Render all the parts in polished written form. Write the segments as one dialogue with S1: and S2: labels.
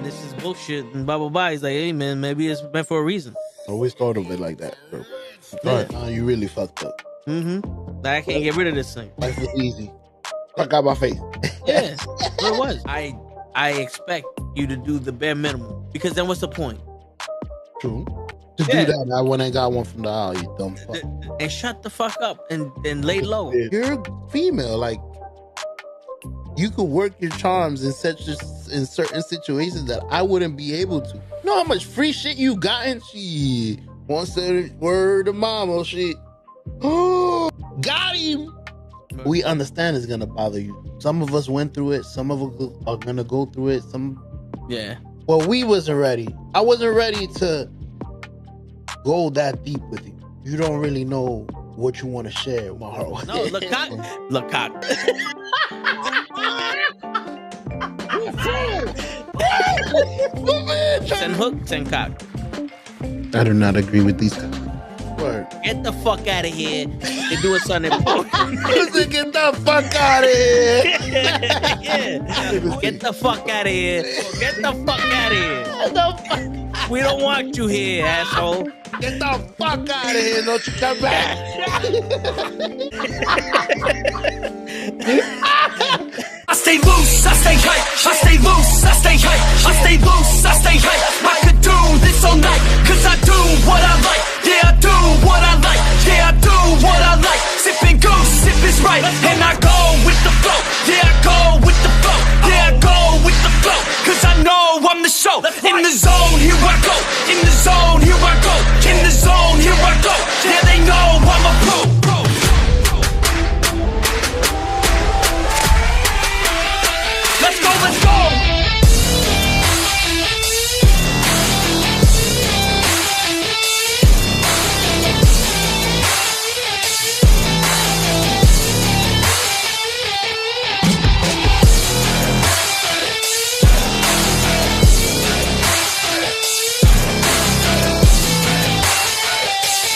S1: this is bullshit and blah blah blah. He's like, hey man, maybe it's meant for a reason.
S2: I always thought of it like that, bro. Right now, you really fucked up.
S1: Like, I can't get rid of this thing.
S2: Life was easy. Fuck out my face.
S1: Yeah, it was. I expect you to do the bare minimum, because then what's the point?
S2: True. To do that, I went and got one from the aisle, you dumb fuck.
S1: And shut the fuck up and lay low.
S2: You're female, like you could work your charms in certain situations that I wouldn't be able to. You know how much free shit you gotten? She wants to word to mama shit. Oh, got him. We understand it's gonna bother you. Some of us went through it. Some of us are gonna go through it. Well, we wasn't ready. I wasn't ready to go that deep with you. You don't really know what you want to share with my heart.
S1: No, look cock. Send hook, send cock.
S2: I do not agree with these guys. Word.
S1: Get the fuck out of here. They're doing something important.
S2: Get the fuck out of here.
S1: Yeah. Get the fuck out of here. Get the fuck out of here. We don't want you here, asshole.
S2: Get the fuck out of here. Don't you come back.
S3: I stay loose, I stay hype. I stay loose, I stay hype. I stay loose, I stay hype. I could do this all night, cause I do what I like. Yeah, I do what I like. Yeah, I do what I like. Sipping goose, sip is right. And I go with the flow. Yeah, I go with the flow. Yeah, I go with the flow. Cause I know I'm the show. In the zone, here I go. In the zone, here I go. In the zone, here I go. Yeah, they know I'm a pro. Let's go, let's go!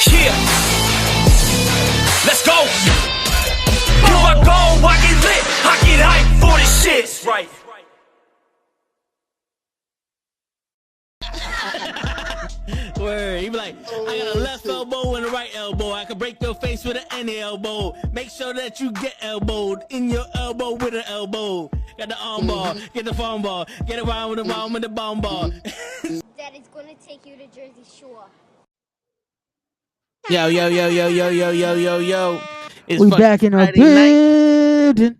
S3: Yeah! Let's go! Here I go, I get lit, I get hype for this shit! Right.
S1: Word. He be like, I got a left elbow and a right elbow. I can break your face with an any elbow. Make sure that you get elbowed in your elbow with an elbow. Got the arm ball, get the phone ball, get around with the bomb ball.
S4: Daddy's gonna take you to Jersey Shore.
S1: Yo. It's
S5: we back in the building.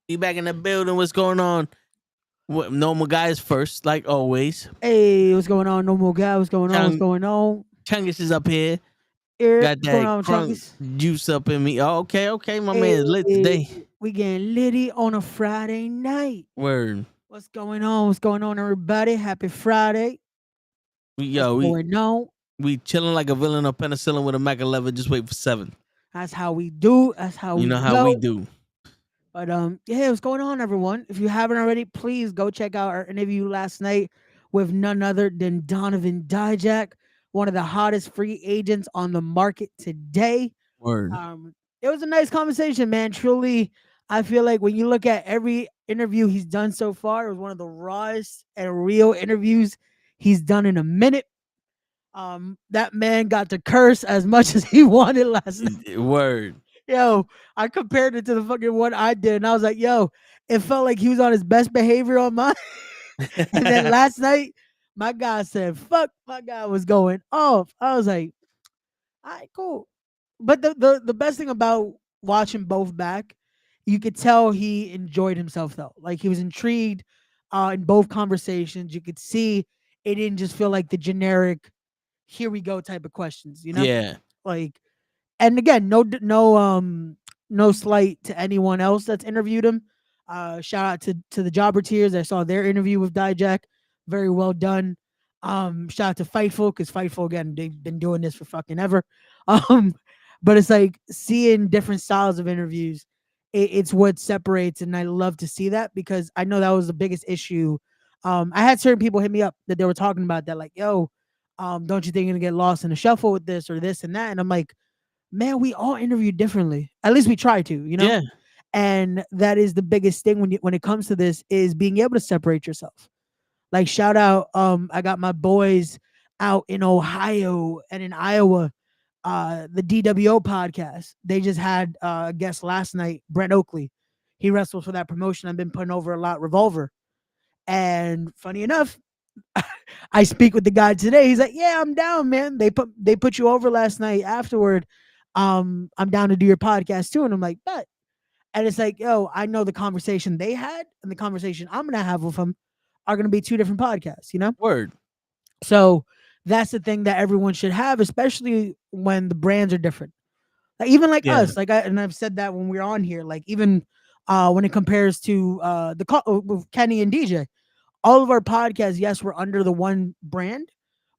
S1: We back in the building. What's going on? What, normal guys first, like always.
S5: Hey, what's going on? Normal guy, what's going on? What's going on?
S1: Chungus is up here.
S5: Got
S1: that crunk juice up in me. Oh, okay. My man is lit today.
S5: We getting litty on a Friday night.
S1: Word.
S5: What's going on? What's going on, everybody? Happy Friday.
S1: We chilling like a villain of penicillin with a Mac 11. Just wait for 7.
S5: That's how we do. That's how we
S1: how we do.
S5: But yeah, what's going on, everyone? If you haven't already, please go check out our interview last night with none other than Donovan Dijak, one of the hottest free agents on the market today.
S1: Word.
S5: It was a nice conversation, man. Truly, I feel like when you look at every interview he's done so far, it was one of the rawest and real interviews he's done in a minute. That man got to curse as much as he wanted last night.
S1: Word.
S5: Yo, I compared it to the fucking one I did, and I was like, yo, it felt like he was on his best behavior on mine. And then last night, my guy said, fuck, my guy was going off. I was like, all right, cool. But the best thing about watching both back, you could tell he enjoyed himself, though. Like, he was intrigued in both conversations. You could see it didn't just feel like the generic, here we go type of questions, you know?
S1: Yeah.
S5: Like, and again, no slight to anyone else that's interviewed him. Shout out to the Jobber Tears. I saw their interview with Dijak. Very well done. Shout out to Fightful, because Fightful, again, they've been doing this for fucking ever. But it's like seeing different styles of interviews. It's what separates, and I love to see that, because I know that was the biggest issue. I had certain people hit me up that they were talking about that, like, yo, don't you think you're gonna get lost in the shuffle with this or this and that? And I'm like, man, we all interview differently. At least we try to, you know?
S1: Yeah.
S5: And that is the biggest thing when it comes to this, is being able to separate yourself. Like, shout out, I got my boys out in Ohio and in Iowa, the DWO podcast. They just had a guest last night, Brent Oakley. He wrestles for that promotion I've been putting over a lot, Revolver. And funny enough, I speak with the guy today. He's like, "Yeah, I'm down, man. They put you over last night. Afterward, I'm down to do your podcast too." And I'm like, "Bet." And it's like, yo, I know the conversation they had and the conversation I'm gonna have with them are gonna be two different podcasts, you know?
S1: Word.
S5: So that's the thing that everyone should have, especially when the brands are different. Like, even like
S1: Yeah.
S5: us, and I've said that when we're on here, like even when it compares to with Kenny and DJ, all of our podcasts, yes, we're under the one brand,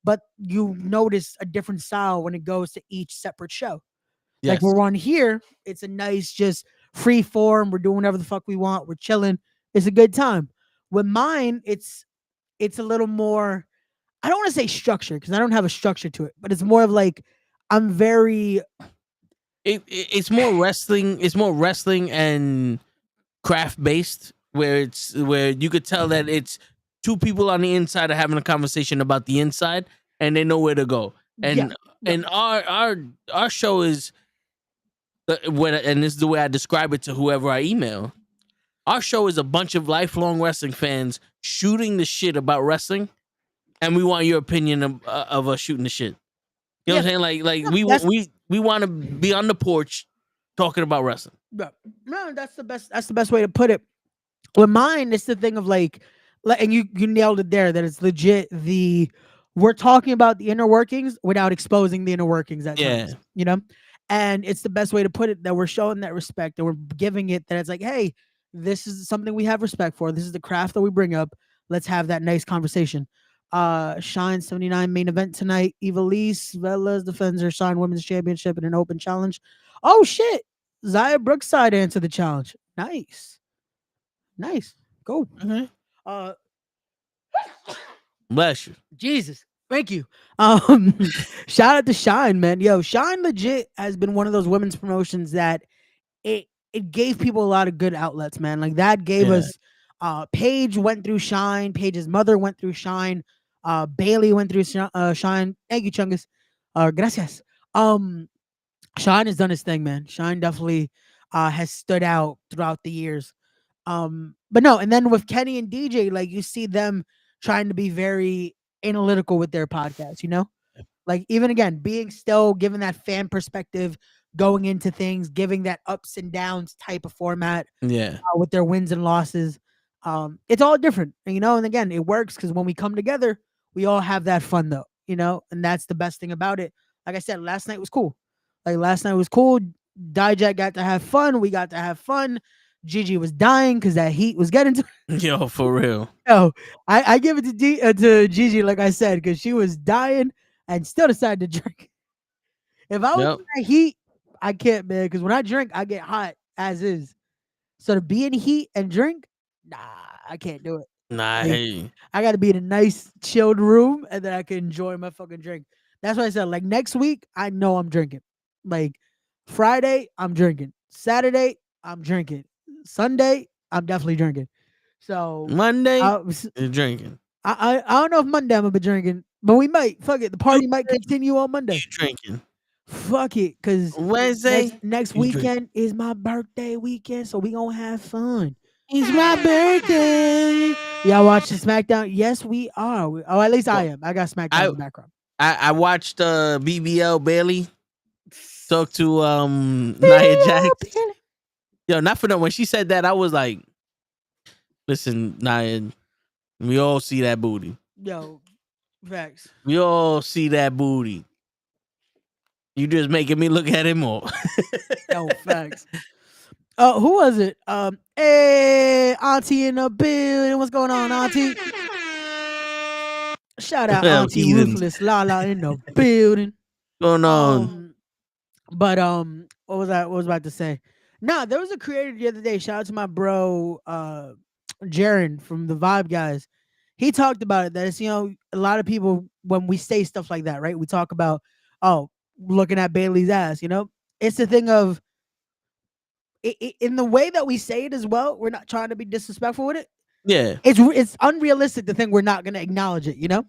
S5: but you notice a different style when it goes to each separate show. Like,
S1: Yes.
S5: we're on here, it's a nice, just free form. We're doing whatever the fuck we want. We're chilling. It's a good time. With mine, it's a little more. I don't want to say structure because I don't have a structure to it, but it's more of like I'm very.
S1: It's more wrestling. It's more wrestling and craft based, where you could tell that it's two people on the inside are having a conversation about the inside, and they know where to go. And
S5: Yeah.
S1: and our show is and this is the way I describe it to whoever I email. Our show is a bunch of lifelong wrestling fans shooting the shit about wrestling, and we want your opinion of us shooting the shit. You know what I'm saying? Like we want to be on the porch talking about wrestling.
S5: No, that's the best. That's the best way to put it. With mine, it's the thing of like, and you nailed it there. That it's legit. We're talking about the inner workings without exposing the inner workings at times. You know, and it's the best way to put it. That we're showing that respect, and we're giving it. That it's like, hey, this is something we have respect for. This is the craft that we bring up. Let's have that nice conversation. Shine 79 main event tonight. Evilise Velas defends her Shine Women's Championship in an open challenge. Oh shit! Zaya Brookside answered the challenge. Nice. Go.
S1: Okay.
S5: Uh,
S1: Bless you.
S5: Jesus. Thank you. Shout out to Shine, man. Yo, Shine legit has been one of those women's promotions that it gave people a lot of good outlets, man. Like, that gave us Paige went through Shine, Paige's mother went through Shine, Bailey went through Shine. Thank you, Chungus. Gracias. Shine has done his thing, man. Shine definitely has stood out throughout the years. But no, and then with Kenny and DJ, like, you see them trying to be very analytical with their podcast, you know? Like, even again, being still giving that fan perspective, going into things, giving that ups and downs type of format with their wins and losses. It's all different, you know? And again, it works because when we come together, we all have that fun though, you know? And that's the best thing about it. Like I said, last night was cool. Dijak got to have fun. We got to have fun. Gigi was dying because that heat was getting to her.
S1: Yo, for real.
S5: Yo, I give it to Gigi, like I said, because she was dying and still decided to drink. If I was in that heat, I can't, man, because when I drink, I get hot as is. So to be in heat and drink, nah, I can't do it.
S1: Nah,
S5: Like, I got to be in a nice, chilled room, and then I can enjoy my fucking drink. That's why I said, like, next week, I know I'm drinking. Like, Friday, I'm drinking. Saturday, I'm drinking. Sunday, I'm definitely drinking. So
S1: Monday, you're drinking.
S5: I don't know if Monday I'm gonna be drinking, but we might. Fuck it, the party might continue on Monday.
S1: You're drinking.
S5: Fuck it, cause
S1: Wednesday
S5: next weekend is my birthday weekend, so we gonna have fun.
S1: It's my birthday.
S5: Y'all watching SmackDown? Yes, we are. Oh, at least I am. I got SmackDown in the background.
S1: I watched BBL Bailey talk to Nia Jax. Yo, not for no. When she said that, I was like, listen, Nia, we all see that booty.
S5: Yo, facts.
S1: We all see that booty. You just making me look at it more.
S5: Yo, facts. Who was it? Hey, Auntie in the building. What's going on, Auntie? Shout out Auntie
S1: heathens.
S5: Ruthless Lala in the building.
S1: Going on?
S5: But what was I about to say? Nah, there was a creator the other day. Shout out to my bro, Jaren from the Vibe Guys. He talked about it. That it's, you know, a lot of people, when we say stuff like that, right? We talk about, looking at Bailey's ass, you know? It's the thing of, in the way that we say it as well, we're not trying to be disrespectful with it.
S1: Yeah.
S5: It's unrealistic to think we're not going to acknowledge it, you know.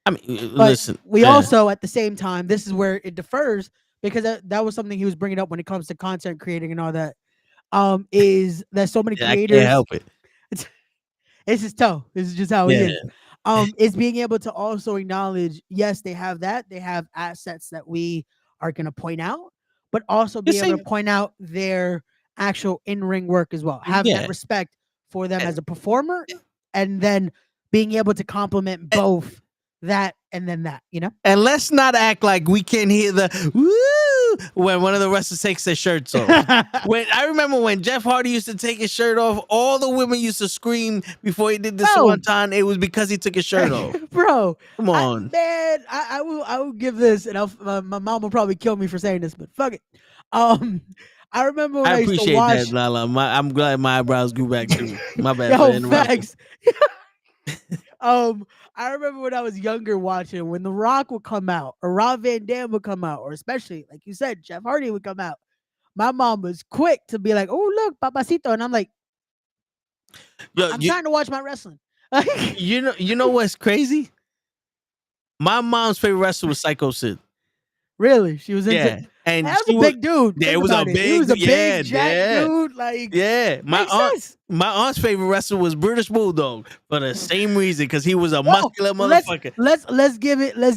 S1: I mean,
S5: But
S1: listen.
S5: we
S1: yeah.
S5: also, at the same time, this is where it differs because that was something he was bringing up when it comes to content creating and all that. Is that so many
S1: Yeah, I can't
S5: creators?
S1: help it.
S5: It's his toe. This is just how he
S1: Yeah.
S5: is. Is being able to also acknowledge, yes, they have that. They have assets that we are going to point out, but also be
S1: It's
S5: able
S1: like-
S5: to point out their actual in-ring work as well. Have
S1: Yeah.
S5: that respect for them as a performer, and then being able to compliment both that and then that, you know?
S1: And let's not act like we can't hear the woo when one of the wrestlers takes their shirts off. When I remember when Jeff Hardy used to take his shirt off, all the women used to scream before he did this
S5: Bro.
S1: one time. It was because he took his shirt off.
S5: Bro,
S1: Come on.
S5: I will give this, and my mom will probably kill me for saying this, but fuck it. I remember when I used to
S1: appreciate
S5: watch.
S1: that, Lala. I'm glad my eyebrows grew back too. My bad. for
S5: Yo,
S1: interrupting.
S5: facts. I remember when I was younger watching when The Rock would come out, or Rob Van Dam would come out, or especially like you said, Jeff Hardy would come out. My mom was quick to be like, "Oh, look, Papacito," and I'm like,
S1: Yo,
S5: "I'm trying to watch my wrestling."
S1: you know what's crazy? My mom's favorite wrestler was Psycho Sid.
S5: Really, she was into.
S1: Yeah, and
S5: That
S1: she
S5: was a big dude.
S1: Yeah, it
S5: Think
S1: was a
S5: about
S1: big.
S5: He was a
S1: yeah,
S5: big jack
S1: yeah.
S5: dude. Like,
S1: Yeah,
S5: makes sense.
S1: my aunt's favorite wrestler was British Bulldog for the same reason, because he was a
S5: Whoa,
S1: muscular motherfucker.
S5: Let's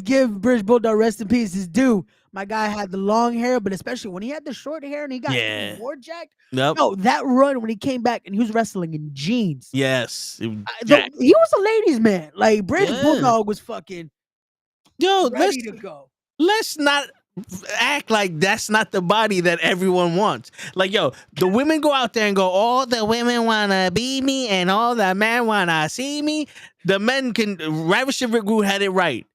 S5: give British Bulldog rest in peace his due. My guy had the long hair, but especially when he had the short hair and he got even more jacked.
S1: Yep.
S5: No, that run when he came back and he was wrestling in jeans.
S1: Yes.
S5: He was a ladies' man. Like British Bulldog was fucking ready to go.
S1: Let's not act like that's not the body that everyone wants. Like, yo, the women go out there and go, all the women wanna be me and all the men wanna see me. The men can. Ravisher Rick Rude had it right.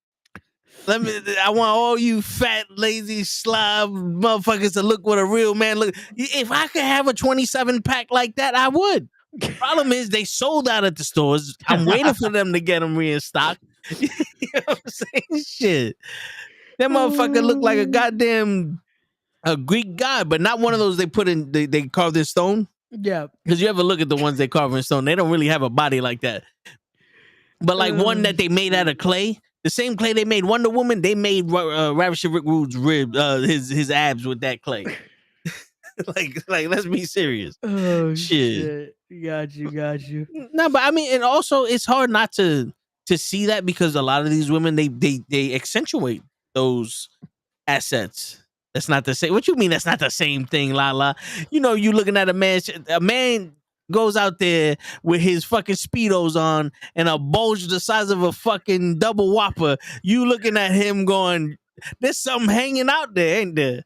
S1: I want all you fat, lazy, slob motherfuckers to look what a real man look. If I could have a 27 pack like that, I would. Problem is, they sold out at the stores. I'm waiting for them to get them restocked. You know what I'm saying? Shit. That motherfucker looked like a goddamn Greek god, but not one of those they put in, they carved in stone.
S5: Yeah.
S1: Because you ever look at the ones they carve in stone, they don't really have a body like that. But like one that they made out of clay, the same clay they made Wonder Woman, they made Ravisher Rick Rude's his abs with that clay. like let's be serious.
S5: Oh
S1: shit.
S5: Got you.
S1: No, but I mean, and also it's hard not to see that, because a lot of these women they accentuate those assets. That's not the same. What you mean that's not the same thing, Lala? You know, you looking at a man goes out there with his fucking Speedos on and a bulge the size of a fucking double whopper. You looking at him going, there's something hanging out there, ain't there?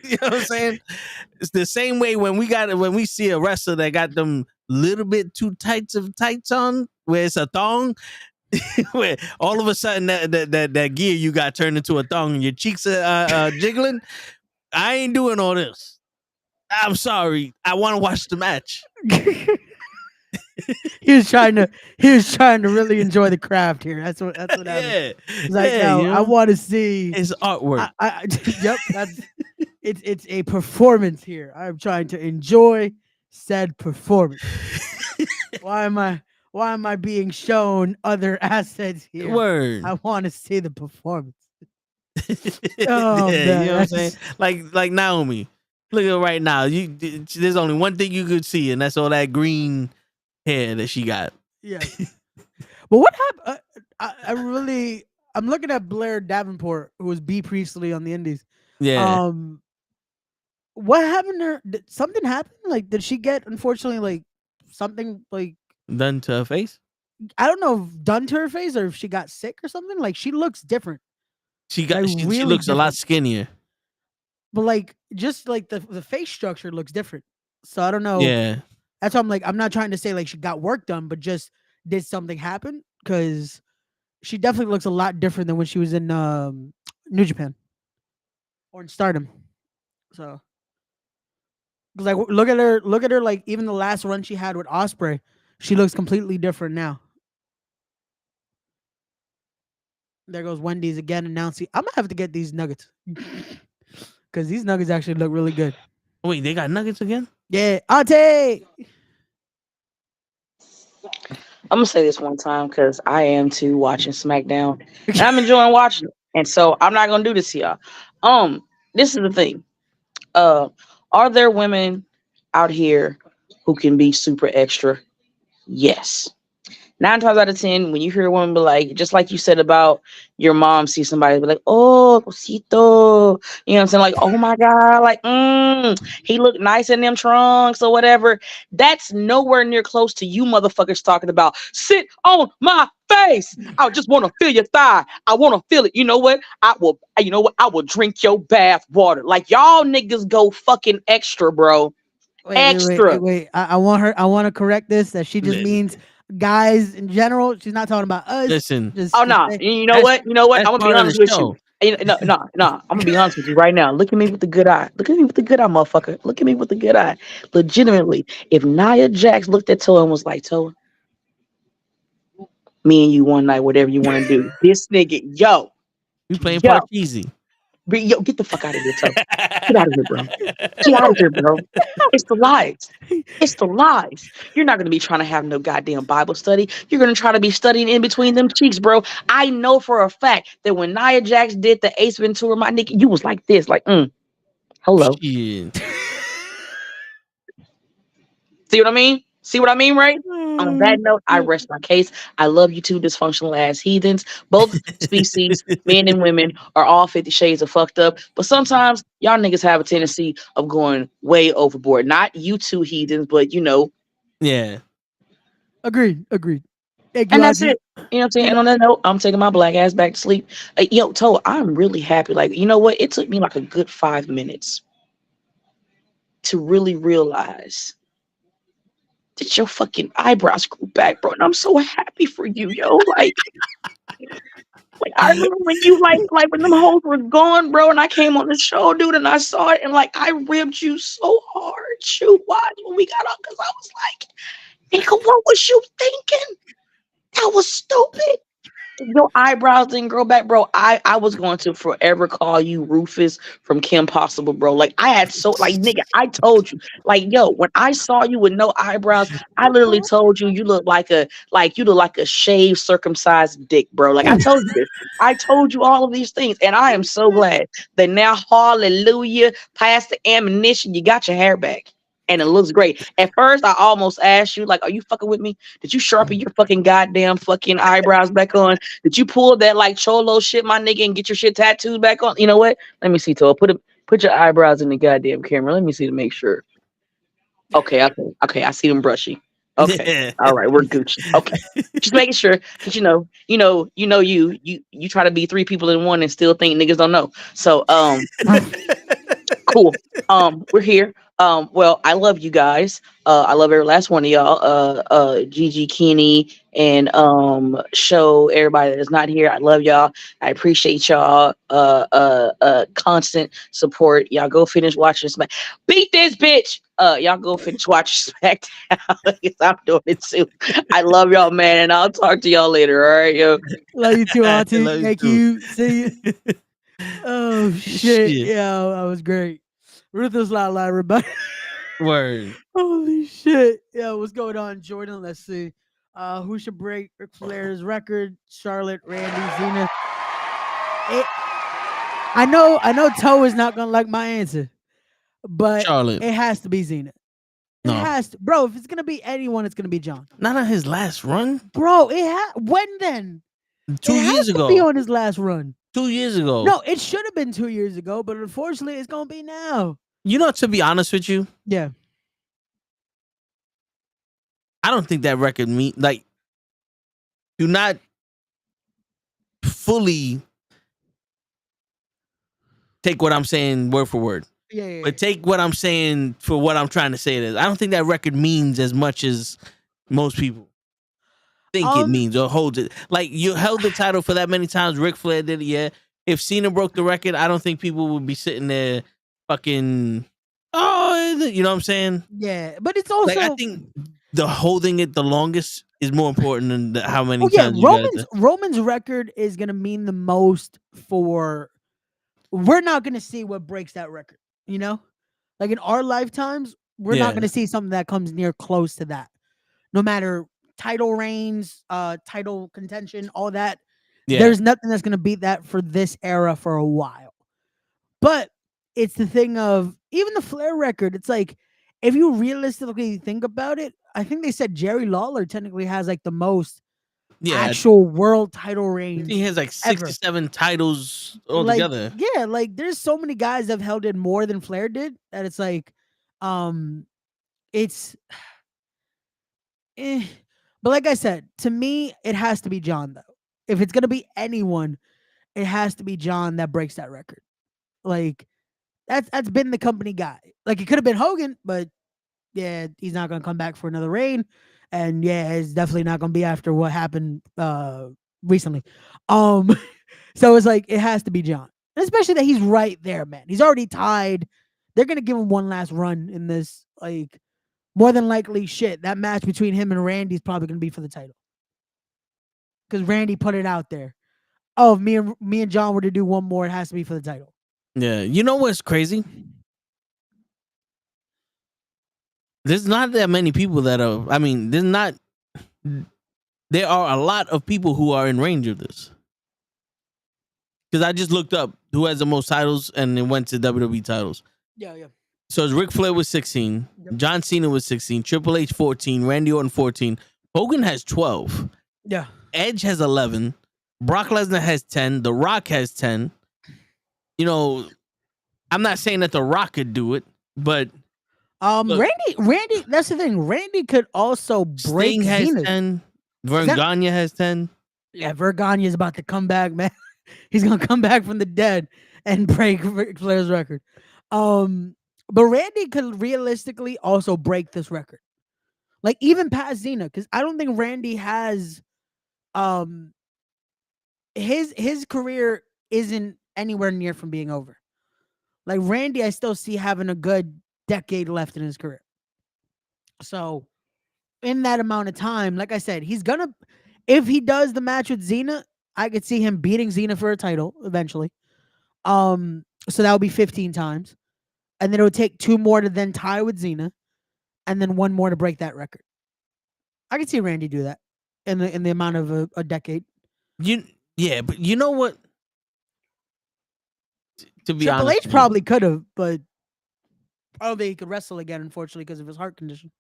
S1: You know what I'm saying? It's the same way when we see a wrestler that got them little bit too tights on, where it's a thong, where all of a sudden that gear you got turned into a thong and your cheeks are jiggling. I ain't doing all this. I'm sorry. I want to watch the match.
S5: he was trying to really enjoy the craft here. That's what happened. He's like, no,
S1: you know?
S5: I want to see
S1: his artwork.
S5: Yep, it's a performance here. I'm trying to enjoy said performance. Why am I being shown other assets here?
S1: Word.
S5: I want to see the performance.
S1: Oh, man, you know what I'm saying? Like Naomi. Look at her right now. There's only one thing you could see, and that's all that green hair that she got.
S5: Yeah. But what happened? I'm looking at Blair Davenport, who was B Priestley on the Indies.
S1: Yeah.
S5: What happened to her? Did something happen? Like, did she get, unfortunately, like something like
S1: done to her face?
S5: I don't know if done to her face or if she got sick or something. Like, she looks different.
S1: She looks a lot skinnier.
S5: But like, just like the face structure looks different. So I don't know.
S1: Yeah.
S5: That's why I'm like, I'm not trying to say like she got work done, but just did something happen? Because she definitely looks a lot different than when she was in New Japan or in Stardom. So, like, look at her. Like, even the last run she had with Osprey, she looks completely different now. There goes Wendy's again announcing. I'm gonna have to get these nuggets because these nuggets actually look really good.
S1: Wait, they got nuggets again?
S5: Yeah, Ante.
S6: I'm gonna say this one time because I am too watching SmackDown, and I'm enjoying watching it. And so I'm not gonna do this to y'all. This is the thing. Uh, are there women out here who can be super extra? Yes. 9 times out of 10, when you hear a woman be like, just like you said about your mom, see somebody be like, oh, cosito, you know what I'm saying? Like, oh my God, like, he looked nice in them trunks or whatever. That's nowhere near close to you motherfuckers talking about, sit on my face. I just want to feel your thigh. I want to feel it. You know what? You know what? I will drink your bath water. Like, y'all niggas go fucking extra, bro. Extra.
S5: Wait. I want her. I want to correct this. That she just
S1: Li-
S5: means guys in general. She's not talking about us.
S1: Listen,
S6: Oh
S5: Just
S6: no!
S5: say,
S6: You know
S1: that's
S6: what? You know what?
S1: that's
S6: I'm gonna be
S1: part of the
S6: honest with you.
S1: show.
S6: No, no, no. I'm gonna be honest with you right now. Look at me with the good eye. Look at me with the good eye, motherfucker. Look at me with the good eye. Legitimately, if Nia Jax looked at Toa and was like, "Toa, me and you one night, whatever you want to do," this nigga,
S1: We playing
S6: yo,
S1: Parcheesi.
S6: yo, get the fuck out of here, Toa. Get out of here, bro. Get out of here, bro. It's the lies. It's the lies. You're not going to be trying to have no goddamn Bible study. You're going to try to be studying in between them cheeks, bro. I know for a fact that when Nia Jax did the Ace Ventura, my nigga, you was like this, like, hello.
S1: Shit.
S6: See what I mean? See what I mean, right? On that
S5: "Mm,
S6: note, I rest my case. I love you two dysfunctional ass heathens. Both species, men and women, are all 50 shades of fucked up. But sometimes y'all niggas have a tendency of going way overboard. Not you two heathens, but
S1: Yeah.
S5: agreed. Thank you,
S6: and that's
S5: Auntie.
S6: it. You know what I'm saying? And on that note, I'm taking my black ass back to sleep. Yo, Toe, I'm really happy. Like, you know what? It took me like a good 5 minutes to really realize that your fucking eyebrows grew back, bro. And I'm so happy for you, yo. Like I remember when you like when them hoes were gone, bro, and I came on the show, dude, and I saw it, and like I ribbed you so hard, shoot, why when we got up, because I was like, nigga, what was you thinking? That was stupid. Your eyebrows didn't grow back, bro. I was going to forever call you Rufus from Kim Possible, bro. Like I had so like nigga, I told you, like yo, when I saw you with no eyebrows, I literally told you you look like a shaved circumcised dick, bro. Like I told you this. I told you all of these things, and I am so glad that now, hallelujah, past the ammunition, you got your hair back. And it looks great. At first, I almost asked you, like, are you fucking with me? Did you sharpen your fucking goddamn fucking eyebrows back on? Did you pull that like cholo shit, my nigga, and get your shit tattooed back on? You know what? Let me see, Toa. Put your eyebrows in the goddamn camera. Let me see to make sure. Okay. I see them brushy. Okay.
S1: Yeah.
S6: All right, we're Gucci. Okay. Just making sure because you try to be three people in one and still think niggas don't know. So cool. We're here. Well, I love you guys. I love every last one of y'all. Gigi, Kenny, and show everybody that is not here. I love y'all. I appreciate y'all. Constant support. Y'all go finish watching Smack. Beat this bitch. Y'all go finish watching SmackDown because I'm doing it too. I love y'all, man, and I'll talk to y'all later. All right, yo.
S5: Love you too,
S1: I
S5: Auntie.
S1: love you
S5: Thank
S1: too.
S5: you. See you. Oh shit.
S1: Shit.
S5: Yeah, that was great. Ruthless Loud Lie, everybody.
S1: Word.
S5: Holy shit. Yeah, what's going on, Jordan? Let's see. Who should break Ric Flair's record? Charlotte, Randy, Zenith. I know Toe is not gonna like my answer, but
S1: Charlotte.
S5: it has to be Zenith. It
S1: No.
S5: has to, bro. If it's gonna be anyone, it's gonna be John.
S1: Not on his last run.
S5: Bro, when then?
S1: 2
S5: It
S1: years
S5: has to be
S1: ago.
S5: on his last run.
S1: 2 years ago.
S5: No, it should have been 2 years ago, but unfortunately, it's gonna be now.
S1: You know, to be honest with you,
S5: Yeah.
S1: I don't think that record do not fully take what I'm saying word for word.
S5: Yeah.
S1: But take what I'm saying for what I'm trying to say it is. I don't think that record means as much as most people think it means or holds it. Like you held the title for that many times. Ric Flair did it, yeah. If Cena broke the record, I don't think people would be sitting there fucking you know what I'm saying?
S5: Yeah, but it's also
S1: Like I think the holding it the longest is more important than how many
S5: yeah,
S1: times you guys
S5: Roman's record is gonna mean the most for we're not gonna see what breaks that record, you know? Like in our lifetimes, We're not going to see something that comes near close to that. No matter title reigns, title contention, all that.
S1: Yeah.
S5: There's nothing that's going to beat that for this era for a while. But it's the thing of even the Flair record. It's like, if you realistically think about it, I think they said Jerry Lawler technically has like the most actual world title reigns.
S1: He has like 67 titles altogether.
S5: Like, yeah, like there's so many guys that have held it more than Flair did that it's like, it's. But like I said, to me, it has to be John though. If it's gonna be anyone, it has to be John that breaks that record. Like that's been the company guy. Like it could have been Hogan, but yeah, he's not gonna come back for another reign. And yeah, it's definitely not gonna be after what happened recently. So it's like it has to be John. And especially that he's right there, man. He's already tied. They're gonna give him one last run in this. Like more than likely, shit. That match between him and Randy is probably gonna be for the title. Because Randy put it out there. Oh, if me and John were to do one more, it has to be for the title.
S1: Yeah. You know what's crazy? There's not that many people that are. I mean, there are a lot of people who are in range of this. Because I just looked up who has the most titles and it went to WWE titles.
S5: Yeah.
S1: So it's Ric Flair with 16, John Cena with 16, Triple H 14, Randy Orton 14, Hogan has 12.
S5: Yeah.
S1: Edge has 11, Brock Lesnar has 10, The Rock has 10. You know, I'm not saying that The Rock could do it, but
S5: Randy, that's the thing. Randy could also break
S1: Sting has
S5: Zenith.
S1: 10. Vern Gagne has 10.
S5: Yeah, Vern Gagne is about to come back, man. He's gonna come back from the dead and break Ric Flair's record. But Randy could realistically also break this record. Like even past Cena, because I don't think Randy has his career isn't anywhere near from being over. Like Randy, I still see having a good decade left in his career. So in that amount of time, like I said, he's gonna, if he does the match with Cena, I could see him beating Cena for a title eventually. So that would be 15 times. And then it would take 2 more to then tie with Cena, and then 1 more to break that record. I could see Randy do that in the amount of a decade.
S1: But you know what? To be
S5: Triple
S1: honest,
S5: H probably could have, but probably he could wrestle again, unfortunately, because of his heart condition.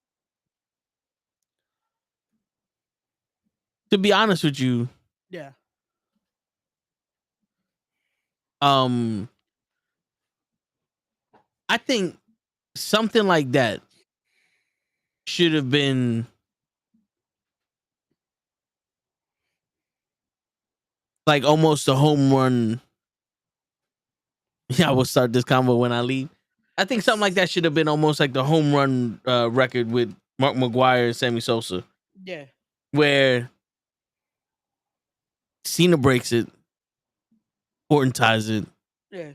S1: To be honest with you,
S5: yeah.
S1: I think something like that should have been like almost a home run. Yeah, I will start this combo when I leave. I think something like that should have been almost like the home run record with Mark McGuire and Sammy Sosa.
S5: Yeah.
S1: Where Cena breaks it, Orton ties it.
S5: Yeah.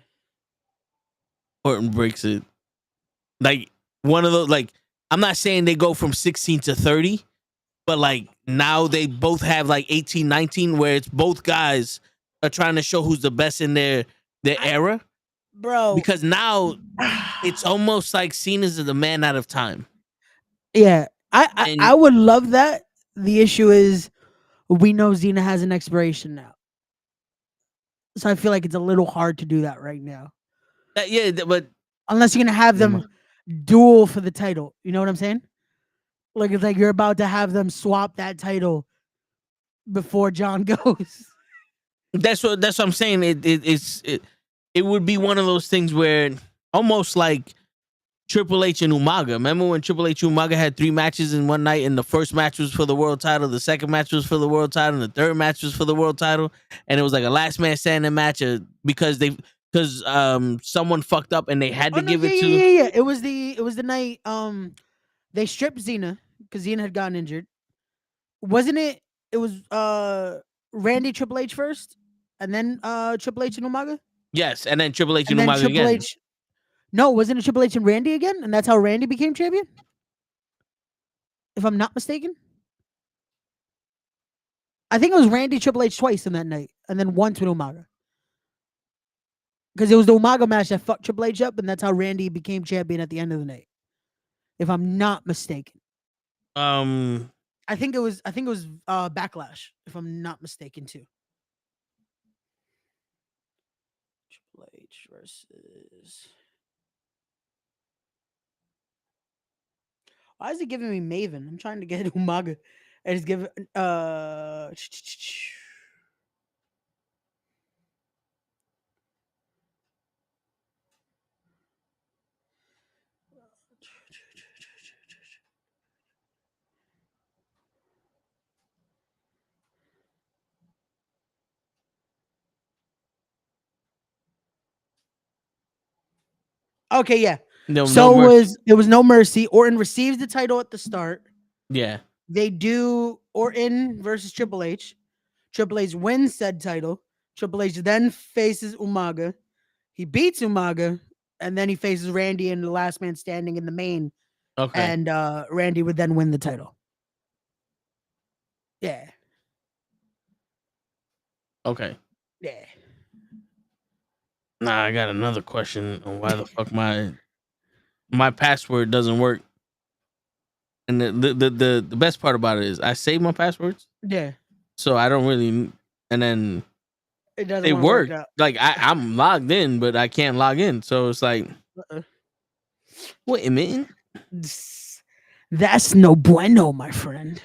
S1: Orton breaks it. Like one of those, like, I'm not saying they go from 16 to 30, but like now they both have like 18, 19, where it's both guys are trying to show who's the best in their era.
S5: Bro.
S1: Because now it's almost like Cena's the man out of time.
S5: Yeah. I would love that. The issue is we know Cena has an expiration now. So I feel like it's a little hard to do that right now.
S1: But
S5: unless you're gonna have them duel for the title, you know what I'm saying? Like it's like you're about to have them swap that title before John goes.
S1: That's what I'm saying. It would be one of those things where almost like Triple H and Umaga. Remember when Triple H and Umaga had 3 matches in one night, and the first match was for the world title, the second match was for the world title, and the third match was for the world title, and it was like a last man standing match because someone fucked up and they had to give it to.
S5: Yeah. It was the night they stripped Cena because Cena had gotten injured. Wasn't it? It was Randy Triple H first, and then Triple H and Umaga.
S1: Yes, and then Triple H and Umaga again.
S5: No, wasn't it Triple H and Randy again? And that's how Randy became champion? If I'm not mistaken. I think it was Randy Triple H twice in that night, and then once with Umaga. Because it was the Umaga match that fucked Triple H up, and that's how Randy became champion at the end of the night. if I'm not mistaken.
S1: I
S5: I think it was Backlash, if I'm not mistaken too. Triple H versus. Why is it giving me Maven? I'm trying to get Umaga. And it's giving Okay, yeah.
S1: no
S5: So
S1: mercy.
S5: it was No Mercy. Orton receives the title at the start.
S1: Yeah.
S5: They do Orton versus Triple H. Triple H wins said title. Triple H then faces Umaga. He beats Umaga, and then he faces Randy in the last man standing in the main.
S1: Okay.
S5: And Randy would then win the title. Yeah.
S1: Okay.
S5: Yeah.
S1: Nah, I got another question on why the fuck my password doesn't work. And the best part about it is I save my passwords,
S5: Yeah.
S1: so I don't really. And then
S5: It doesn't
S1: they
S5: want to work
S1: work.
S5: out.
S1: Like I'm logged in, but I can't log in. So it's like, wait a minute.
S5: That's no bueno, my friend.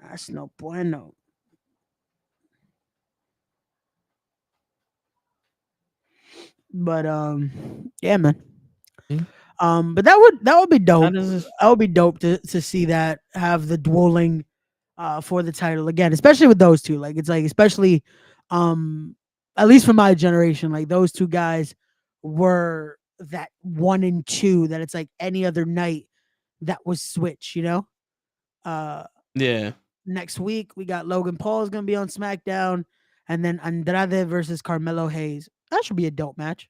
S5: That's no bueno. But yeah, man. But that would be dope. That would be dope to see that have the dueling for the title again, especially with those two. Like it's like especially at least for my generation, like those two guys were that 1 and 2 that it's like any other night that was switch, you know?
S1: Yeah.
S5: Next week we got Logan Paul is gonna be on SmackDown, and then Andrade versus Carmelo Hayes. That should be a dope match.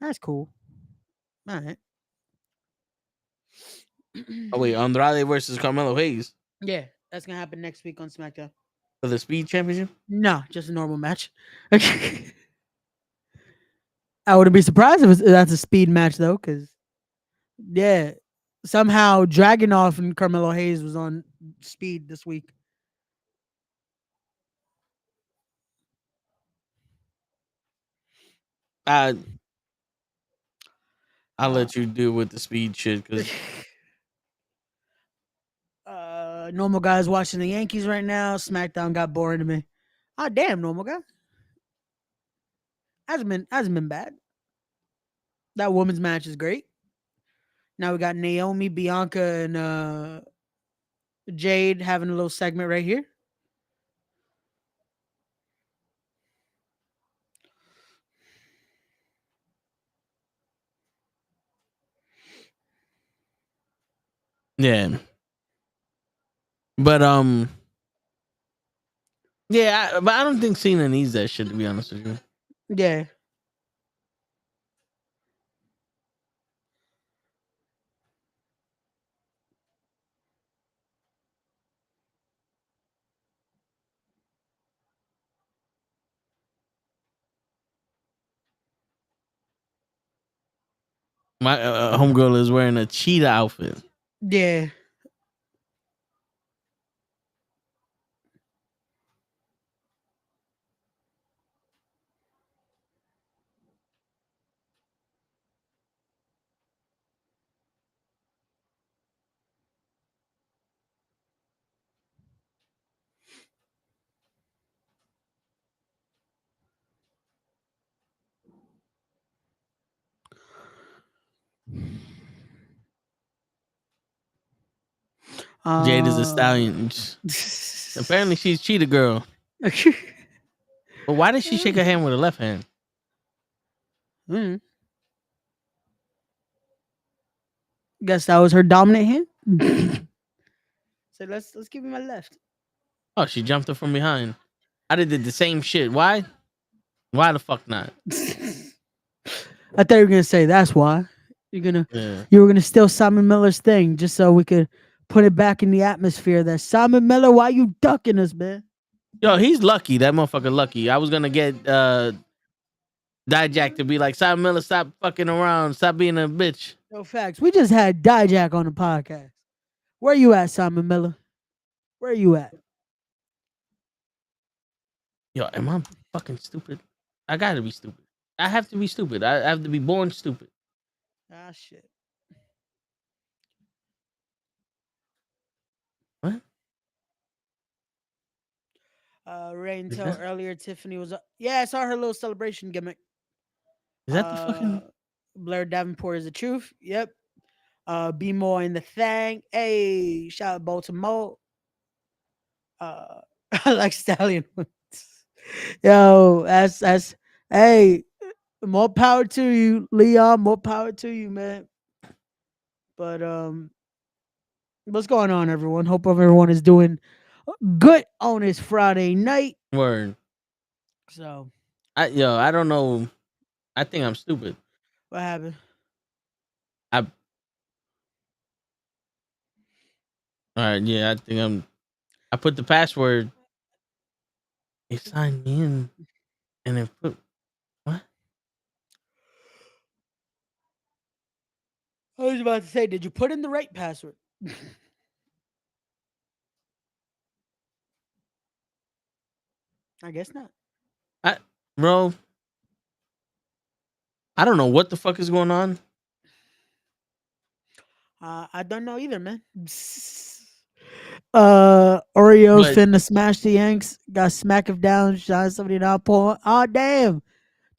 S5: That's cool. All right.
S1: Oh wait, Andrade versus Carmelo Hayes
S5: Yeah, that's gonna happen next week on SmackDown.
S1: for the Speed Championship.
S5: No, just a normal match. I wouldn't be surprised if that's a speed match though, because yeah, somehow Dragunov and Carmelo Hayes was on speed this week.
S1: I'll let you deal with the speed shit because
S5: Normal guys watching the Yankees right now. SmackDown got boring to me. Oh damn, normal guy. Hasn't been bad. That women's match is great. Now we got Naomi, Bianca, and Jade having a little segment right here.
S1: yeah. But yeah, but I don't think Cena needs that shit, to be honest with you.
S5: Yeah.
S1: My homegirl is wearing a cheetah outfit.
S5: Yeah.
S1: Jade is a stallion. Apparently, she's cheetah girl. But why did she shake her hand with her left hand?
S5: Guess that was her dominant hand. So let's give him my left.
S1: Oh, she jumped her from behind. I did the same shit. Why? Why the fuck not?
S5: I thought you were gonna say that's why. You were gonna steal Simon Miller's thing just so we could put it back in the atmosphere that Simon Miller, why you ducking us, man?
S1: Yo, he's lucky. That motherfucker lucky. I was gonna get Dijak to be like, Simon Miller, stop fucking around. Stop being a bitch.
S5: No facts. We just had Dijak on the podcast. Where you at, Simon Miller? Where you at?
S1: Yo, am I fucking stupid? I gotta be stupid. I have to be stupid. I have to be born stupid.
S5: Ah, shit.
S1: What?
S5: Rain
S1: Is
S5: told
S1: that,
S5: earlier Tiffany was up. Yeah, I saw her little celebration gimmick.
S1: is that the fucking?
S5: Blair Davenport is the truth. Yep. Be more in the thing. Hey, shout out Baltimore. I like Stallion. Yo, that's hey, more power to you, Leon. More power to you, man. But what's going on, everyone? Hope everyone is doing good on this Friday night.
S1: Word.
S5: So,
S1: I don't know. I think I'm stupid.
S5: what happened?
S1: All right. Yeah, I think I'm. I put the password. They signed me in, and then put what?
S5: I was about to say, did you put in the right password? I guess not.
S1: Bro. I don't know what the fuck is going on.
S5: I don't know either, man. Oreos
S1: But
S5: finna smash the Yanks. Got smack him down. Shot somebody down. Paul. Oh damn,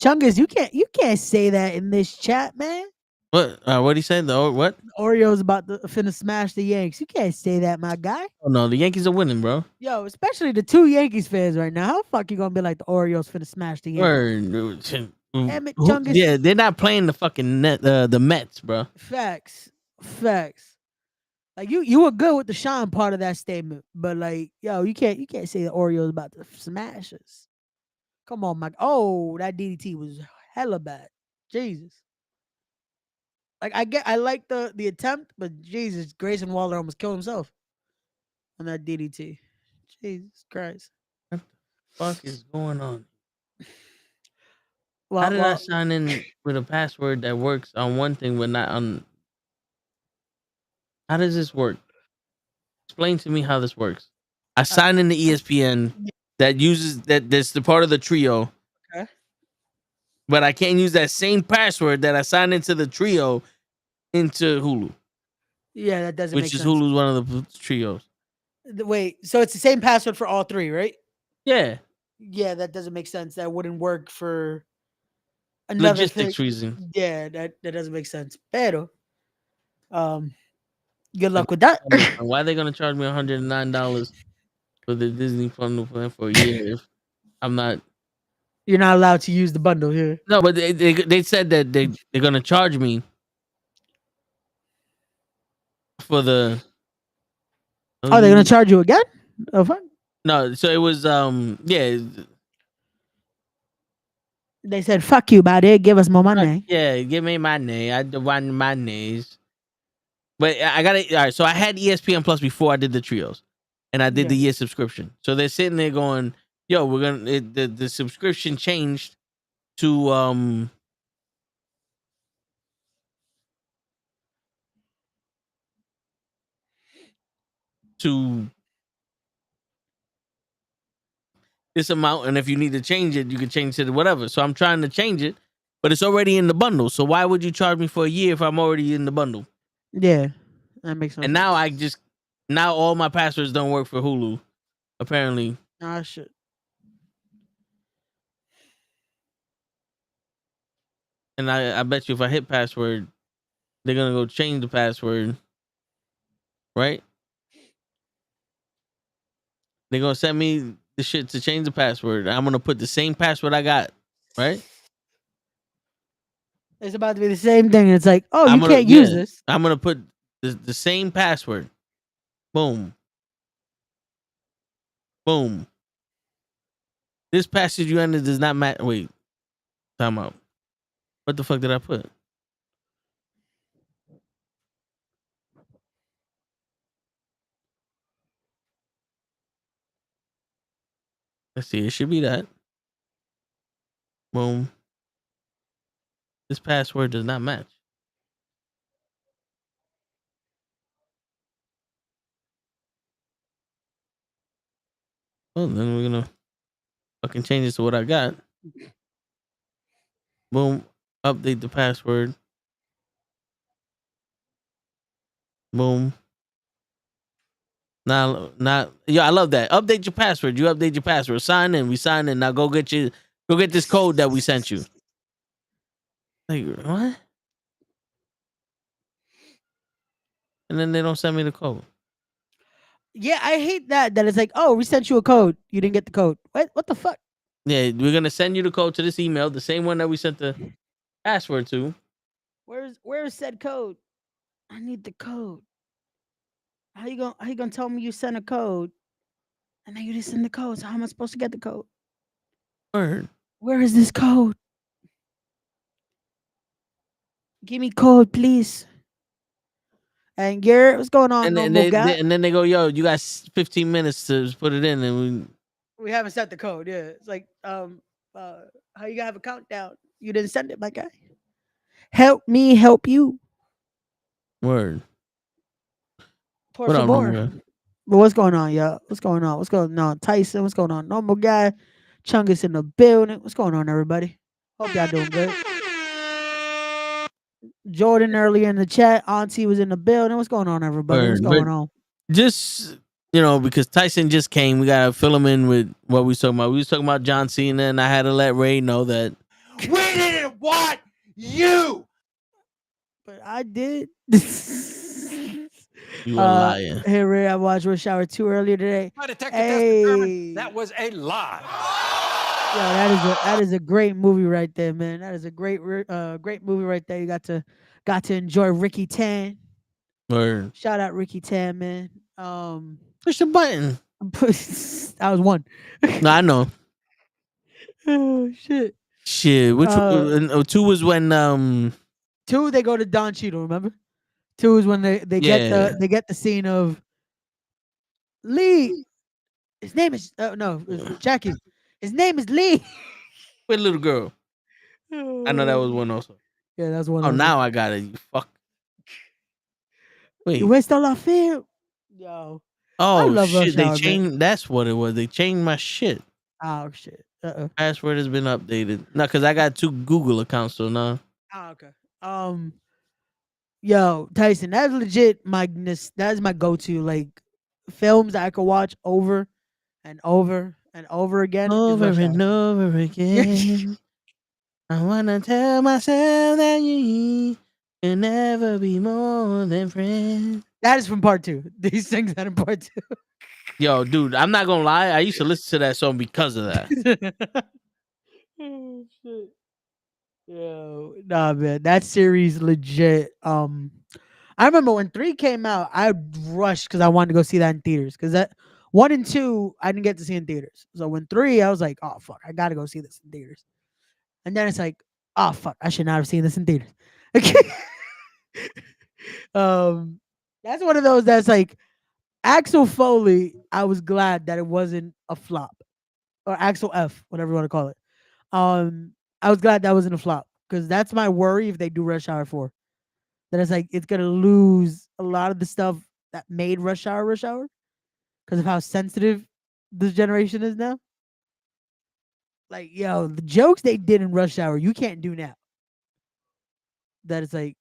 S5: Chungus, you can't say that in this chat, man.
S1: what he said? The what?
S5: Oreos about to finna smash the Yanks. You can't say that, my guy.
S1: Oh no, the Yankees are winning, bro.
S5: Yo, especially the two Yankees fans right now. How the fuck you gonna be like the Orioles finna smash the Yankees?
S1: Word.
S5: Damn it, Chungus.
S1: Yeah, they're not playing the fucking the Mets, bro.
S5: Facts. Like you were good with the Sean part of that statement, but like, yo, you can't say the Orioles about to smash us. Come on, Mike. Oh, that DDT was hella bad. Jesus. Like I like the attempt, but Jesus, Grayson Waller almost killed himself on that DDT. Jesus Christ.
S1: What the fuck is going on? How
S5: Well,
S1: did I
S5: well,
S1: sign in with a password that works on one thing but not on? How does this work? Explain to me how this works. I sign in the ESPN that uses that's the part of the trio,
S5: okay.
S1: but I can't use that same password that I signed into the trio into Hulu,
S5: Yeah, that doesn't
S1: which
S5: make
S1: is
S5: sense.
S1: Hulu's one of the trios.
S5: Wait, so it's the same password for all three, right?
S1: Yeah,
S5: Yeah, that doesn't make sense. That wouldn't work for another thing.
S1: logistics reason.
S5: Yeah, that doesn't make sense. Pero, um, good
S1: I
S5: luck with
S1: don't
S5: that.
S1: understand. Why are they gonna charge me $109 for the Disney Bundle plan for a year if I'm not?
S5: You're not allowed to use the bundle here.
S1: No, but they said that they're gonna charge me for the.
S5: Oh, they're gonna charge you again? Oh, fuck.
S1: No, so it was yeah.
S5: They said, "Fuck you, buddy. Give us more money."
S1: Yeah, give me my name. I don't want my names. But I got it. All right, so I had ESPN Plus before I did the trios, and I did
S5: Yeah.
S1: the year subscription. So they're sitting there going, "Yo, we're gonna the subscription changed to to this amount, and if you need to change it, you can change it to whatever." So I'm trying to change it, but it's already in the bundle. So why would you charge me for a year if I'm already in the bundle?
S5: Yeah, that makes no
S1: And
S5: sense.
S1: now all my passwords don't work for Hulu. Apparently,
S5: Ah, shit.
S1: and I bet you if I hit password, they're gonna go change the password, right? They're gonna send me the shit to change the password. I'm gonna put the same password I got, right?
S5: It's about to be the same thing. And it's like, oh, you can't use this.
S1: I'm gonna put the same password. Boom, boom. This passage you entered does not match. Wait, time out. What the fuck did I put? Let's see. It should be that. Boom. This password does not match. Well, then we're gonna fucking change this to what I got. Boom. Update the password. Boom. Now, I love that. Update your password. You update your password. Sign in. We sign in. Now go get this code that we sent you. Like what? And then they don't send me the code.
S5: Yeah, I hate that it's like, oh, we sent you a code. You didn't get the code. What the fuck?
S1: Yeah, we're gonna send you the code to this email, the same one that we sent the password to.
S5: Where's said code? I need the code. How you gonna tell me you sent a code and then you didn't send the code? So how am I supposed to get the code?
S1: Word.
S5: Where is this code? Give me code, please. And Garrett, what's going on,
S1: And then
S5: normal guy?
S1: and then they go, yo, you got 15 minutes to put it in, and
S5: We haven't set the code. Yeah, it's like, how you gonna have a countdown? You didn't send it, my guy. Help me, help you.
S1: word.
S5: Por
S1: What up,
S5: favor.
S1: number guy?
S5: But what's going on, y'all? What's going on? What's going on, Tyson? What's going on, normal guy? Chungus in the building. What's going on, everybody? Hope y'all doing good. Jordan earlier in the chat. Auntie was in the building. What's going on, everybody? What's
S1: Word.
S5: going
S1: But
S5: on?
S1: just because Tyson just came, we gotta fill him in with what we was talking about. We was talking about John Cena, and I had to let Ray know that
S3: We didn't want you.
S5: But I did.
S1: you were lying.
S5: Hey Ray, I watched Rush Hour 2 earlier today.
S3: My detective
S5: Hey,
S3: determined that was a lie.
S5: yeah, that is a great movie right there, man. That is a great movie right there. You got to enjoy Ricky Tan.
S1: Word.
S5: Shout out Ricky Tan, man.
S1: Push the button.
S5: that was one.
S1: No, I know.
S5: Oh shit.
S1: Shit. Which 2 was when
S5: 2, they go to Don Cheadle. Remember? 2 is when they get the scene of Lee. His name is no, it's Jackie. His name is Lee.
S1: with little girl. I know that was one also.
S5: Yeah, that's one.
S1: Oh,
S5: of them.
S1: now I got it. You fuck. Wait.
S5: You waste all our film. Yo. I
S1: Oh
S5: love
S1: shit!
S5: Rush
S1: They
S5: Hour,
S1: changed.
S5: man.
S1: That's what it was. They changed my shit.
S5: Oh shit.
S1: Password has been updated. No, because I got 2 Google accounts, so now.
S5: Oh, okay. Yo, Tyson, that's legit that is my go-to, like, films that I could watch over and over and over again.
S1: Over
S5: is Rush
S1: and
S5: Hour.
S1: over again. I wanna tell myself that you can never be more than friends.
S5: That is from part 2. He sings that in part 2.
S1: Yo, dude, I'm not gonna lie. I used to listen to that song because of that.
S5: Oh shit. Yo, nah, man, that series legit. I remember when 3 came out, I rushed because I wanted to go see that in theaters. Because that 1 and 2, I didn't get to see in theaters. So when 3, I was like, oh fuck, I gotta go see this in theaters. And then it's like, oh fuck, I should not have seen this in theaters. That's one of those that's like Axel Foley. I was glad that it wasn't a flop, or Axel F, whatever you want to call it. I was glad that wasn't a flop because that's my worry if they do Rush Hour 4. That it's like it's gonna lose a lot of the stuff that made Rush Hour because of how sensitive this generation is now. Like, yo, the jokes they did in Rush Hour, you can't do now. That it's like,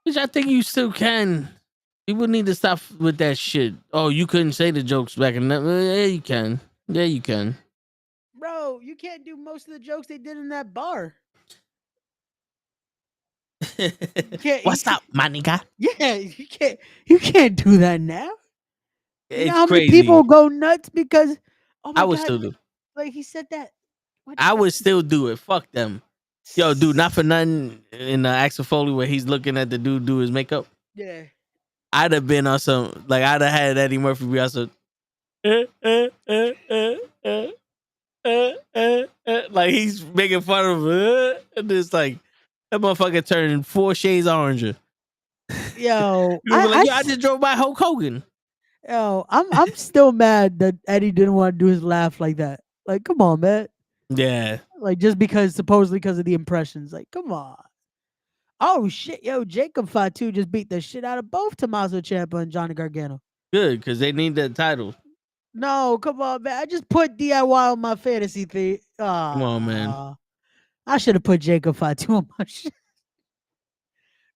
S1: Which I think you still can. People need to stop with that shit. Oh, you couldn't say the jokes back in that. Yeah, you can. Yeah, you can.
S5: bro, you can't do most of the jokes they did in that bar.
S1: What's up, my nigga?
S5: Yeah, you can't do that now. You
S1: It's
S5: know how many
S1: crazy.
S5: people go nuts because, oh my
S1: I would
S5: god,
S1: still do.
S5: like he said that.
S1: I would still do it. Fuck them. Yo, dude, not for nothing in Axel Foley where he's looking at the dude do his makeup.
S5: Yeah.
S1: I'd have been on some, like, I'd have had Eddie Murphy be on some, like he's making fun of and it's like, that motherfucker turned 4 shades oranger.
S5: Yo,
S1: I just drove by Hulk Hogan.
S5: Yo, I'm still mad that Eddie didn't want to do his laugh like that. Like, come on, man.
S1: Yeah.
S5: Like, just because supposedly because of the impressions. Like, come on. Oh shit, yo, Jacob Fatu just beat the shit out of both Tommaso Ciampa and Johnny Gargano.
S1: Good, because they need that title.
S5: No, come on, man. I just put DIY on my fantasy thing.
S1: Come on, man.
S5: I should have put Jacob Fatu on my shit.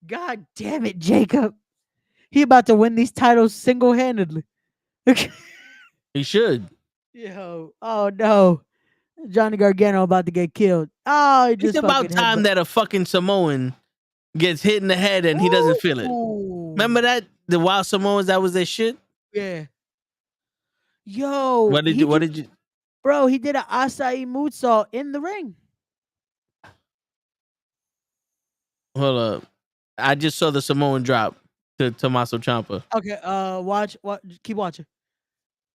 S5: God damn it, Jacob. He about to win these titles single handedly.
S1: He should.
S5: Yo, oh no. Johnny Gargano about to get killed. Oh, he
S1: It's
S5: just
S1: about
S5: fucking
S1: time that a fucking Samoan gets hit in the head and he doesn't feel it. Remember that? The Wild Samoans, that was their shit?
S5: Yeah. Yo,
S1: What did you
S5: bro, he did an acai moonsault in the ring.
S1: hold up? I just saw the Samoan drop to Tommaso Ciampa.
S5: Okay, watch, keep watching.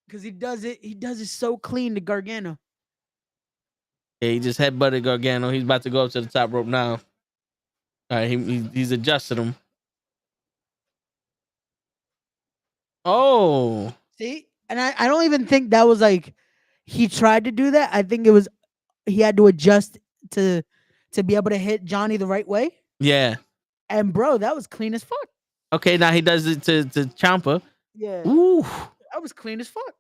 S5: Cause he does it so clean to Gargano.
S1: Yeah, he just headbutted Gargano. He's about to go up to the top rope now. All right, he's adjusted him. Oh,
S5: See? And I don't even think that was like he tried to do that. I think it was he had to adjust to be able to hit Johnny the right way.
S1: yeah.
S5: And bro, that was clean as fuck.
S1: Okay, now he does it to Ciampa.
S5: Yeah.
S1: Ooh.
S5: That was clean as fuck.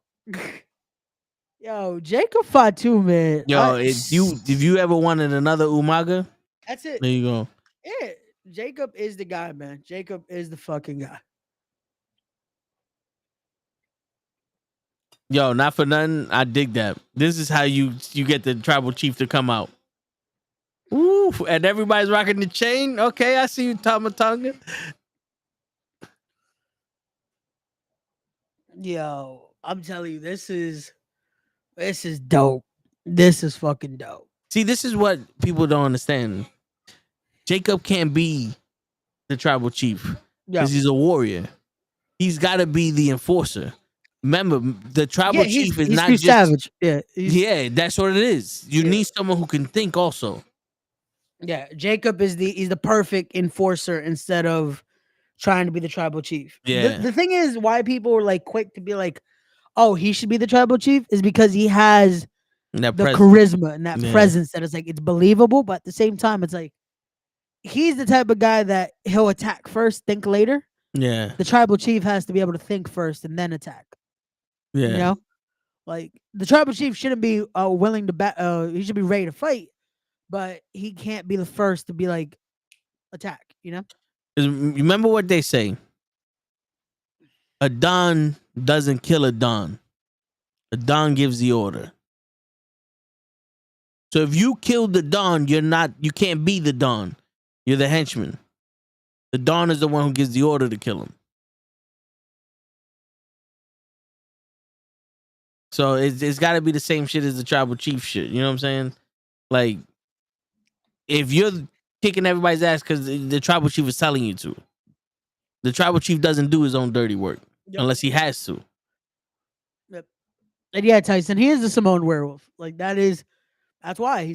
S5: Yo, Jacob Fatu, man.
S1: Yo, if you ever wanted another Umaga,
S5: That's it.
S1: there you go.
S5: Yeah. Jacob is the guy, man. Jacob is the fucking guy.
S1: Yo, not for nothing. I dig that. This is how you get the tribal chief to come out. Ooh, and everybody's rocking the chain. Okay, I see you, Tamatonga.
S5: Yo, I'm telling you, this is dope. This is fucking dope.
S1: See, this is what people don't understand. Jacob can't be the tribal chief because he's a warrior. He's got to be the enforcer. Remember, the tribal chief is
S5: he's
S1: not
S5: too
S1: just
S5: savage.
S1: Yeah, that's what it is. You need someone who can think also.
S5: Yeah, Jacob is he's the perfect enforcer instead of trying to be the tribal chief.
S1: Yeah.
S5: The thing is why people are like quick to be like, oh, he should be the tribal chief is because he has the charisma and that presence that is like it's believable, but at the same time, it's like he's the type of guy that he'll attack first, think later.
S1: Yeah.
S5: The tribal chief has to be able to think first and then attack.
S1: Yeah.
S5: You know? Like the tribal chief shouldn't be willing to he should be ready to fight, but he can't be the first to be like attack, you know?
S1: Remember what they say. A Don doesn't kill a Don. A Don gives the order. So if you kill the Don, you can't be the Don. You're the henchman. The Don is the one who gives the order to kill him. So it's got to be the same shit as the tribal chief shit. You know what I'm saying? Like, if you're kicking everybody's ass because the tribal chief is telling you to, the tribal chief doesn't do his own dirty work unless he has to.
S5: Yep. And yeah, Tyson, he is the Samoan werewolf. Like that's why he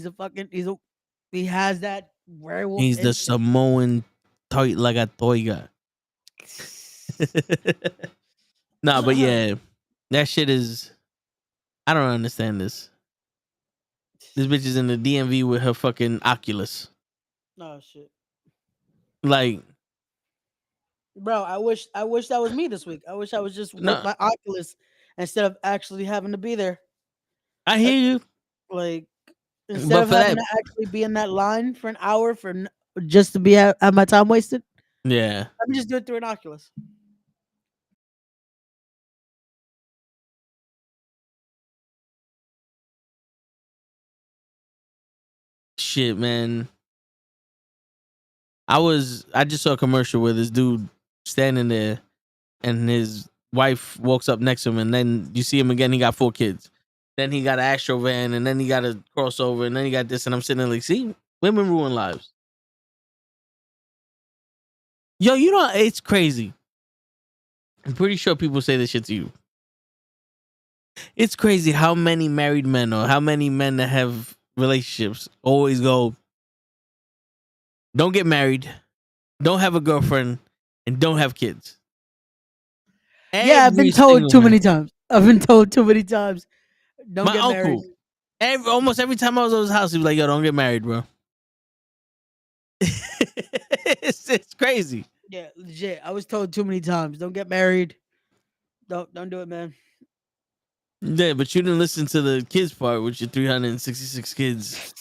S5: has that werewolf.
S1: He's the Samoan tight like a toiga. No, but yeah, that shit is. I don't understand this. This bitch is in the DMV with her fucking Oculus.
S5: Oh shit.
S1: Like,
S5: bro, I wish that was me this week. I wish I was just with my Oculus instead of actually having to be there.
S1: I hear you.
S5: Like, instead of having to actually be in that line for an hour just to have my time wasted.
S1: Yeah.
S5: Let me just do it through an Oculus.
S1: Shit, man. I just saw a commercial where this dude standing there and his wife walks up next to him, and then you see him again, he got 4 kids. Then he got an Astro van, and then he got a crossover, and then he got this, and I'm sitting there like, see, women ruin lives. Yo, you know, it's crazy. I'm pretty sure people say this shit to you. It's crazy how many married men or how many men that have relationships always go, don't get married, don't have a girlfriend, and don't have kids.
S5: Yeah, I've been told too many times. Don't get married.
S1: Almost every time I was at his house, he was like, yo, don't get married, bro. It's crazy.
S5: Yeah, legit. I was told too many times, don't get married. Don't do it, man.
S1: Yeah, but you didn't listen to the kids part with your 366 kids.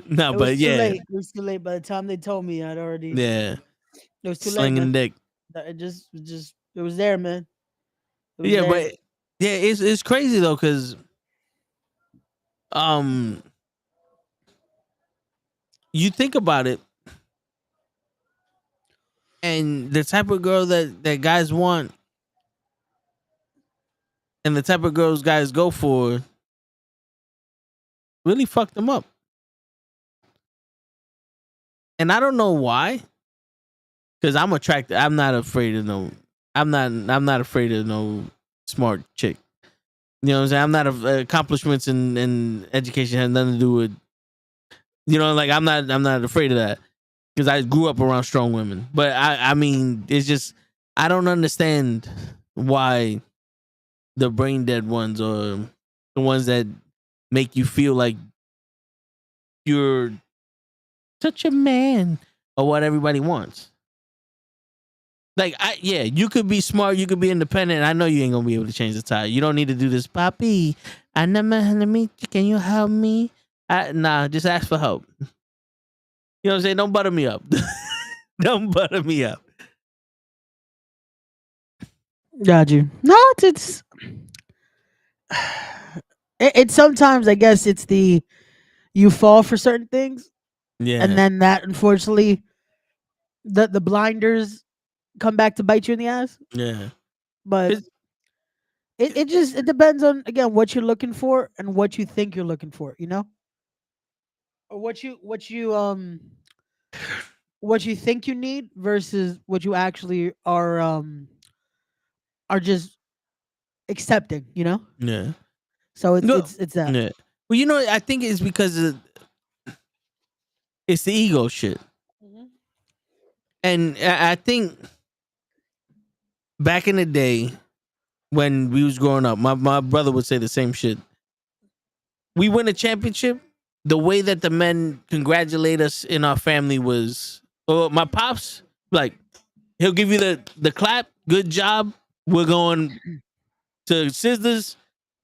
S1: No,
S5: It was
S1: but
S5: too
S1: yeah,
S5: late. It was too late. By the time they told me, I'd already.
S1: yeah,
S5: It was too late,
S1: slinging
S5: man.
S1: dick.
S5: It was there, man. It was
S1: Yeah,
S5: there.
S1: but yeah, it's crazy though, cause um, you think about it, and the type of girl that guys want, and the type of girls guys go for, really fucked them up. And I don't know why, because I'm attracted. I'm not afraid of no. I'm not afraid of no smart chick. You know what I'm saying? I'm not accomplishments in education has nothing to do with. You know, like I'm not afraid of that because I grew up around strong women. But I mean, it's just I don't understand why the brain dead ones or the ones that make you feel like you're such a man or what everybody wants. Like you could be smart, you could be independent. I know you ain't gonna be able to change the tire. You don't need to do this, Papi. I never let me. Can you help me? Nah, just ask for help. You know what I'm saying? Don't butter me up. Don't butter me up.
S5: Got you. No, it's it's sometimes I guess it's the you fall for certain things,
S1: Yeah,
S5: and then that unfortunately the blinders come back to bite you in the ass.
S1: yeah.
S5: But
S1: 'Cause-
S5: it depends on again what you're looking for and what you think you're looking for. You know, or what you think you need versus what you actually are just accepting. You know,
S1: Yeah.
S5: so
S1: No.
S5: it's that.
S1: Yeah. Well, you know, I think it's because it's the ego shit,
S5: Mhm.
S1: and I think back in the day when we was growing up, my brother would say the same shit. We win a championship. The way that the men congratulate us in our family was, my pops like he'll give you the clap, good job. We're going to scissors.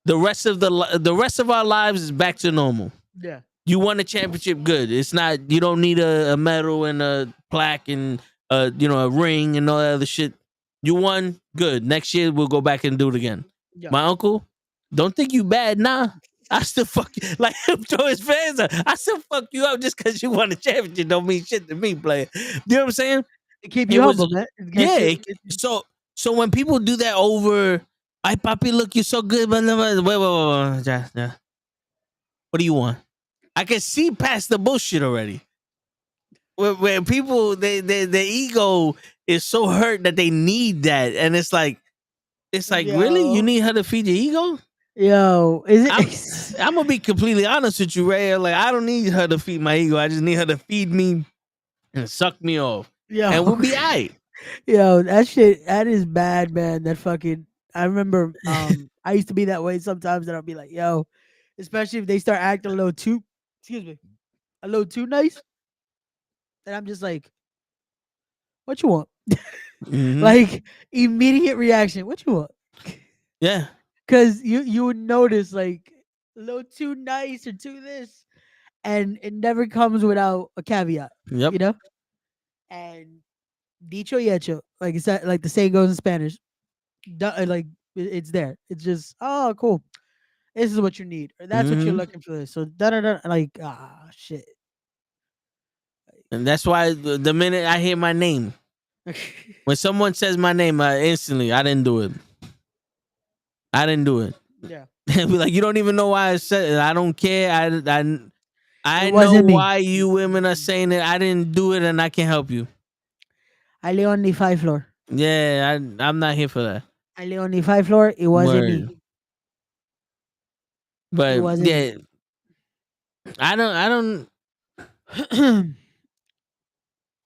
S1: The rest of our lives is back to normal.
S5: Yeah.
S1: You won a championship, good. It's not you don't need a medal and a plaque and a ring and all that other shit. You won, good. Next year we'll go back and do it again.
S5: Yeah.
S1: My uncle, don't think you bad, nah. I still fuck you like him to his fans. I still fuck you up just because you won a championship. Don't mean shit to me, player. You know what I'm saying?
S5: To keep
S1: It
S5: you
S1: was
S5: humble, man.
S1: yeah. So when people do that over, I papi, look, you're so good. Blah, blah, blah. Wait. Yeah. What do you want? I can see past the bullshit already. Where people, their ego is so hurt that they need that, and it's like really, you
S5: Yo,
S1: need her to feed your ego.
S5: yo, is
S1: I'm
S5: it?
S1: I'm gonna be completely honest with you, Ray. Like I don't need her to feed my ego. I just need her to feed me and suck me off, and we'll
S5: Yo,
S1: be alright.
S5: yo, that is bad, man. That fucking. I remember, I used to be that way sometimes, and I'll be like, yo, especially if they start acting a little too, excuse me, a little too nice, and I'm just like, what you want?
S1: Mm-hmm.
S5: Like immediate reaction, what you want?
S1: Yeah.
S5: Because you would notice like a little too nice or too this, and it never comes without a caveat,
S1: Yep.
S5: you know. And dicho y hecho, like it's that, like the saying goes in Spanish. Like it's there. It's just oh cool. This is what you need, or that's what you're
S1: Mm-hmm.
S5: looking for. So da da da. Like shit.
S1: And that's why the minute I hear my name, when someone says my name, instantly I didn't do it. I didn't do it.
S5: Yeah,
S1: And be like, you don't even know why I said it. I don't care. I
S5: it
S1: know
S5: wasn't me.
S1: why you women are saying it. I didn't do it, and I can't help you.
S5: I live on the 5th floor.
S1: Yeah, I'm not here for that.
S5: I live on the 5th floor. It wasn't
S1: Word.
S5: me. It
S1: But
S5: wasn't me.
S1: yeah, I don't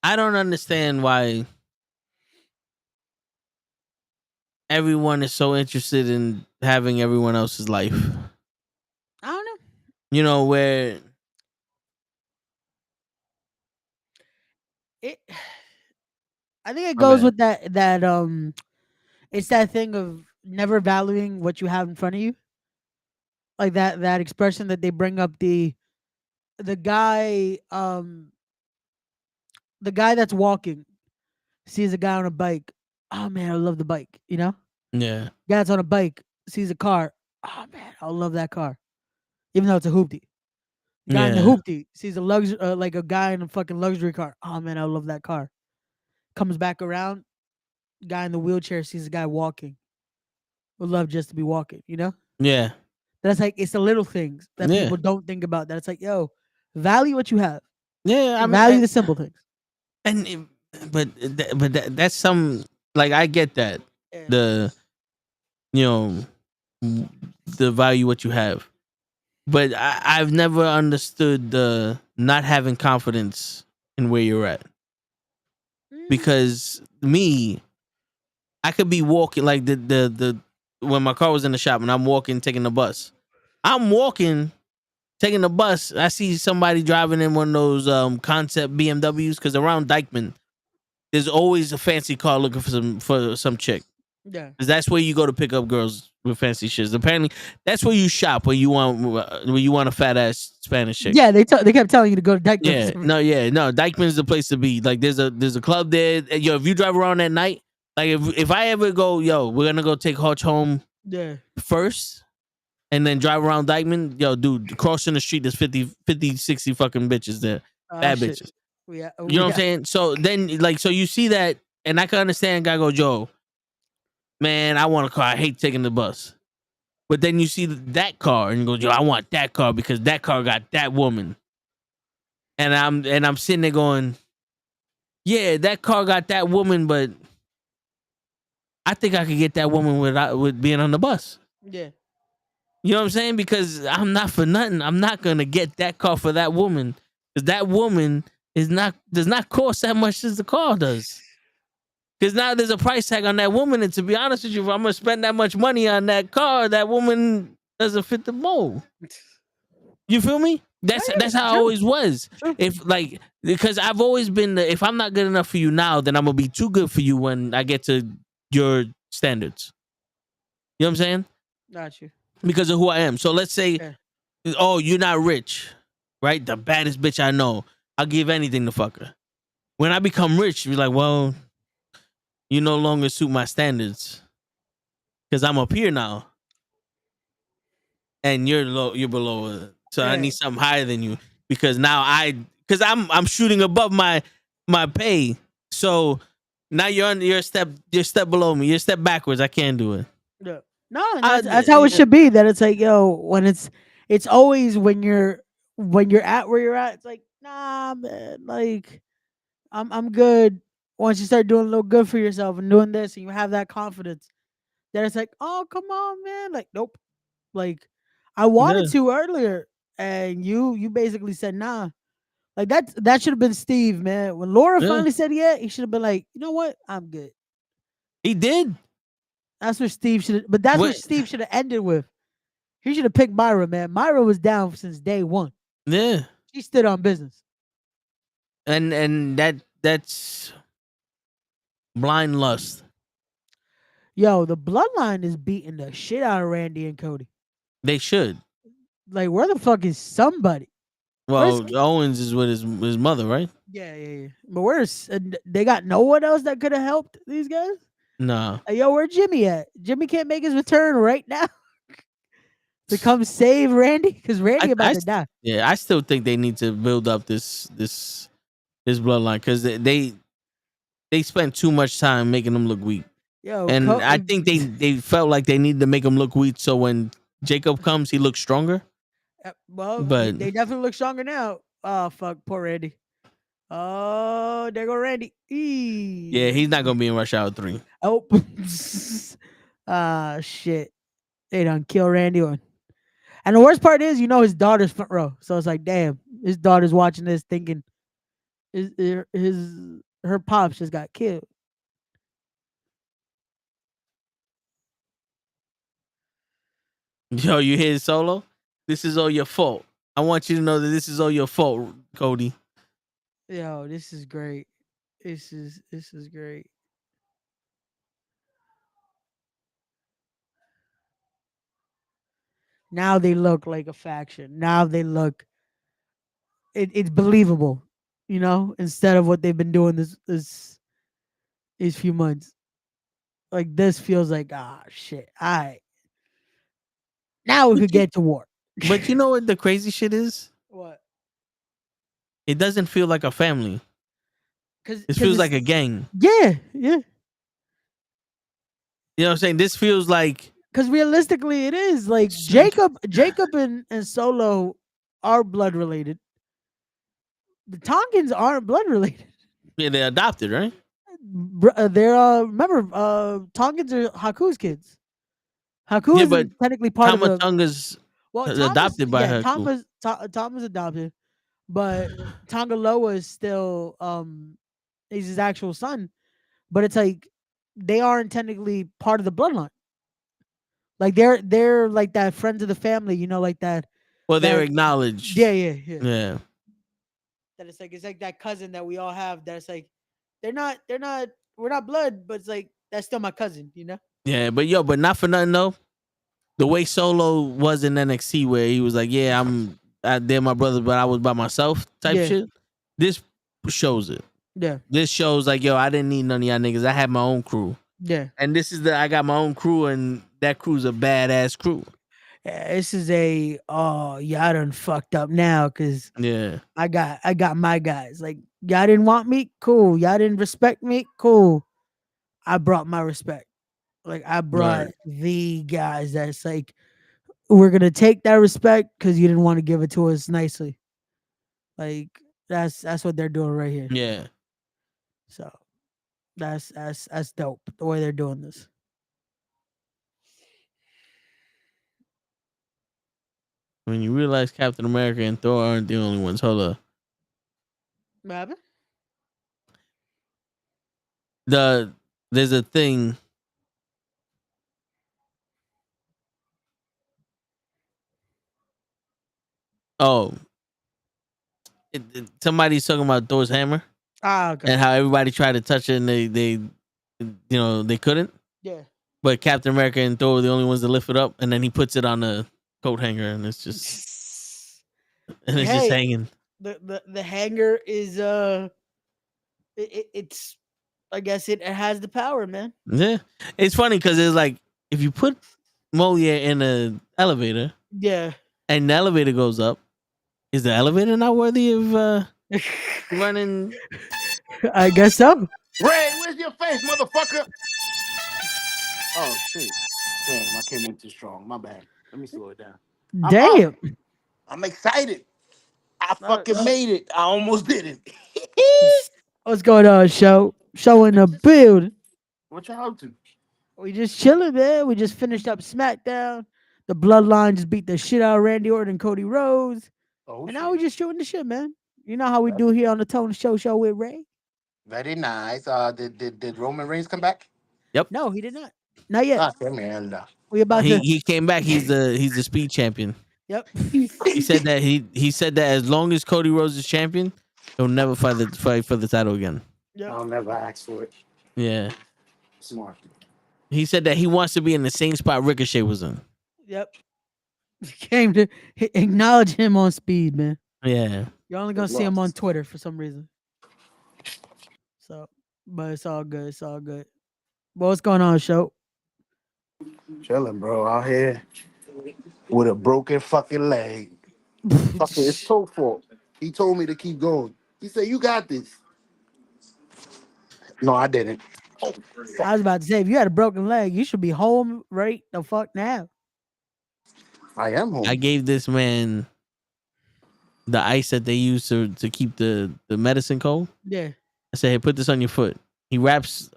S1: I don't understand why everyone is so interested in having everyone else's life.
S5: I don't know.
S1: You know where
S5: It. I think it
S1: my
S5: goes
S1: bad.
S5: with that. It's that thing of never valuing what you have in front of you. like that expression that they bring up the guy the guy that's walking sees a guy on a bike. Oh man, I love the bike. You know,
S1: Yeah.
S5: guy that's on a bike sees a car. Oh man, I love that car, even though it's a hoopty. The guy in the
S1: Yeah.
S5: hoopty sees a like a guy in a fucking luxury car. Oh man, I love that car. Comes back around, guy in the wheelchair sees a guy walking. Would love just to be walking. You know,
S1: Yeah.
S5: that's like it's the little things that
S1: Yeah.
S5: people don't think about. That it's like, yo, value what you have.
S1: Yeah. I mean,
S5: Value the simple things.
S1: and that's some, like, I get that,
S5: Yeah.
S1: the, you know, the value what you have, but I've never understood the not having confidence in where you're at, because me, I could be walking like the when my car was in the shop and I'm walking taking the bus, I'm walking taking the bus, I see somebody driving in one of those concept BMWs, because around Dykeman there's always a fancy car looking for some chick.
S5: Yeah.
S1: Cause that's where you go to pick up girls with fancy shits. Apparently, that's where you shop when you want a fat ass Spanish chick.
S5: Yeah, they kept telling you to go to
S1: Yeah,
S5: Dykeman's.
S1: no. Dykeman's the place to be. Like, there's a club there. Yo, if you drive around at night, like if I ever go, yo, we're gonna go take Hutch home
S5: Yeah.
S1: first, and then drive around Dykeman. Yo, dude, crossing the street, there's 50, 60 fucking bitches there, bad
S5: Shit.
S1: bitches.
S5: Yeah.
S1: You know what I'm saying? So then, like, so you see that, and I can understand. Guy go, Joe, man, I want a car. I hate taking the bus. But then you see that car, and you go, yo, I want that car because that car got that woman. And I'm sitting there going, yeah, that car got that woman, but I think I could get that woman with being on the bus.
S5: Yeah.
S1: You know what I'm saying? Because I'm not for nothing. I'm not gonna get that car for that woman, because that woman does not cost that much as the car does. Because now there's a price tag on that woman, and to be honest with you, if I'm gonna spend that much money on that car, that woman doesn't fit the mold. You feel me? That's how I always was. If, like, because I've always been if I'm not good enough for you now, then I'm gonna be too good for you when I get to your standards. You know what I'm saying?
S5: Got you.
S1: Because of who I am. So let's say,
S5: Yeah.
S1: oh, you're not rich, right? The baddest bitch I know. I'll give anything to fuck her. When I become rich, you're like, well, you no longer suit my standards because I'm up here now, and you're low, you're below it. So I need something higher than you, because now because I'm shooting above my pay. So now you're a step below me. You're a step backwards. I can't do it.
S5: Yeah. No, and that's how it should be. That it's like, yo, when it's always when you're at where you're at, it's like, nah, man, like I'm good. Once you start doing a little good for yourself and doing this, and you have that confidence, then it's like, oh, come on, man. Like, nope. Like, I
S1: Yeah.
S5: wanted to earlier, and you basically said nah. Like that should have been Steve, man. When Laura
S1: Yeah.
S5: finally said yeah, he should have been like, you know what, I'm good.
S1: He did.
S5: That's what Steve should have. But that's what Steve should have ended with. He should have picked Myra, man. Myra was down since day one.
S1: Yeah.
S5: She stood on business.
S1: And that's blind lust.
S5: Yo, the bloodline is beating the shit out of Randy and Cody.
S1: They should.
S5: Like, where the fuck is somebody?
S1: Well, Owens is with his mother, right?
S5: Yeah. But where's they got no one else that could have helped these guys?
S1: No.
S5: Hey, yo, where Jimmy at? Jimmy can't make his return right now to come save Randy, because Randy about to die.
S1: Yeah, I still think they need to build up this bloodline, because they spent too much time making them look weak.
S5: Yo,
S1: and I think they felt like they needed to make him look weak, so when Jacob comes, he looks stronger.
S5: Well,
S1: but
S5: they definitely look stronger now. Oh fuck, poor Randy. Oh, there go Randy.
S1: Yeah, he's not gonna be in Rush Hour 3.
S5: Oh, shit. They done kill Randy on. And the worst part is, his daughter's front row. So it's like, damn, his daughter's watching this thinking her pops just got killed.
S1: Yo, you hear Solo? This is all your fault. I want you to know that this is all your fault, Cody.
S5: Yo, this is great. This is great. Now they look like a faction. Now they look it's believable, you know, instead of what they've been doing these few months. Like this feels like shit. All right. Now we
S1: But
S5: could get to war.
S1: but you know what the crazy shit is?
S5: What?
S1: It doesn't feel like a family.
S5: Cause
S1: It
S5: cause
S1: feels
S5: it's
S1: like a gang.
S5: yeah.
S1: You know what I'm saying? This feels like
S5: Cause realistically it is like
S1: Shit.
S5: Jacob and Solo are blood related. The Tongans aren't blood related.
S1: yeah, they're adopted, right?
S5: They're remember Tongans are Haku's kids. Haku
S1: Yeah, but
S5: isn't technically part of the
S1: Tamatonga's
S5: well
S1: adopted by her.
S5: Tama's adopted, but Tongaloa is still he's his actual son. But it's like they aren't technically part of the bloodline. Like they're like that friends of the family, you know, like that.
S1: Well, they're
S5: That
S1: acknowledged.
S5: yeah.
S1: Yeah.
S5: That it's like that cousin that we all have. That's like we're not blood, but it's like that's still my cousin, you know.
S1: Yeah, but not for nothing though. The way Solo was in NXT, where he was like, "Yeah, they're my brothers, but I was by myself," type
S5: Yeah.
S1: shit. This shows it.
S5: Yeah,
S1: This shows like, yo, I didn't need none of y'all niggas. I had my own crew,
S5: yeah.
S1: and I got my own crew, and that crew's a badass crew.
S5: Yeah, this is a y'all done fucked up now because
S1: Yeah,
S5: I got my guys. Like y'all didn't want me, cool. Y'all didn't respect me, cool. I brought my respect. Like I brought
S1: Right.
S5: the guys that's like we're gonna take that respect because you didn't want to give it to us nicely. Like that's what they're doing right here.
S1: yeah.
S5: So that's dope the way they're doing this.
S1: When you realize Captain America and Thor aren't the only ones, hold up.
S5: What happened?
S1: There's a thing. Oh, somebody's talking about Thor's hammer
S5: Okay.
S1: and how everybody tried to touch it and they couldn't.
S5: Yeah.
S1: But Captain America and Thor were the only ones that lift it up, and then he puts it on the coat hanger, and it's just
S5: Hey,
S1: hanging.
S5: The hanger is it's I guess it has the power, man.
S1: Yeah, it's funny because it's like if you put Moliere in an elevator
S5: Yeah.
S1: and the elevator goes up, is the elevator not worthy of running?
S5: I guess so.
S2: Ray, where's your face, motherfucker? Oh shit! Damn, I came in too strong. My bad. Let me slow it down.
S5: Damn.
S2: I'm excited. I fucking made it. I almost did it.
S5: What's going on, show? Show in the build.
S2: What y'all up to?
S5: We just chilling, man. We just finished up SmackDown. The Bloodline just beat the shit out of Randy Orton and Cody Rhodes.
S2: Oh,
S5: And now we just shooting the shit, man. You know how we do here on the Tone Show with Ray?
S2: Very nice. Did Roman Reigns come back?
S5: No, he did not. Not yet.
S2: Ah, qué mierda.
S5: We about to.
S1: He came back. He's the speed champion.
S5: Yep.
S1: He said that he said that as long as Cody Rhodes is champion, he'll never fight for the title again.
S5: Yep.
S2: I'll never ask for it.
S1: Yeah.
S2: Smart.
S1: He said that he wants to be in the same spot Ricochet was in.
S5: Yep. Came to acknowledge him on speed, man.
S1: Yeah.
S5: You're only gonna see him on Twitter for some reason. So, but it's all good. It's all good. Well, what's going on, show?
S2: Chilling, bro. Out here with a broken fucking leg. Fucking, it's toe fault. He told me to keep going. He said, "You got this." No, I didn't. Oh,
S5: I was about to say, if you had a broken leg, you should be home right the fuck now.
S2: I am home.
S1: I gave this man the ice that they use to keep the medicine cold.
S5: Yeah.
S1: I said, hey, put this on your foot. He wraps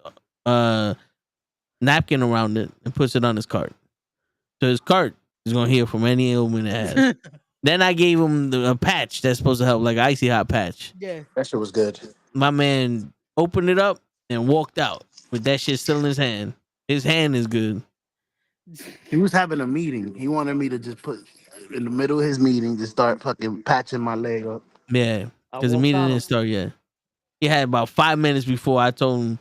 S1: napkin around it and puts it on his cart. So his cart is gonna heal from any ailment it has. Then I gave him a patch that's supposed to help, like an icy hot patch.
S5: Yeah.
S2: That shit was good.
S1: My man opened it up and walked out with that shit still in his hand. His hand is good.
S2: He was having a meeting. He wanted me to just put in the middle of his meeting, just start fucking patching my leg up.
S1: Yeah, because the
S2: walked
S1: meeting
S2: out.
S1: didn't start yet. He had about 5 minutes before I told him.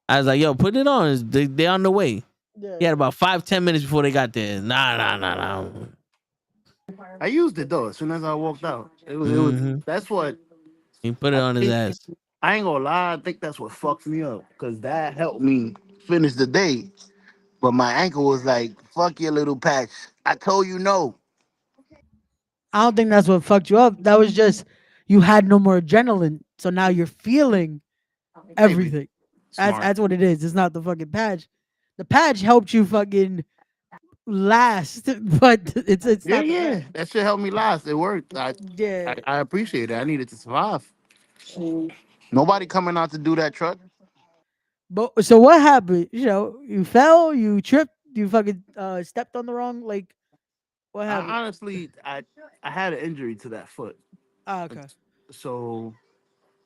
S1: I was like, yo, put it on. They're on the way.
S5: Yeah.
S1: He had about 5-10 minutes before they got there. Nah.
S2: I used it though. As soon as I walked out, it was.
S1: Mm-hmm.
S2: That's what
S1: He put it
S2: I
S1: on his
S2: think.
S1: ass.
S2: I ain't gonna lie. I think that's what fucked me up because that helped me finish the day. But my ankle was like, "Fuck your little patch." I told you no.
S5: I don't think that's what fucked you up. That was just you had no more adrenaline, so now you're feeling
S2: Maybe
S5: everything. That's
S2: smart.
S5: that's what it is. It's not the fucking patch. The patch helped you fucking last, but it's
S2: Yeah,
S5: not the
S2: yeah.
S5: patch.
S2: That shit helped me last. It worked. I,
S5: Yeah.
S2: I appreciate it. I needed to survive. Nobody coming out to do that truck.
S5: But so what happened? You fell, you tripped, you fucking stepped on the wrong, like, what happened?
S2: I honestly, I had an injury to that foot.
S5: Ah, okay.
S2: So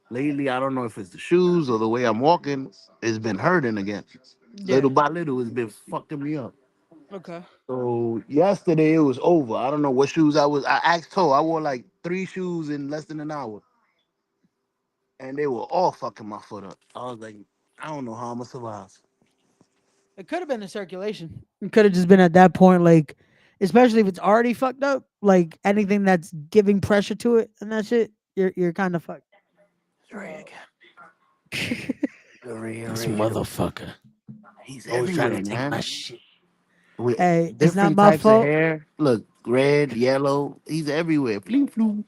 S2: lately, I don't know if it's the shoes or the way I'm walking. It's been hurting again.
S5: Yeah.
S2: Little by little, it's been fucking me up.
S5: Okay.
S2: So yesterday it was over. I don't know what shoes I was. I asked Toe. I wore like 3 shoes in less than an hour, and they were all fucking my foot up. I was like, I don't know how I'm gonna survive.
S5: It could have been the circulation. It could have just been at that point, like, especially if it's already fucked up, like anything that's giving pressure to it and that shit, you're kind of fucked.
S2: Ray again. Ray,
S1: This
S2: Ray.
S1: motherfucker
S2: He's
S1: always trying to
S2: everywhere,
S1: take my
S2: man.
S1: shit.
S2: With
S5: Hey, it's not
S2: different
S5: my
S2: types of
S5: fault.
S2: hair. Look, red, yellow. He's everywhere. Fling flu.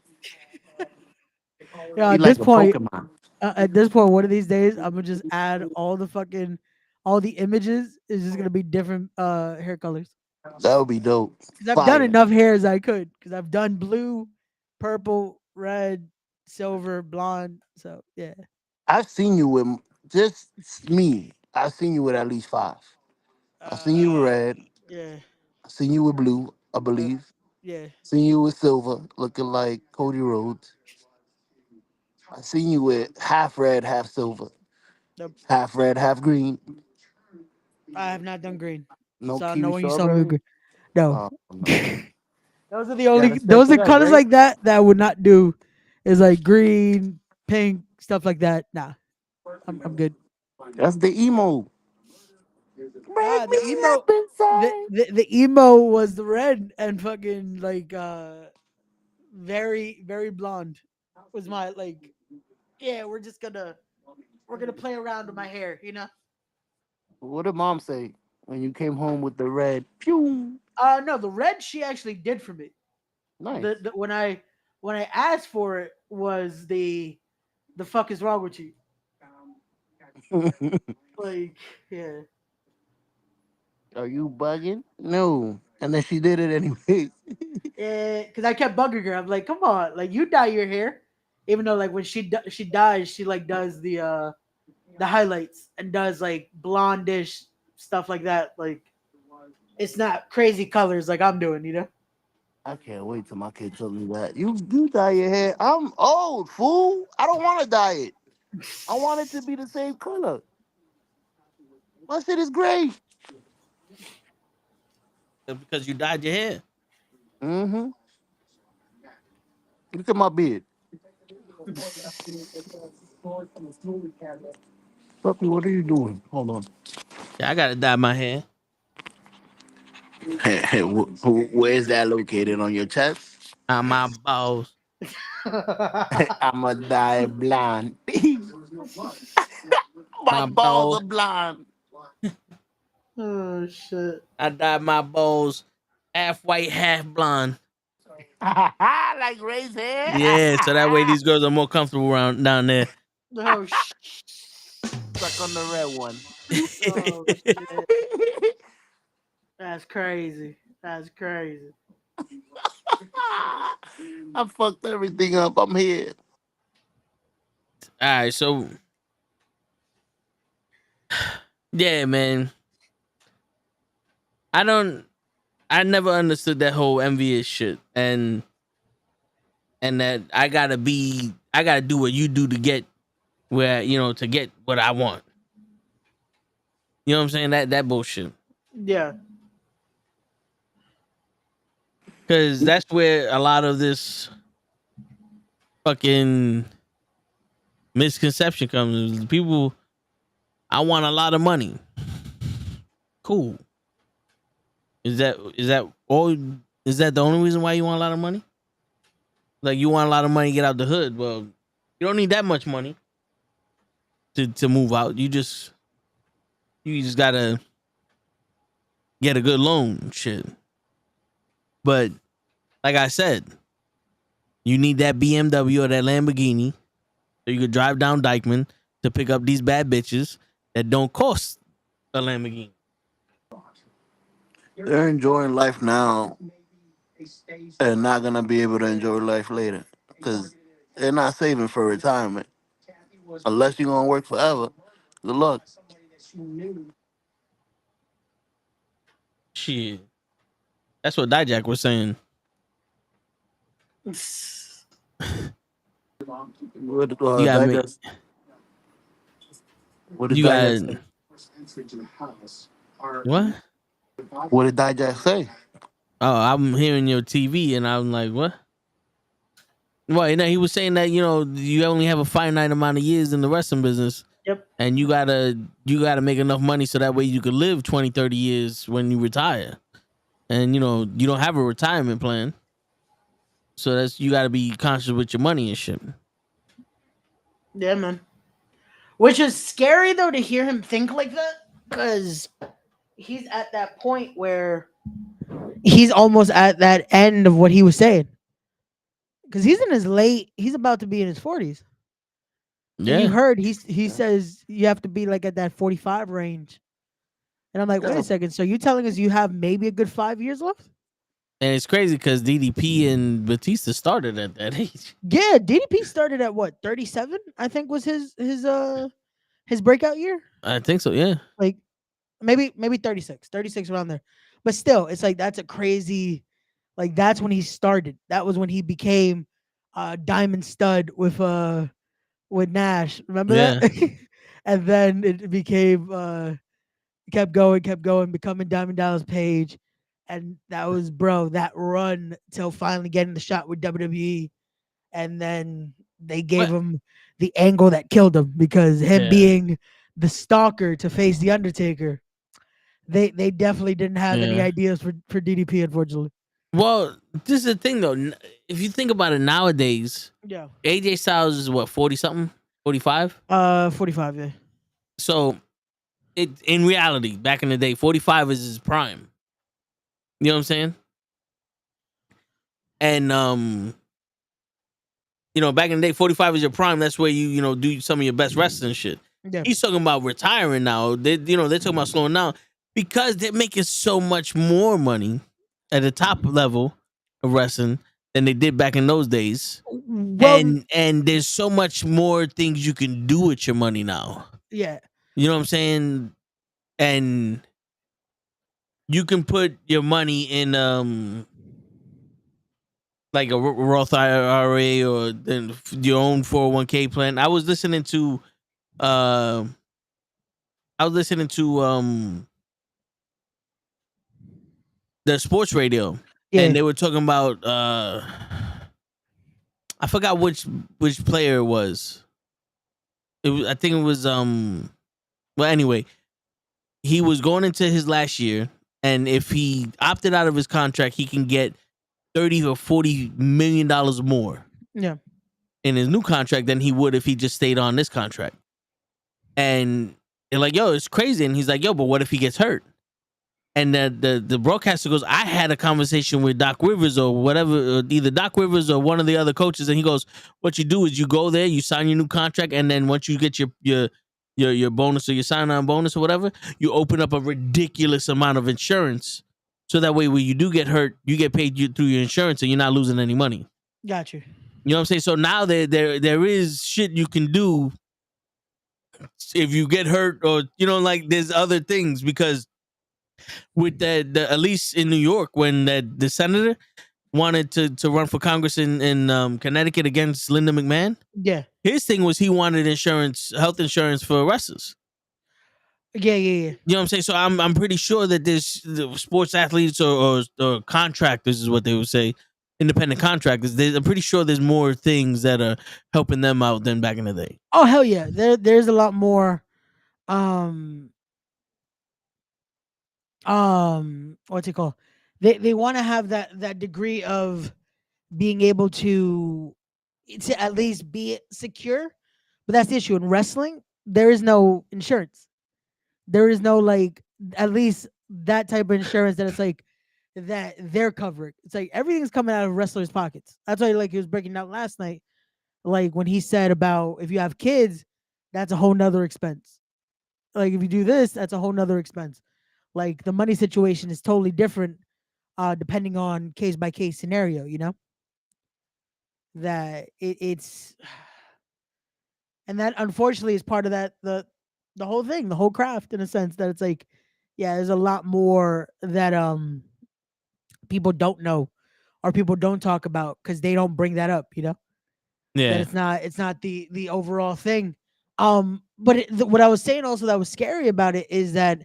S5: Yeah,
S2: He like a Pokemon.
S5: at this point, one of these days, I'm gonna just add all the images is just gonna be different hair colors.
S2: That would be dope.
S5: Because I've done
S2: Fire.
S5: enough hair as I could. Because I've done blue, purple, red, silver, blonde. So yeah.
S2: I've seen you with just me. I've seen you with at least 5. I've seen you with red.
S5: Yeah.
S2: I've seen you with blue, I
S5: Yep.
S2: believe.
S5: Yeah.
S2: Seen you with silver, looking like Cody Rhodes. I seen you with half red, half silver,
S5: Yep.
S2: half red, half green.
S5: I have not done green.
S2: No
S5: So no
S2: kiwi
S5: one you saw me with
S2: strawberry.
S5: green. No.
S2: Oh no.
S5: Those are the
S2: Gotta
S5: only
S2: stick
S5: those
S2: to
S5: are
S2: that,
S5: colors
S2: right?
S5: like that I would not do is like green, pink, stuff like that. Nah. I'm good.
S2: That's the emo.
S5: Nah,
S2: Break me
S5: the emo
S2: up inside.
S5: the emo was the red and fucking like very, very blonde was my like, yeah, we're gonna play around with my hair.
S2: What did mom say when you came home with the red? Pew.
S5: No, the red she actually did for me.
S2: Nice.
S5: When I asked for it was the fuck is wrong with you? Like, yeah.
S2: Are you bugging? No. And then she did it anyways.
S5: Yeah, because I kept bugging her. I'm like, come on, like you dye your hair, even though like when she dyes, she like does the highlights and does like blondish stuff like that. Like it's not crazy colors like I'm doing.
S2: I can't wait till my kid tells me that. You dye your hair. I'm old, fool. I don't want to dye it. I want it to be the same color. My shit is gray.
S1: Because you dyed your hair.
S2: Mm-hmm. Look at my beard. Puppy, what are you doing? Hold on.
S1: Yeah, I gotta dye my hair.
S2: Where's that located on your chest?
S1: My balls.
S2: I'm a die blonde. My
S1: My
S2: balls
S1: balls.
S2: are blonde.
S5: Oh shit.
S1: I dyed my balls half white, half blonde.
S2: Like Ray's hair.
S1: Yeah, so that way these girls are more comfortable around down there.
S5: Oh
S2: Stuck on the red one.
S5: oh shit. That's crazy. That's crazy.
S2: I fucked everything up. I'm here.
S1: All right, so yeah, man. I don't. I never understood that whole envious shit, and that I gotta do what you do to get to get what I want. You know what I'm saying? That bullshit.
S5: Yeah.
S1: Because that's where a lot of this fucking misconception comes. People, I want a lot of money. Cool. Is that all? Is that the only reason why you want a lot of money? Like you want a lot of money to get out the hood? Well, you don't need that much money to move out. You just gotta get a good loan, shit. But like I said, you need that BMW or that Lamborghini, so you could drive down Dykeman to pick up these bad bitches that don't cost a Lamborghini.
S2: They're enjoying life now and not gonna be able to enjoy life later because they're not saving for retirement unless you're gonna work forever. Good luck.
S1: Shit, that's what Dijak was saying.
S2: What
S1: You got me.
S2: What did
S1: You got
S2: Digest say?
S1: what?
S2: What did Digest say?
S1: Oh, I'm hearing your TV, and I'm like, what? Well, you know, he was saying that you only have a finite amount of years in the wrestling business.
S5: Yep.
S1: And you gotta make enough money so that way you could live 20, 30 years when you retire. And you don't have a retirement plan. So you gotta be conscious with your money and shit.
S5: Yeah, man. Which is scary though to hear him think like that, because he's at that point where he's almost at that end of what he was saying. Because he's about to be in his 40s. And you
S1: Yeah.
S5: heard he says you have to be like at that 45 range. And I'm like, wait a second. So you telling us you have maybe a good 5 years left?
S1: And it's crazy because DDP and Batista started at that age.
S5: Yeah, DDP started at what, 37? I think was his breakout year.
S1: I think so, yeah.
S5: Like maybe 36 around there. But still, it's like that's a crazy, like that's when he started. That was when he became Diamond Stud with Nash. Remember that? And then it became kept going, becoming Diamond Dallas Page. And that was, bro, that run till finally getting the shot with WWE. And then they gave him the angle that killed him, because him being the stalker to face the Undertaker, they definitely didn't have any ideas for DDP, unfortunately.
S1: Well, this is the thing though. If you think about it nowadays,
S5: Yeah.
S1: AJ Styles is what, 40 something? 45?
S5: 45, yeah.
S1: So in reality, back in the day, 45 is his prime. You know what I'm saying? And back in the day, 45 is your prime. That's where you do some of your best wrestling shit.
S5: Yeah.
S1: He's talking about retiring now. They're talking about slowing down because they're making so much more money at the top level of wrestling than they did back in those days.
S5: Well,
S1: and there's so much more things you can do with your money now.
S5: Yeah.
S1: You know what I'm saying? And you can put your money in like a Roth IRA or then your own 401k plan. I was listening to the sports radio, and they were talking about I forgot which player it was. I think it was well, anyway, he was going into his last year, and if he opted out of his contract, he can get $30 or $40 million more in his new contract than he would if he just stayed on this contract. And they're like, yo, it's crazy. And he's like, yo, but what if he gets hurt? And the broadcaster goes, I had a conversation with Doc Rivers or whatever, either Doc Rivers or one of the other coaches. And he goes, what you do is you go there, you sign your new contract. And then once you get your bonus or your sign-on bonus or whatever, you open up a ridiculous amount of insurance. So that way, when you do get hurt, you get paid through your insurance and you're not losing any money.
S5: Got you.
S1: You know what I'm saying? So now there is shit you can do if you get hurt, or like there's other things, because with that, at least in New York, when the senator wanted to run for Congress in Connecticut against Linda McMahon, his thing was he wanted health insurance for wrestlers.
S5: Yeah.
S1: You know what I'm saying? So I'm pretty sure that there's sports athletes or contractors is what they would say, independent contractors. I'm pretty sure there's more things that are helping them out than back in the day.
S5: Oh hell yeah, there's a lot more. What's it called? they want to have that degree of being able to at least be secure. But that's the issue in wrestling. There is no insurance. There is no like at least that type of insurance that it's like that they're covering. It's like everything's coming out of wrestlers' pockets. That's why like he was breaking down last night, like when he said about if you have kids, that's a whole nother expense. Like if you do this, that's a whole nother expense. Like the money situation is totally different depending on case by case scenario, you know? That it's and that unfortunately is part of that the whole thing, the whole craft in a sense that it's like, yeah, there's a lot more that people don't know or people don't talk about because they don't bring that up, you know? That
S1: Yeah.
S5: it's not the overall thing. But what I was saying also that was scary about it is that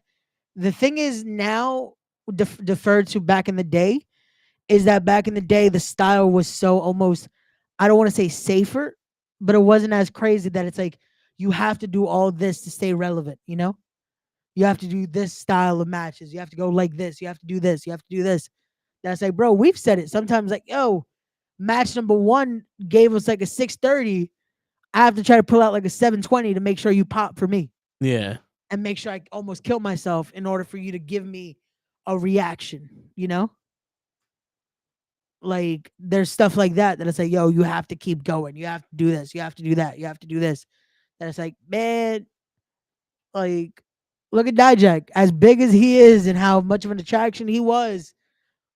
S5: the thing is now deferred to back in the day is that back in the day the style was so almost I don't want to say safer, but it wasn't as crazy that it's like you have to do all this to stay relevant, you know? You have to do this style of matches. You have to go like this. You have to do this. You have to do this. That's like, bro, we've said it sometimes like, yo, match number 1 gave us like a 630. I have to try to pull out like a 720 to make sure you pop for me
S1: Yeah.
S5: and make sure I almost kill myself in order for you to give me a reaction, you know? Like there's stuff like that that it's like, yo, you have to keep going. You have to do this. You have to do that. You have to do this. And it's like, man, like look at Dijak, as big as he is and how much of an attraction he was.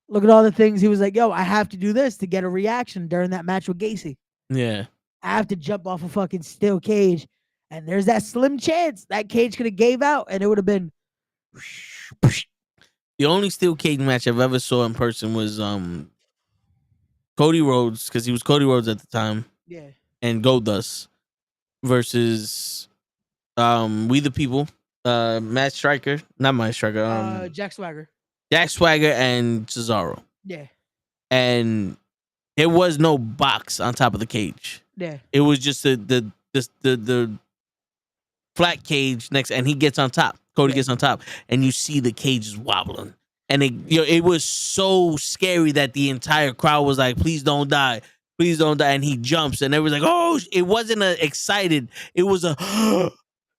S5: Look at all the things he was like, yo, I have to do this to get a reaction during that match with Gacy.
S1: Yeah.
S5: I have to jump off a fucking steel cage. And there's that slim chance that cage could have gave out and it would have been
S1: The only steel cage match I've ever saw in person was Cody Rhodes, because he was Cody Rhodes at the time,
S5: yeah.
S1: and Goldust versus We the People, Matt Striker, not Matt Striker,
S5: Jack Swagger.
S1: Jack Swagger and Cesaro.
S5: Yeah.
S1: And there was no box on top of the cage.
S5: Yeah.
S1: It was just the flat cage next, and he gets on top. Cody gets on top, and you see the cage is wobbling. And it was so scary that the entire crowd was like, "Please don't die, please don't die!" And he jumps, and everyone's like, "Oh!" It wasn't a excited. It was a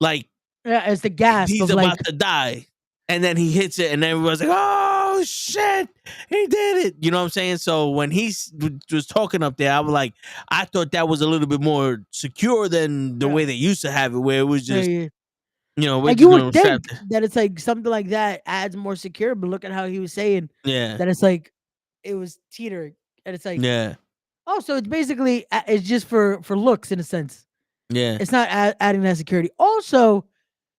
S1: like,
S5: yeah, it's the gasp.
S1: He's
S5: of
S1: about
S5: like,
S1: to die, and then he hits it, and everyone's like, "Oh shit, he did it!" You know what I'm saying? So when he was talking up there, I was like, I thought that was a little bit more secure than the way they used to have it, where it was just. You know,
S5: like you would think that it's like something like that adds more secure, but look at how he was saying that it's like it was teetering, and it's like oh, so it's basically it's just for looks in a sense.
S1: Yeah,
S5: it's not adding that security. Also,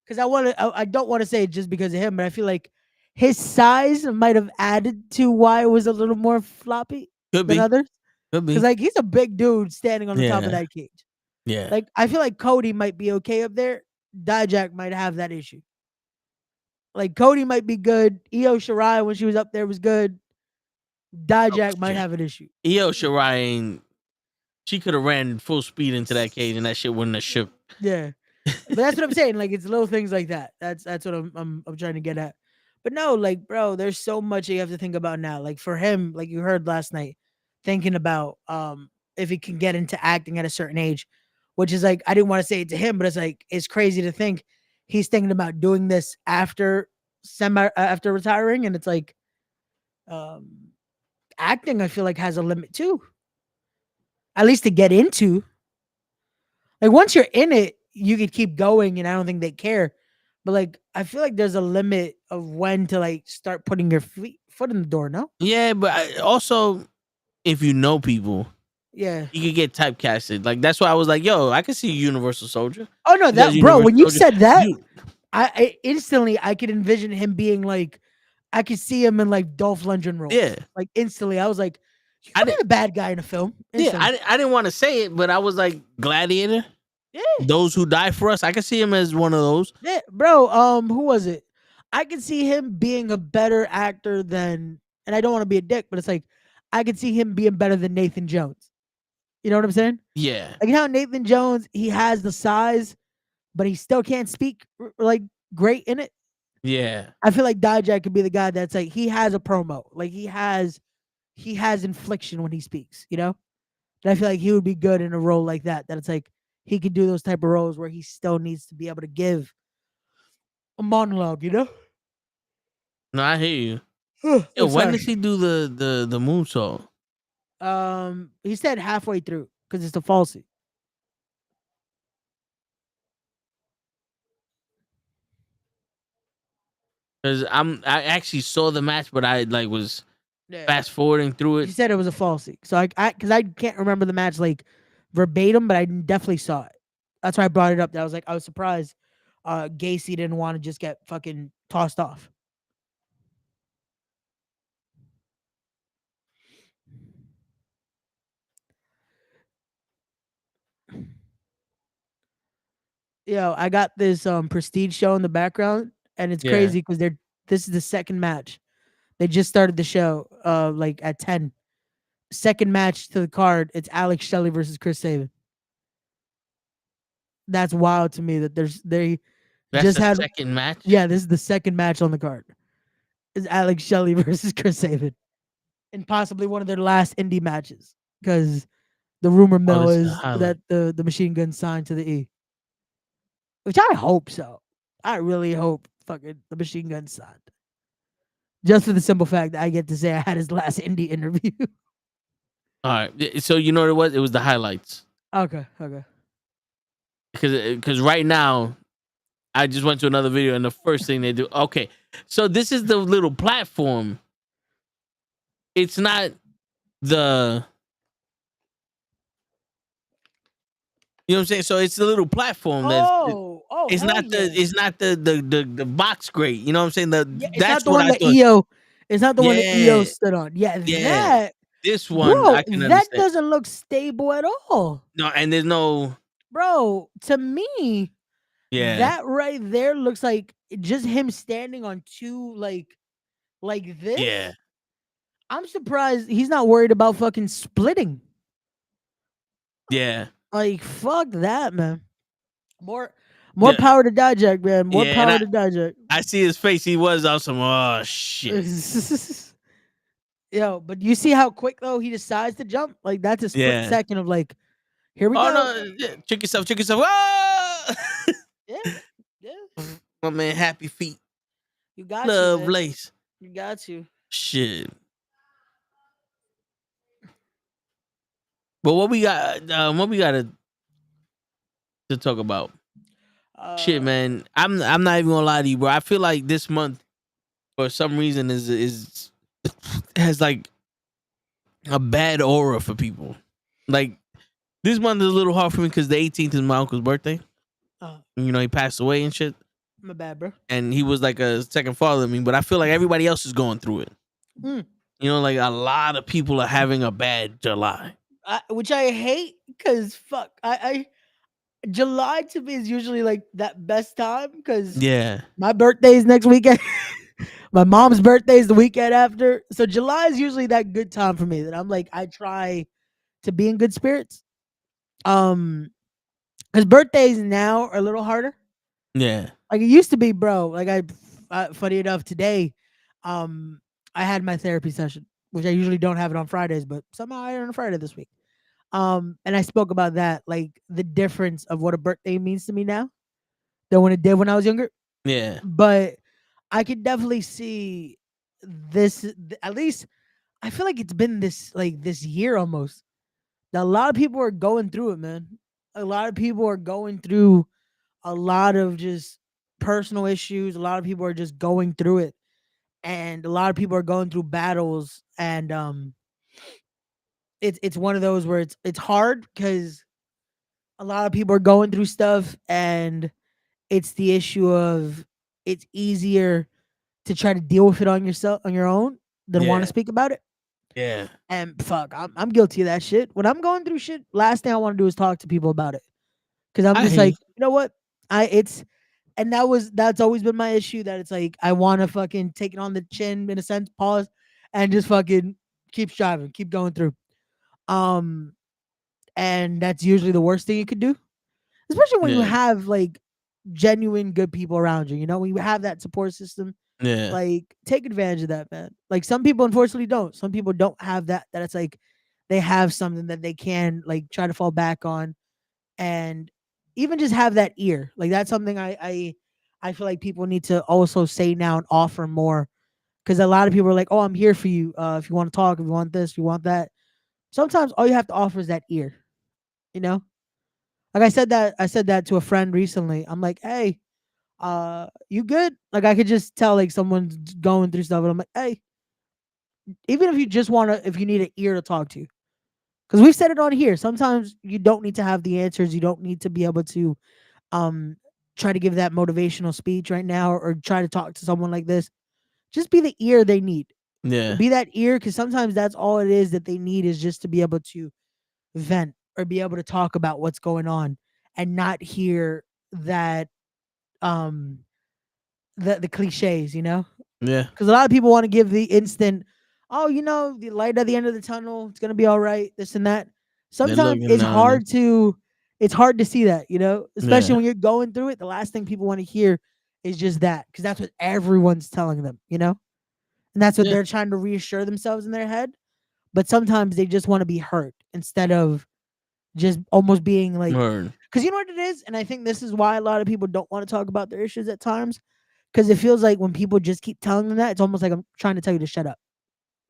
S5: because I don't want to say it just because of him, but I feel like his size might have added to why it was a little more floppy than others.
S1: Could be
S5: because like he's a big dude standing on the top of that cage.
S1: Yeah,
S5: like I feel like Cody might be okay up there. Dijak might have that issue. Like Cody might be good. Io Shirai when she was up there was good. Dijak might have an issue.
S1: Io Shirai, she could have ran full speed into that cage and that shit wouldn't have shipped.
S5: Yeah, but that's what I'm saying. Like it's little things like that. That's what I'm trying to get at. But no, like bro, there's so much you have to think about now. Like for him, like you heard last night, thinking about if he can get into acting at a certain age. Which is like, I didn't want to say it to him, but it's like, it's crazy to think he's thinking about doing this after retiring. And it's like, acting, I feel like has a limit too. At least to get into. Like once you're in it, you could keep going and I don't think they care. But like, I feel like there's a limit of when to like start putting your foot in the door, no?
S1: Yeah, but also, if you know people,
S5: yeah,
S1: you could get typecasted. Like that's why I was like, "Yo, I could see Universal Soldier."
S5: Oh no, that bro! When you said that, I instantly I could envision him being like, I could see him in like Dolph Lundgren roles.
S1: Yeah,
S5: like instantly, I was like, "You could be the bad guy in a film." Instantly.
S1: Yeah, I didn't want to say it, but I was like, Gladiator.
S5: Yeah,
S1: Those Who Die for Us. I could see him as one of those.
S5: Yeah, bro. Who was it? I could see him being a better actor than, and I don't want to be a dick, but it's like I could see him being better than Nathan Jones. You know what I'm saying?
S1: Yeah.
S5: Like how Nathan Jones, he has the size, but he still can't speak like great in it.
S1: Yeah.
S5: I feel like Dijak could be the guy that's like he has a promo, like he has infliction when he speaks, you know. And I feel like he would be good in a role like that. That it's like he could do those type of roles where he still needs to be able to give a monologue, you know.
S1: No, I hear you.
S5: Yo,
S1: Yo, when
S5: sorry.
S1: does he do the moonsault?
S5: He said halfway through because it's a falsie.
S1: Because I actually saw the match, but I like was
S5: Yeah.
S1: fast forwarding through
S5: He
S1: it.
S5: said it was a falsie. So because I can't remember the match like verbatim, but I definitely saw it. That's why I brought it up. That I was surprised Gacy didn't want to just get fucking tossed off. Yo, I got this prestige show in the background, and it's
S1: Yeah,
S5: crazy because this is the second match. They just started the show like at 10. Second match to the card, it's Alex Shelley versus Chris Sabin. That's wild to me that they
S1: that's
S5: just
S1: the
S5: had
S1: second match.
S5: yeah, this is the second match on the card. Is Alex Shelley versus Chris Sabin. And possibly one of their last indie matches. Because the rumor
S1: Oh,
S5: mill
S1: this is a
S5: is
S1: highlight.
S5: that the machine gun signed to the E. Which I hope so. I really hope fucking the machine gun signed. Just for the simple fact that I get to say I had his last indie interview.
S1: All right, so you know what it was? It was the highlights.
S5: Okay.
S1: Because right now, I just went to another video, and the first thing they do. Okay, so this is the little platform. It's not the. You know what I'm saying? So it's the little platform that's. It's
S5: Hell
S1: not
S5: yeah.
S1: the box grate. You know what I'm saying?
S5: Yeah, it's not
S1: That's
S5: the
S1: what
S5: one
S1: I
S5: that
S1: thought.
S5: EO. It's not the one that EO
S1: Yeah,
S5: stood on. Yeah,
S1: yeah.
S5: that
S1: This one
S5: bro,
S1: I can
S5: that
S1: understand.
S5: doesn't look stable at all.
S1: No, and there's no.
S5: Bro, to me,
S1: Yeah,
S5: that right there looks like just him standing on two like this.
S1: yeah,
S5: I'm surprised he's not worried about fucking splitting.
S1: yeah,
S5: Like fuck that, man. More
S1: yeah,
S5: power to Dijak, man. More
S1: yeah. And
S5: power to Dijak.
S1: I see his face. He was awesome. Oh shit.
S5: Yo, but you see how quick though he decides to jump? Like that's a split
S1: Yeah.
S5: second of like, here we
S1: Oh
S5: go.
S1: no! Yeah. Check yourself. Check yourself. Oh!
S5: Yeah, yeah.
S1: My man, happy feet.
S5: You got you,
S1: Love
S5: man.
S1: lace.
S5: You got you.
S1: Shit. But what we got? What we got to talk about? Shit, man. I'm not even gonna lie to you, bro. I feel like this month, for some reason, is has like a bad aura for people. Like this month is a little hard for me because the 18th is my uncle's birthday. You know, he passed away and shit.
S5: My bad, bro.
S1: And he was like a second father to me, but I feel like everybody else is going through it.
S5: Mm.
S1: You know, like a lot of people are having a bad July.
S5: Which I hate because fuck, I July to me is usually like that best time because
S1: Yeah.
S5: my birthday is next weekend. My mom's birthday is the weekend after. So July is usually that good time for me that I'm like, I try to be in good spirits. Because birthdays now are a little harder.
S1: Yeah.
S5: Like it used to be, bro. Like funny enough, today, I had my therapy session, which I usually don't have it on Fridays, but somehow I had it on a Friday this week. And I spoke about that, like the difference of what a birthday means to me now than when it did when I was younger.
S1: Yeah.
S5: But I could definitely see this. At least I feel like it's been this year almost. That a lot of people are going through it, man. A lot of people are going through a lot of just personal issues. A lot of people are just going through it, and a lot of people are going through battles. And it's one of those where it's hard because a lot of people are going through stuff, and it's the issue of it's easier to try to deal with it on your own than want to
S1: Yeah.
S5: speak about it.
S1: Yeah.
S5: And fuck, I'm guilty of that shit. When I'm going through shit, last thing I want to do is talk to people about it. Cause I'm
S1: I
S5: just
S1: hear
S5: like,
S1: you.
S5: you know what? That's always been my issue that it's like I want to fucking take it on the chin in a sense, pause, and just fucking keep striving, keep going through. And that's usually the worst thing you could do. Especially when you
S1: Yeah.
S5: have like genuine good people around you. You know, when you have that support system,
S1: Yeah.
S5: like take advantage of that, man. Like some people unfortunately don't. Some people don't have that. That it's like they have something that they can like try to fall back on, and even just have that ear. Like that's something I feel like people need to also say now and offer more, because a lot of people are like, "Oh, I'm here for you. If you want to talk, if you want this, if you want that." Sometimes all you have to offer is that ear. You know, like I said that to a friend recently. I'm like, "Hey, you good?" Like I could just tell like someone's going through stuff, and I'm like, "Hey," even if you just want to, if you need an ear to talk to, because we've said it on here. Sometimes you don't need to have the answers. You don't need to be able to um try to give that motivational speech right now, or try to talk to someone like this. Just be the ear they need.
S1: Yeah.
S5: Be that ear, because sometimes that's all it is that they need, is just to be able to vent or be able to talk about what's going on, and not hear that um the cliches, you know?
S1: Yeah.
S5: Because a lot of people want to give the instant, oh, you know, the light at the end of the tunnel, it's gonna be all right, this and that.
S1: They're
S5: Sometimes
S1: looking down.
S5: it's hard to see that, you know, especially
S1: Yeah.
S5: when you're going through it. The last thing people want to hear is just that, because that's what everyone's telling them, you know, and that's what
S1: Yeah.
S5: they're trying to reassure themselves in their head. But sometimes they just want to be heard instead of just almost being like,
S1: Word.
S5: because you know what it is, and I think this is why a lot of people don't want to talk about their issues at times, because it feels like when people just keep telling them that, it's almost like I'm trying to tell you to shut up.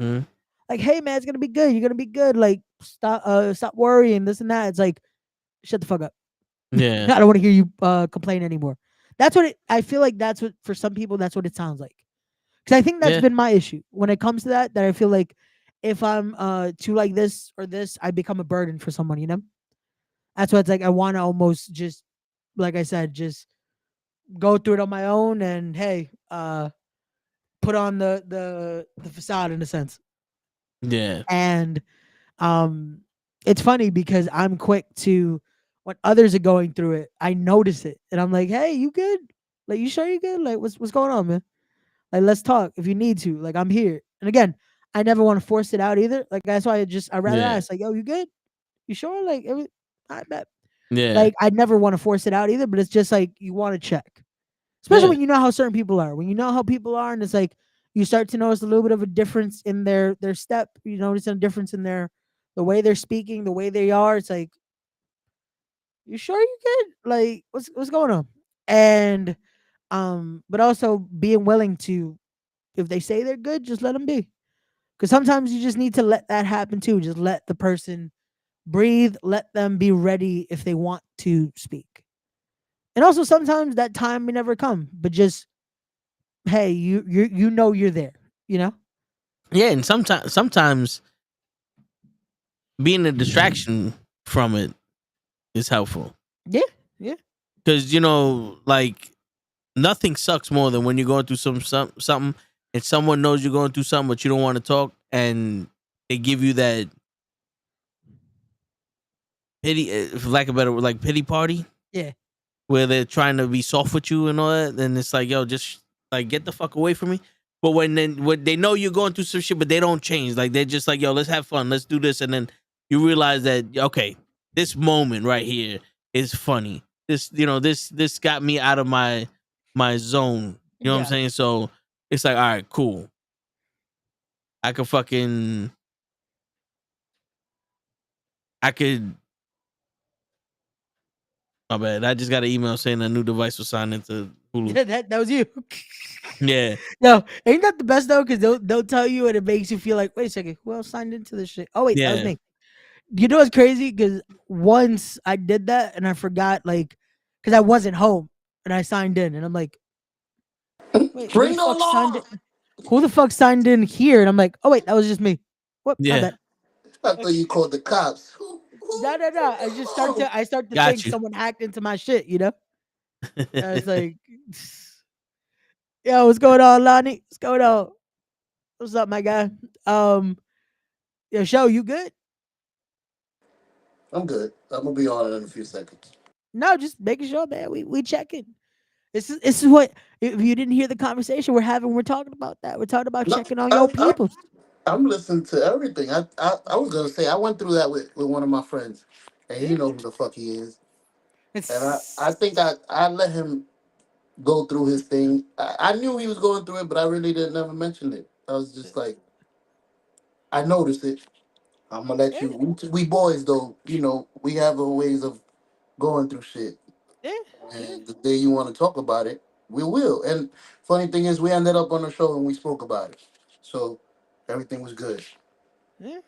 S1: Mhm.
S5: Like, hey man, it's gonna be good. You're gonna be good. Like, stop worrying, this and that. It's like, shut the fuck up.
S1: Yeah.
S5: I don't want to hear you complain anymore. That's what I feel like. That's what, for some people, that's what it sounds like. Because I think that's
S1: Yeah.
S5: been my issue when it comes to that. That I feel like if I'm too like this or this, I become a burden for someone. You know. That's why it's like I want to almost just, like I said, just go through it on my own, and hey, put on the facade in a sense.
S1: Yeah.
S5: And um it's funny because I'm quick to, when others are going through it, I notice it and I'm like, hey, you good? Like, you sure you good? Like, what's going on, man? Like, let's talk if you need to. Like, I'm here. And again, I never want to force it out either. Like, that's why I rather
S1: Yeah.
S5: ask, like, yo, you good? You sure? Like, I bet.
S1: Yeah.
S5: Like, I never want to force it out either, but it's just like you want to check. Especially
S1: Yeah.
S5: when you know how certain people are. When you know how people are, and it's like you start to notice a little bit of a difference in their step. You notice a difference in the way they're speaking, the way they are. It's like, you sure you good? Like, what's going on? And but also being willing to, if they say they're good, just let them be. Because sometimes you just need to let that happen too. Just let the person breathe. Let them be ready if they want to speak. And also sometimes that time may never come, but just, hey, you know you're there, you know?
S1: Yeah. And sometimes being a distraction from it is helpful.
S5: Yeah, yeah,
S1: Because like nothing sucks more than when you're going through something and someone knows you're going through something, but you don't want to talk, and they give you that pity, for lack of a better word, like pity party,
S5: yeah,
S1: where they're trying to be soft with you and all that. Then it's like, yo, just like get the fuck away from me. But when they know you're going through some shit, but they don't change. Like they're just like, yo, let's have fun, let's do this, and then you realize that, okay, this moment right here is funny. This got me out of my zone. You know what I'm
S5: yeah,
S1: saying? So it's like, all right, cool. I could fucking I could My bad. I just got an email saying a new device was signed into Hulu.
S5: yeah. That was you.
S1: Yeah,
S5: No, ain't that the best though? Because they'll tell you and it makes you feel like, wait a second, who else signed into this shit? Oh wait, that was
S1: yeah,
S5: me. You know what's crazy? Because once I did that and I forgot, like, because I wasn't home and I signed in, and I'm like, wait, who the
S2: Bring the
S5: fuck signed
S2: alarm.
S5: it? Who the fuck signed in here? And I'm like, oh wait, that was just me. What? My
S1: yeah.
S5: bad.
S2: I thought you called the cops. Who?
S5: Da da da. I start to
S1: Got
S5: think
S1: you.
S5: someone hacked into my shit. You know? I was like, yo, what's going on, Lonnie? What's going on? What's up, my guy? Yo, show, you good?
S2: I'm good. I'm gonna be on in a few seconds.
S5: No, just making sure, man. We checking. This is what, if you didn't hear the conversation we're having, we're talking about that. We're talking about
S2: No,
S5: checking on your people.
S2: I'm listening to everything. I was gonna say I went through that with one of my friends, and
S5: Yeah.
S2: you know who the fuck he is. And I
S5: It's
S2: think I let him go through his thing. I knew he was going through it, but I really didn't never mention it. I was just like, I noticed it. I'm gonna let
S5: Yeah,
S2: you. We boys though, you know, we have our ways of going through shit.
S5: yeah, yeah,
S2: And the day you want to talk about it, we will. And funny thing is, we ended up on the show and we spoke about it, so everything was good.
S5: yeah.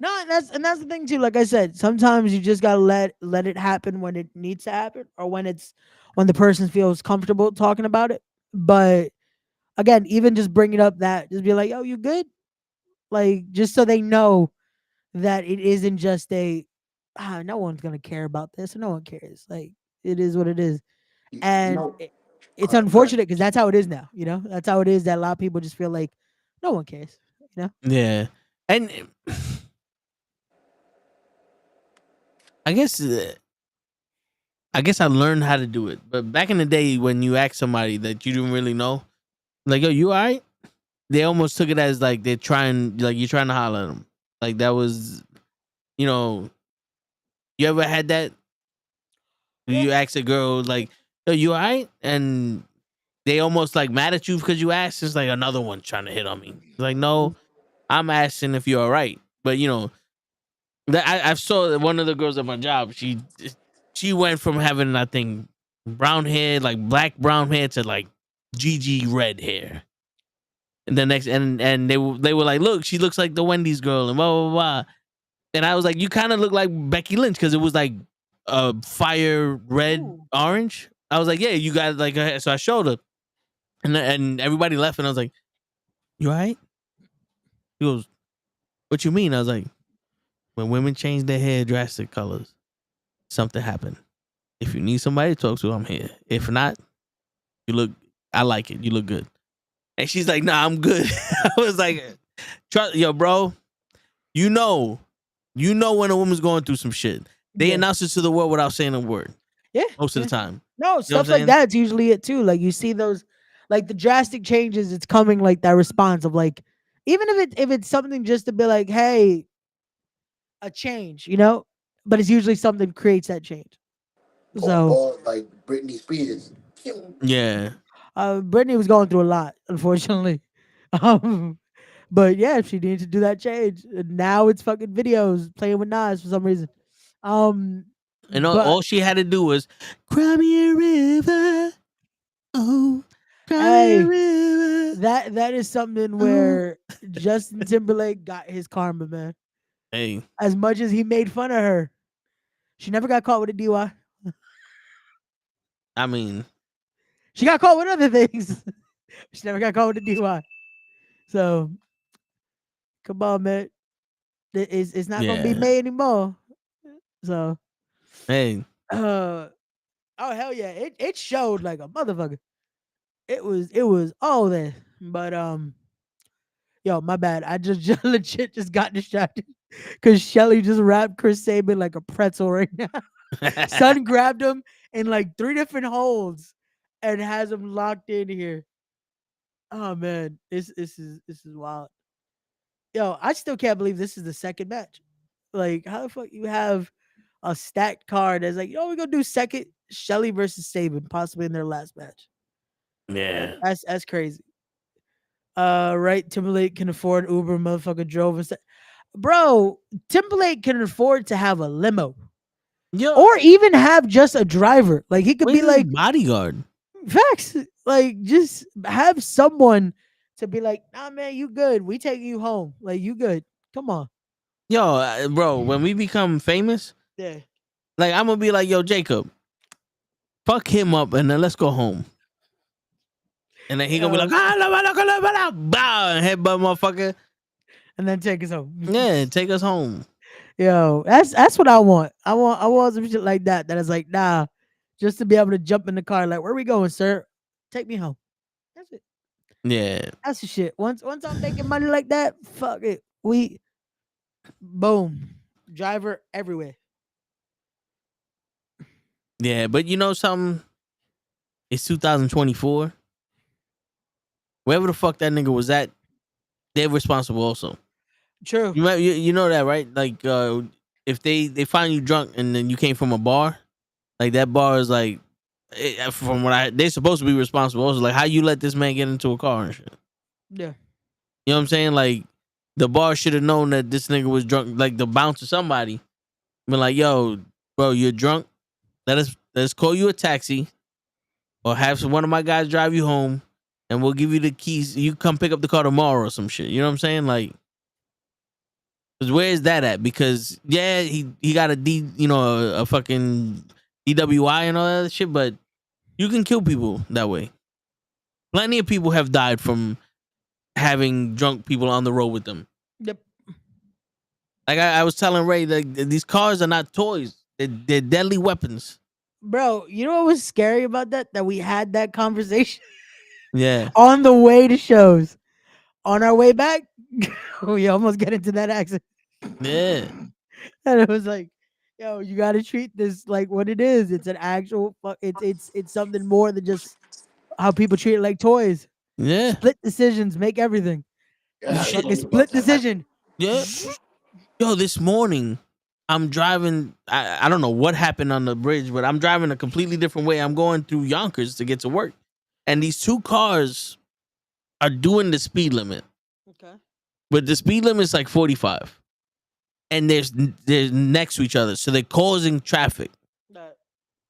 S5: No, and that's the thing too. Like I said, sometimes you just gotta let it happen when it needs to happen, or when the person feels comfortable talking about it. But again, even just bringing up that, just be like, "Oh, you good?" Like just so they know that it isn't just a no one's gonna care about this. No one cares. Like it is what it is,
S2: You
S5: and
S2: know,
S5: it's
S2: correct.
S5: unfortunate because that's how it is now. That's how it is. That a lot of people just feel like no one cares. You know?
S1: Yeah, and I guess I learned how to do it. But back in the day, when you ask somebody that you didn't really know, like, "Yo, you alright?" They almost took it as like they're trying, like you're trying to holler at them. Like that was, you know, you ever had that?
S5: Yeah.
S1: You ask a girl like, "Yo, you alright?" And they almost like mad at you because you asked. It's like another one trying to hit on me. Like, no, I'm asking if you're alright. But you know, I saw that one of the girls at my job. She went from having, I think, brown hair, like black brown hair, to like GG red hair. And the next, and they were like, "Look, she looks like the Wendy's girl," and blah blah blah. And I was like, "You kind of look like Becky Lynch," because it was like fire red
S5: Ooh.
S1: orange. I was like, "Yeah, you got like," so I showed her, and everybody left, and I was like, "You all right?" He goes, "What you mean?" I was like, "When women change their hair drastic colors, something happened. If you need somebody to talk to, I'm here. If not, you look, I like it. You look good." And she's like, "Nah, I'm good." I was like, "Trust, yo, bro. You know, when a woman's going through some shit. They
S5: Yeah.
S1: announce it to the world without saying a word
S5: Yeah.
S1: most of
S5: Yeah.
S1: the time.
S5: No,
S1: You know what
S5: stuff
S1: I'm
S5: like
S1: saying?"
S5: that's usually it too. Like you see those, like the drastic changes. It's coming like that response of like, even if it's something just to be like, hey, a change, but it's usually something creates that change.
S2: Or
S5: So,
S2: like Britney Spears.
S1: Yeah.
S5: Brittany was going through a lot, unfortunately. Um, but yeah, she needed to do that change. And now it's fucking videos playing with knives for some reason. Um,
S1: And
S5: but
S1: all she had to do was, "Cry me a river. Oh, cry me a
S5: hey,
S1: river.
S5: that is something
S1: Oh."
S5: where Justin Timberlake got his karma, man.
S1: Hey,
S5: As much as he made fun of her, she never got caught with a DUI.
S1: I mean,
S5: She got caught with other things. She never got caught with a DUI. So come on, man. It's not gonna be
S1: yeah.
S5: May anymore. So
S1: Hey,
S5: uh oh hell yeah. It showed like a motherfucker. It was all there. But yo, my bad. I just legit just got distracted because Shelly just wrapped Chris Sabin like a pretzel right now. Son grabbed him in like 3 different holds and has him locked in here. Oh man, this is wild. Yo, I still can't believe this is the second match. Like, how the fuck you have a stacked card that's like, we're gonna do second Shelly versus Sabin, possibly in their last match.
S1: yeah.
S5: That's crazy. Right? Timberlake can afford Uber, motherfucker drove and bro. Timberlake can afford to have a limo
S1: Yo,
S5: or even have just a driver. Like he could
S1: where's
S5: be
S1: his
S5: like
S1: bodyguard?
S5: facts. Like just have someone to be like, nah, man, you good. We taking you home. Like you good. Come on.
S1: Yo, bro, when we become famous,
S5: Yeah.
S1: like I'm gonna be like, "Yo, Jacob, fuck him up, and then let's go home." And then he gonna be like,
S5: Yo,
S1: "Ah, la, la, la, la, la, la," bow, and headbutt motherfucker.
S5: and then take us home.
S1: Yeah, take us home.
S5: Yo, that's what I want. I want some shit like that. That is like, nah, just to be able to jump in the car. Like, where we going, sir? Take me home. That's it.
S1: Yeah,
S5: That's the shit. Once I'm making money like that, fuck it. We boom. Driver everywhere.
S1: yeah. But you know something? It's 2024. Wherever the fuck that nigga was at, they're responsible also.
S5: True.
S1: You know that, right? Like, if they find you drunk and then you came from a bar, like that bar is like from what they're supposed to be responsible. Also, like, how you let this man get into a car and shit?
S5: Yeah.
S1: You know what I'm saying? Like, the bar should have known that this nigga was drunk. Like, the bouncer, somebody, been like, yo, bro, you're drunk. Let's call you a taxi, or have one of my guys drive you home, and we'll give you the keys. You come pick up the car tomorrow or some shit. You know what I'm saying? Like, because where is that at? Because yeah, he got a fucking DWI and all that other shit, but you can kill people that way. Plenty of people have died from having drunk people on the road with them.
S5: Yep.
S1: Like I was telling Ray, like, these cars are not toys. They're deadly weapons.
S5: Bro, you know what was scary about that? That we had that conversation
S1: Yeah.
S5: on the way to shows. On our way back, we almost get into that accident.
S1: Yeah.
S5: And it was like, yo, you got to treat this like what it is. It's an actual it's something more than just how people treat it like toys.
S1: Yeah.
S5: Split decisions make everything.
S2: Shit.
S5: Fucking split decision.
S1: Yeah. Yo, this morning I'm driving. I don't know what happened on the bridge, but I'm driving a completely different way. I'm going through Yonkers to get to work, and these two cars are doing the speed limit.
S5: Okay.
S1: But the speed limit is like 45, and they're next to each other, so they're causing traffic.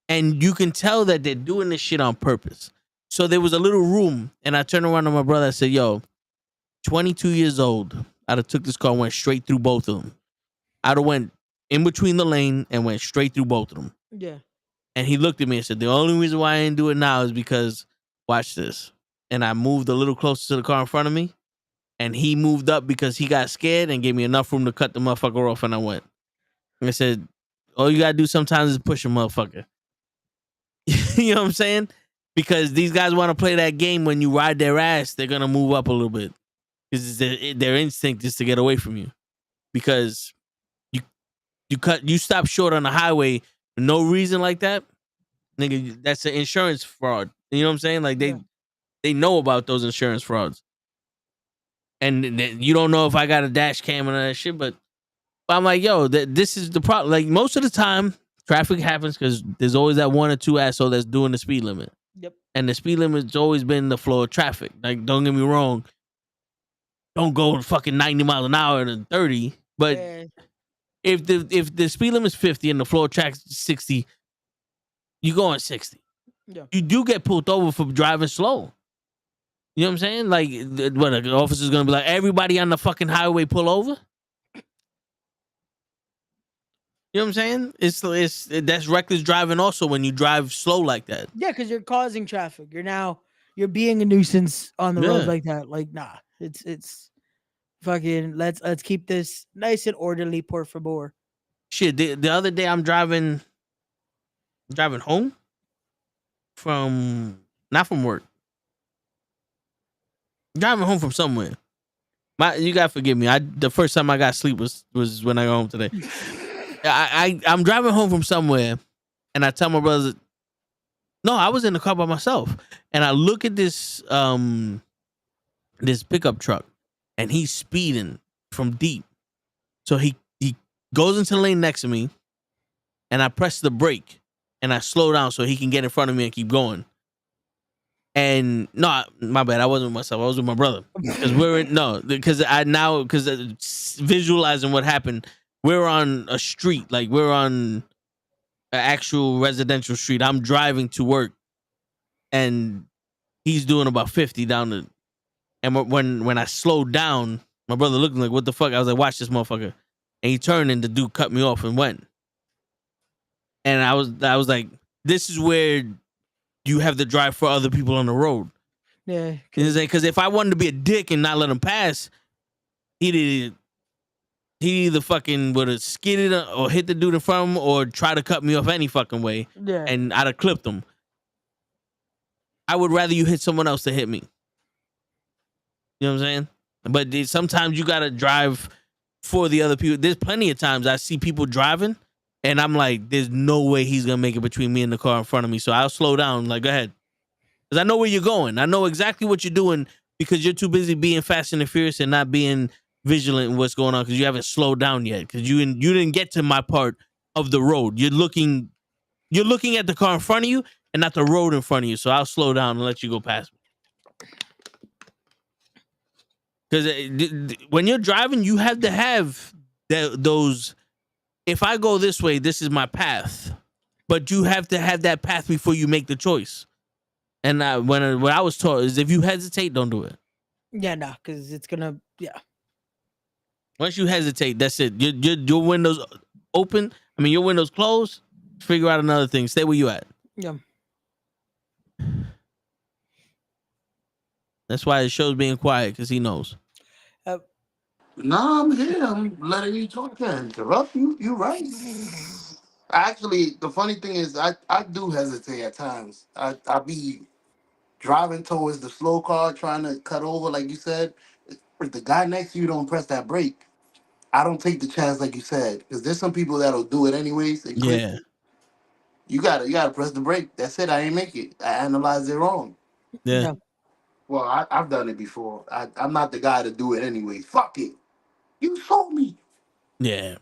S1: And you can tell that they're doing this shit on purpose. So there was a little room, and I turned around to my brother. I said, "Yo, 22 years old. I'd have took this car and went straight through both of them. I'd have went in between the lane and went straight through both of them."
S5: Yeah.
S1: And he looked at me and said, "The only reason why I didn't do it now is because, watch this." And I moved a little closer to the car in front of me, and he moved up because he got scared and gave me enough room to cut the motherfucker off, and I went. And I said, all you gotta do sometimes is push a motherfucker. You know what I'm saying? Because these guys want to play that game. When you ride their ass, they're gonna move up a little bit because their instinct is to get away from you. Because you stop short on the highway for no reason like that, nigga. That's an insurance fraud. You know what I'm saying? Like they know about those insurance frauds, and you don't know if I got a dash cam and all that shit. But I'm like, yo, this is the problem. Like, most of the time, traffic happens because there's always that one or two asshole that's doing the speed limit.
S5: Yep.
S1: And the speed limit's always been the flow of traffic. Like, don't get me wrong, don't go fucking 90 miles an hour and 30. But
S5: Yeah.
S1: if the speed limit's 50 and the flow of traffic is 60, you go on 60.
S5: Yeah.
S1: You do get pulled over for driving slow. You know what I'm saying? Like, what, the officer's gonna be like, everybody on the fucking highway pull over? You know what I'm saying? That's reckless driving also when you drive slow like that.
S5: Yeah, because you're causing traffic. You're being a nuisance on the road
S1: Yeah.
S5: like that. Like, nah, it's fucking let's keep this nice and orderly, por favor.
S1: Shit, the other day I'm driving home not from work. Driving home from somewhere. You gotta forgive me. The first time I got sleep was when I got home today. I'm driving home from somewhere, and I tell my brothers, no, I was in the car by myself, and I look at this pickup truck, and he's speeding from deep. So he goes into the lane next to me, and I press the brake, and I slow down so he can get in front of me and keep going. And no, my bad. I wasn't with myself. I was with my brother because visualizing what happened. We're on a street, like we're on an actual residential street. I'm driving to work, and he's doing about 50 down the. And when I slowed down, my brother looked like, "What the fuck?" I was like, "Watch this motherfucker," and he turned, and the dude cut me off and went. And I was like, "This is where you have to drive for other people on the road."
S5: Yeah,
S1: because if I wanted to be a dick and not let him pass, he either fucking would have skidded or hit the dude in front of him or try to cut me off any fucking way.
S5: Yeah.
S1: And I'd have clipped him. I would rather you hit someone else to hit me. You know what I'm saying? But sometimes you got to drive for the other people. There's plenty of times I see people driving, and I'm like, there's no way he's going to make it between me and the car in front of me. So I'll slow down. Like, go ahead. Because I know where you're going. I know exactly what you're doing because you're too busy being fast and furious and not being vigilant in what's going on because you haven't slowed down yet because you didn't get to my part of the road. You're looking at the car in front of you and not the road in front of you. So I'll slow down and let you go past me. Because when you're driving, you have to have those. If I go this way, this is my path. But you have to have that path before you make the choice. And what I was taught is if you hesitate, don't do it.
S5: Yeah, no, because it's gonna. Yeah.
S1: Once you hesitate, that's it. Your windows open. I mean, your windows closed. Figure out another thing. Stay where you at.
S5: Yeah.
S1: That's why his show's being quiet, because he knows.
S2: No, I'm here. I'm letting you talk and interrupt you. You right. Actually, the funny thing is, I do hesitate at times. I be driving towards the slow car, trying to cut over, like you said. If the guy next to you don't press that brake, I don't take the chance, like you said, because there's some people that'll do it anyways. They click.
S1: Yeah.
S2: You gotta press the brake. That's it. I ain't make it. I analyzed it wrong.
S1: Yeah.
S2: Well, I've done it before. I'm not the guy to do it anyway. Fuck it. You saw me.
S1: Yeah.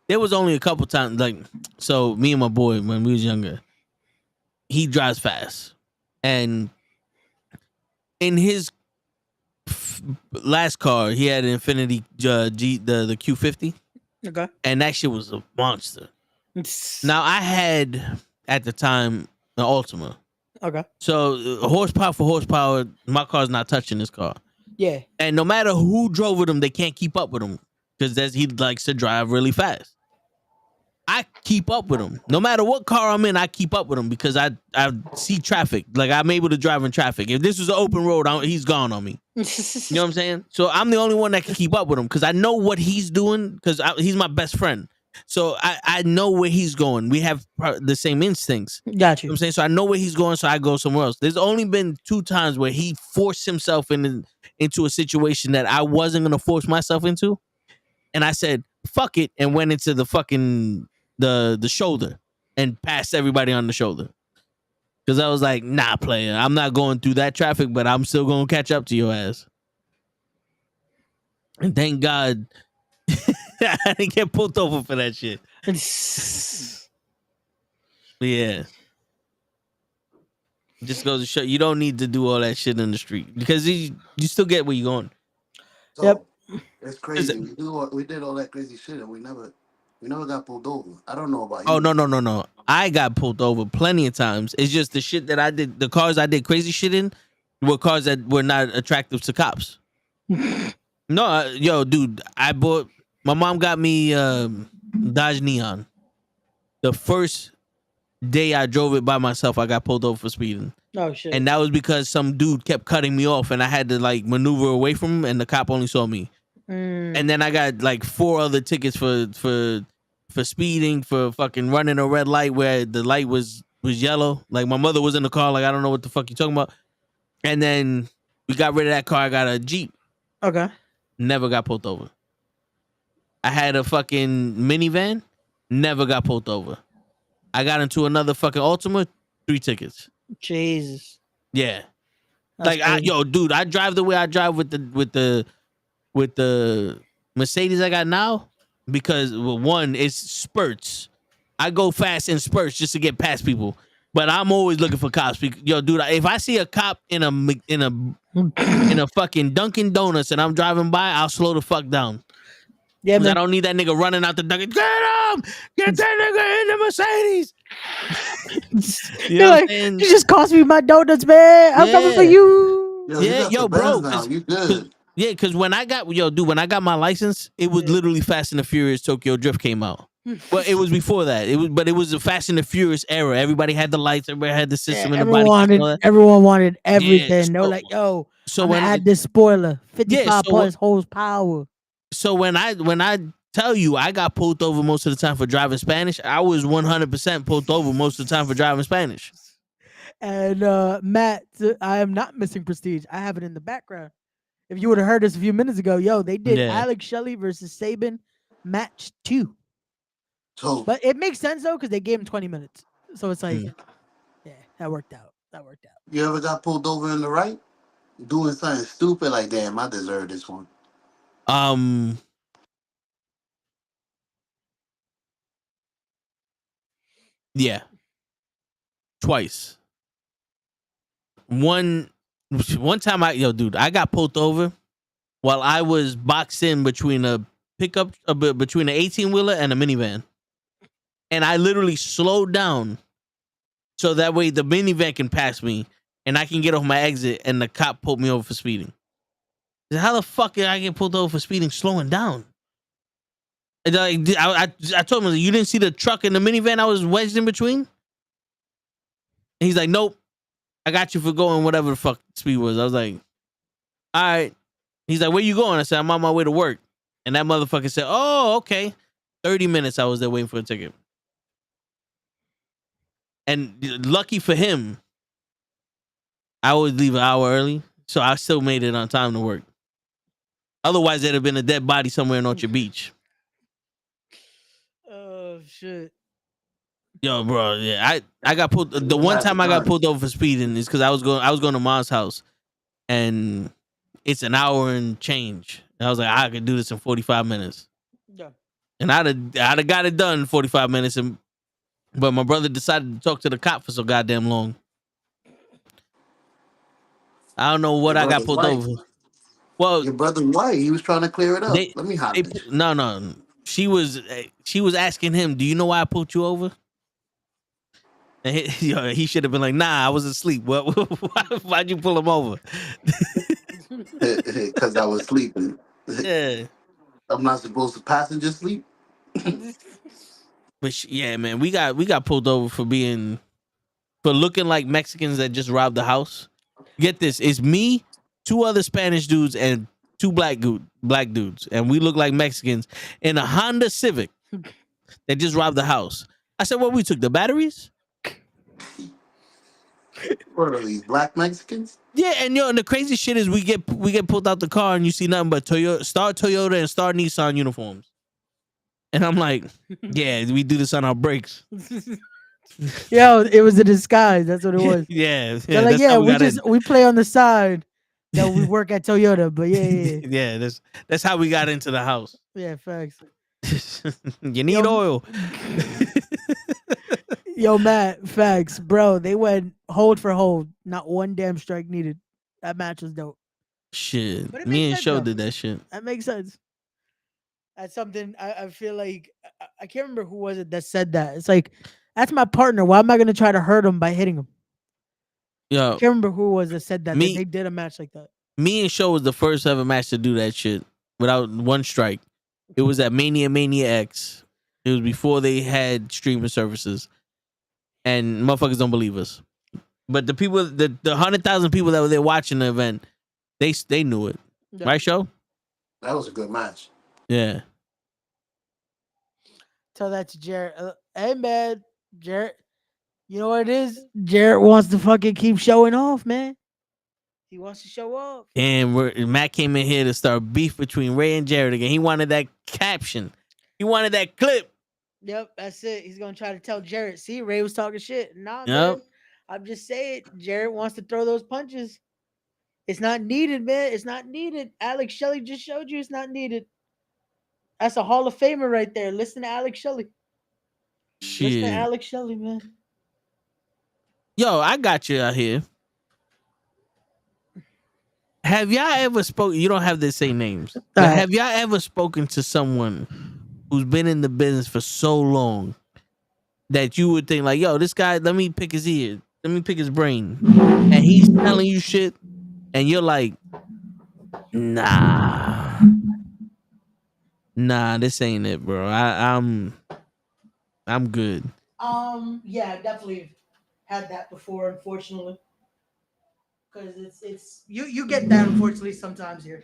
S1: There was only a couple times, like, so me and my boy, when we was younger, he drives fast. And in his last car, he had an Infinity G, the Q50.
S5: Okay.
S1: And that shit was a monster. Now, I had, at the time, the Ultima.
S5: Okay.
S1: So, horsepower for horsepower, my car's not touching this car.
S5: Yeah.
S1: And no matter who drove with him, they can't keep up with him because he likes to drive really fast. I keep up with him. No matter what car I'm in, I keep up with him because I see traffic. Like, I'm able to drive in traffic. If this was an open road, he's gone on me. You know what I'm saying? So I'm the only one that can keep up with him because I know what he's doing because he's my best friend. So I know where he's going. We have the same instincts.
S5: Got
S1: You know
S5: you.
S1: what I'm saying? So I know where he's going, so I go somewhere else. There's only been 2 times where he forced himself into a situation that I wasn't going to force myself into. And I said, fuck it, and went into the fucking, the shoulder and passed everybody on the shoulder. Because I was like, nah, player, I'm not going through that traffic, but I'm still going to catch up to your ass. And thank God I didn't get pulled over for that shit. Yeah. Just goes to show you don't need to do all that shit in the street because you still get where you're going.
S2: So,
S5: Yep.
S2: It's crazy. We did all that crazy shit and we never got pulled over. I don't know about you.
S1: Oh, no. I got pulled over plenty of times. It's just the shit that I did, the cars I did crazy shit in were cars that were not attractive to cops. No, yo, dude, my mom got me Dodge Neon. The first day I drove it by myself, I got pulled over for speeding.
S5: Oh shit.
S1: And that was because some dude kept cutting me off and I had to like maneuver away from him and the cop only saw me. And then I got like 4 other tickets for speeding, for fucking running a red light where the light was yellow. Like my mother was in the car, like I don't know what the fuck you talking about. And then we got rid of that car. I got a Jeep.
S5: Okay.
S1: Never got pulled over. I had a fucking minivan. Never got pulled over. I got into another fucking Ultima. 3 tickets.
S5: Jesus.
S1: Yeah.
S5: That's
S1: Like
S5: crazy.
S1: dude, I drive the way I drive with the Mercedes I got now because, well, one, it's spurts. I go fast in spurts just to get past people, but I'm always looking for cops. Yo, dude, if I see a cop in a fucking Dunkin' Donuts and I'm driving by, I'll slow the fuck down.
S5: Yeah,
S1: I
S5: man.
S1: don't need that nigga running out the Dunkin'. Get him! Get that nigga in the Mercedes. You know what I'm saying?
S5: You just cost me my donuts, man. I'm coming for
S1: Yeah.
S5: you.
S2: Yo,
S1: Yeah,
S2: got
S1: yo,
S2: the
S1: bro,
S2: Benz now.
S1: 'cause-
S2: You good?
S1: Yeah, because when I got my license, it was literally Fast and the Furious Tokyo Drift came out. Well, it was before that. It was a Fast and the Furious era. Everybody had the lights. Everybody had the system in the body.
S5: Everyone wanted everything. They were
S1: so-
S5: like, "Yo,
S1: So
S5: I'm
S1: when
S5: gonna add this spoiler, 55
S1: so
S5: plus horsepower."
S1: so when I tell you I got pulled over most of the time for driving Spanish, I was 100% pulled over most of the time for driving Spanish.
S5: And Matt, I am not missing Prestige. I have it in the background. If you would have heard this a few minutes ago, yo, they did
S1: Yeah.
S5: Alex Shelley versus Saban match 2.
S2: So
S5: But it makes sense though because they gave him 20 minutes, so it's like, yeah, that worked out.
S2: you ever got pulled over in the right? Doing something stupid like, damn, I deserve this one.
S1: Yeah. twice. One time I got pulled over while I was boxed in between a pickup, between an 18-wheeler and a minivan. And I literally slowed down so that way the minivan can pass me and I can get off my exit, and the cop pulled me over for speeding. How the fuck did I get pulled over for speeding slowing down? And I told him, you didn't see the truck and the minivan I was wedged in between? And he's like, nope. I got you for going whatever the fuck speed was. I was like, all right. He's like, where you going? I said, I'm on my way to work. And that motherfucker said, oh, okay. 30 minutes I was there waiting for a ticket. And lucky for him, I would leave an hour early, so I still made it on time to work. Otherwise, there'd have been a dead body somewhere in Orchard Beach.
S5: Oh shit.
S1: Yo, bro, yeah, I got pulled. The one time I got pulled over for speeding is because I was going to mom's house, and it's an hour and change. And I was like, I could do this in 45 minutes.
S5: Yeah.
S1: And I'd have got it done in 45 minutes, but my brother decided to talk to the cop for so goddamn long. I don't know what I got pulled over. Well,
S2: your brother white. He was trying to clear it up. Let me hop in.
S1: No. She was asking him, "Do you know why I pulled you over?" And he should have been like, "Nah, I was asleep. Why'd you pull him over?"
S2: Because I was sleeping.
S1: Yeah.
S2: I'm not supposed to passenger sleep.
S1: But yeah, man, we got pulled over for looking like Mexicans that just robbed the house. Get this, it's me, two other Spanish dudes, and two black dudes, and we look like Mexicans in a Honda Civic that just robbed the house. I said, "Well, we took the batteries."
S2: What are these, black Mexicans?
S1: Yeah, and and the crazy shit is we get pulled out the car and you see nothing but Toyota and Star Nissan uniforms. And I'm like, yeah, we do this on our breaks.
S5: Yo, it was a disguise. That's what it was.
S1: Yeah.
S5: They're like, yeah, we play on the side that we work at Toyota, but yeah.
S1: Yeah, that's how we got into the house.
S5: Yeah, facts.
S1: You need oil.
S5: Yo, Matt, facts, bro. They went hold for hold. Not one damn strike needed. That match was dope.
S1: Shit.
S5: But it
S1: Me
S5: makes
S1: and
S5: sense,
S1: Show
S5: though.
S1: did that shit.
S5: That makes sense. That's something I feel like I can't remember who was it that said that. It's like, that's my partner. Why am I gonna try to hurt him by hitting him?
S1: Yo,
S5: I can't remember who it was that said that.
S1: Me-
S5: They did a match like that.
S1: Me and Show was the first ever match to do that shit without one strike. It was at Mania X. It was before they had streaming services. And motherfuckers don't believe us. But the people, the 100,000 people that were there watching the event, they knew it.
S5: Yeah.
S1: Right, Show?
S2: That was a good match.
S1: Yeah.
S5: Tell that to Jarrett. Hey, man, Jarrett. You know what it is? Jarrett wants to fucking keep showing off, man. He wants to show off.
S1: And Matt came in here to start beef between Ray and Jared again. He wanted that caption. He wanted that clip.
S5: Yep, that's it. He's gonna try to tell Jarrett. See, Ray was talking shit. Nah,
S1: Yep.
S5: man. I'm just saying, Jarrett wants to throw those punches. It's not needed, man. It's not needed. Alex Shelley just showed you it's not needed. That's a Hall of Famer right there. Listen to Alex Shelley. Listen to
S1: Shit.
S5: Alex Shelley, man.
S1: Yo, I got you out here. Have y'all ever spoken? You don't have to say names. But have y'all ever spoken to someone who's been in the business for so long that you would think like, yo, this guy, let me pick his ear. Let me pick his brain. And he's telling you shit. And you're like, nah, this ain't it, bro. I'm good.
S5: Yeah, I definitely had that before, unfortunately. Because it's you get that unfortunately sometimes here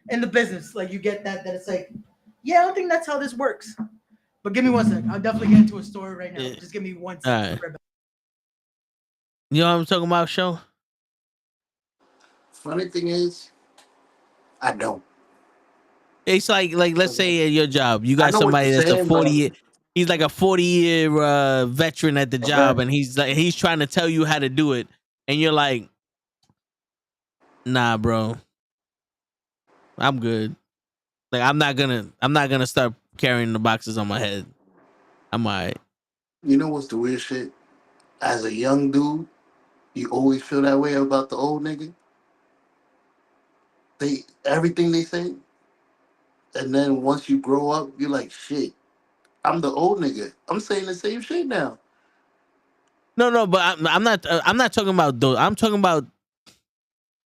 S5: in the business. Like you get that it's like, yeah, I don't think that's how this works. But give me 1 second. I'll definitely get into a story right now. Just give me 1 second.
S1: Right. You know what I'm talking about, Show?
S2: Funny thing is, I don't.
S1: It's like let's say at your job, you got somebody that's a 40-year. He's like a 40-year veteran at the job, and he's trying to tell you how to do it, and you're like, nah, bro, I'm good. Like I'm not gonna start carrying the boxes on my head. I'm alright.
S2: You know what's the weird shit? as a young dude, you always feel that way about the old nigga. They everything they say, and then once you grow up, you're like, shit. I'm the old nigga. I'm saying the same shit now.
S1: No, but I'm not. I'm not talking about those. I'm talking about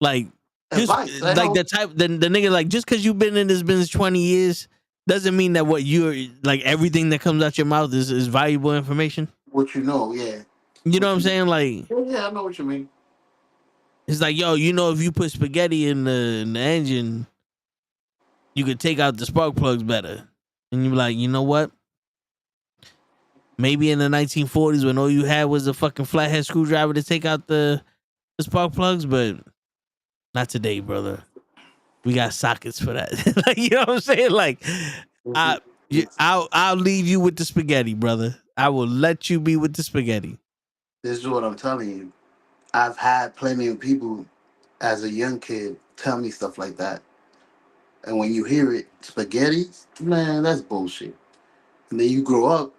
S1: like just
S2: Advice. I
S1: like
S2: know
S1: the nigga like just because you've been in this business 20 years doesn't mean that what you're like everything that comes out your mouth is valuable information.
S2: what you know. Yeah.
S1: You know what
S2: What
S1: I'm
S2: you,
S1: saying? Like
S2: yeah, I know what you mean.
S1: it's like yo, you know, if you put spaghetti in the engine, you could take out the spark plugs better. And you're like, you know what? Maybe in the 1940s when all you had was a fucking flathead screwdriver to take out the spark plugs, but not today, brother. We got sockets for that. Like, you know what I'm saying? Like, I, I'll leave you with the spaghetti, brother. I will let you be with the spaghetti.
S2: This is what I'm telling you. I've had plenty of people as a young kid tell me stuff like that. And when you hear it, spaghetti, man, that's bullshit. And then you grow up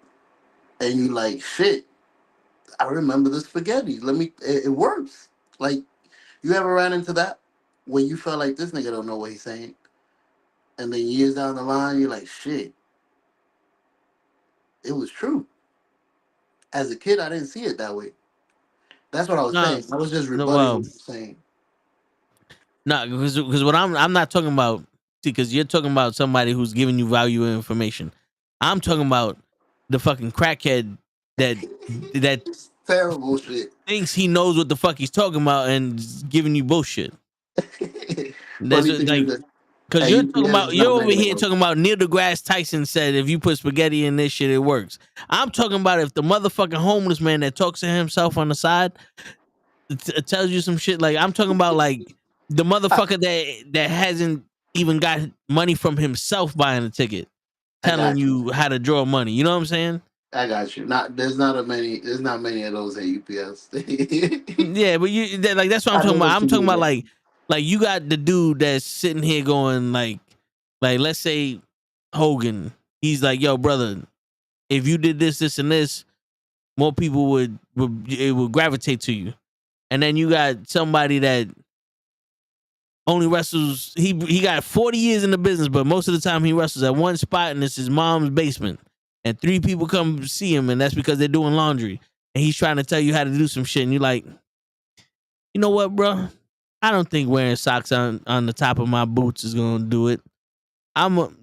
S2: and you like, shit, I remember the spaghetti. It works. Like, you ever ran into that? When you felt like this nigga don't know what he's saying. And then years down the line, you're like, shit, it was true. As a kid, I didn't see it that way. That's what I was
S1: No,
S2: saying. I was just
S1: no,
S2: rebutting what
S1: well,
S2: you're saying.
S1: no, because what I'm not talking about. See, because you're talking about somebody who's giving you valuable information. I'm talking about the fucking crackhead that that
S2: It's terrible shit.
S1: thinks he knows what the fuck he's talking about and is giving you bullshit. That's
S2: Funny
S1: what,
S2: thing is
S1: like
S2: that
S1: because
S2: at UPS is
S1: you're
S2: not
S1: over
S2: many of
S1: here
S2: those.
S1: talking about Neil deGrasse Tyson said if you put spaghetti in this shit it works. I'm talking about if the motherfucking homeless man that talks to himself on the side tells you some shit. Like I'm talking about like the motherfucker that hasn't even got money from himself buying a ticket,
S2: I
S1: telling
S2: got you.
S1: you how to draw money. You know what I'm saying?
S2: I got you. There's not many of those at UPS.
S1: Yeah, but like that's what I'm
S2: I know
S1: talking about.
S2: what
S1: I'm
S2: you
S1: talking
S2: mean
S1: about
S2: though.
S1: like you got the dude that's sitting here going like let's say Hogan. He's like, yo, brother, if you did this, this, and this, more people would gravitate to you. And then you got somebody that only wrestles. He got 40 years in the business, but most of the time he wrestles at one spot, and it's his mom's basement. And 3 people come see him, and that's because they're doing laundry. And he's trying to tell you how to do some shit, and you're like, you know what, bro? I don't think wearing socks on the top of my boots is gonna do it.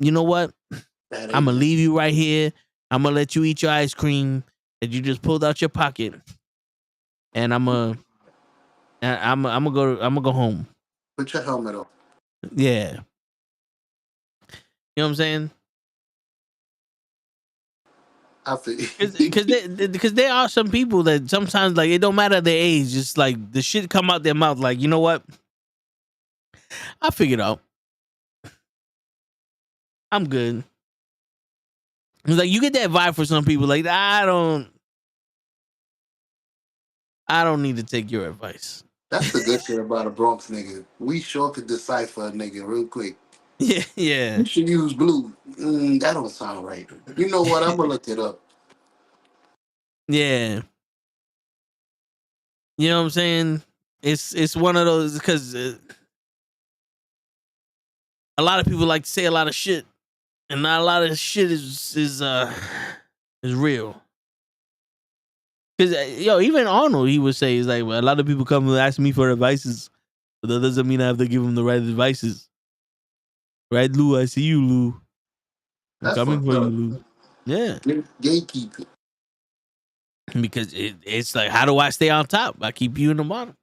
S1: You know what?
S2: That
S1: I'm
S2: ain't
S1: gonna
S2: it.
S1: leave you right here. I'm gonna let you eat your ice cream that you just pulled out your pocket, and I'm gonna go home.
S2: Put your helmet on.
S1: Yeah, you know what I'm saying?
S2: I feel
S1: Because there are some people that sometimes like it don't matter their age, just like the shit come out their mouth. Like you know what? I figured out. I'm good. It's like you get that vibe for some people. Like I don't need to take your advice.
S2: that's the good shit about a Bronx nigga. We sure could decipher a nigga real quick.
S1: Yeah, yeah,
S2: You should use blue. That don't sound right. You know what? I'm gonna look it up.
S1: yeah. You know what I'm saying? It's one of those because a lot of people like to say a lot of shit, and not a lot of shit is real. Because yo, even Arnold, he would say, "Is like well, a lot of people come and ask me for advices, but that doesn't mean I have to give them the right advices." Right, Lou? I see you, Lou. I'm
S2: That's
S1: coming
S2: fucked
S1: for you,
S2: up.
S1: Lou. Yeah,
S2: Gatekeeping.
S1: because it's like, how do I stay on top? I keep you in the bottom.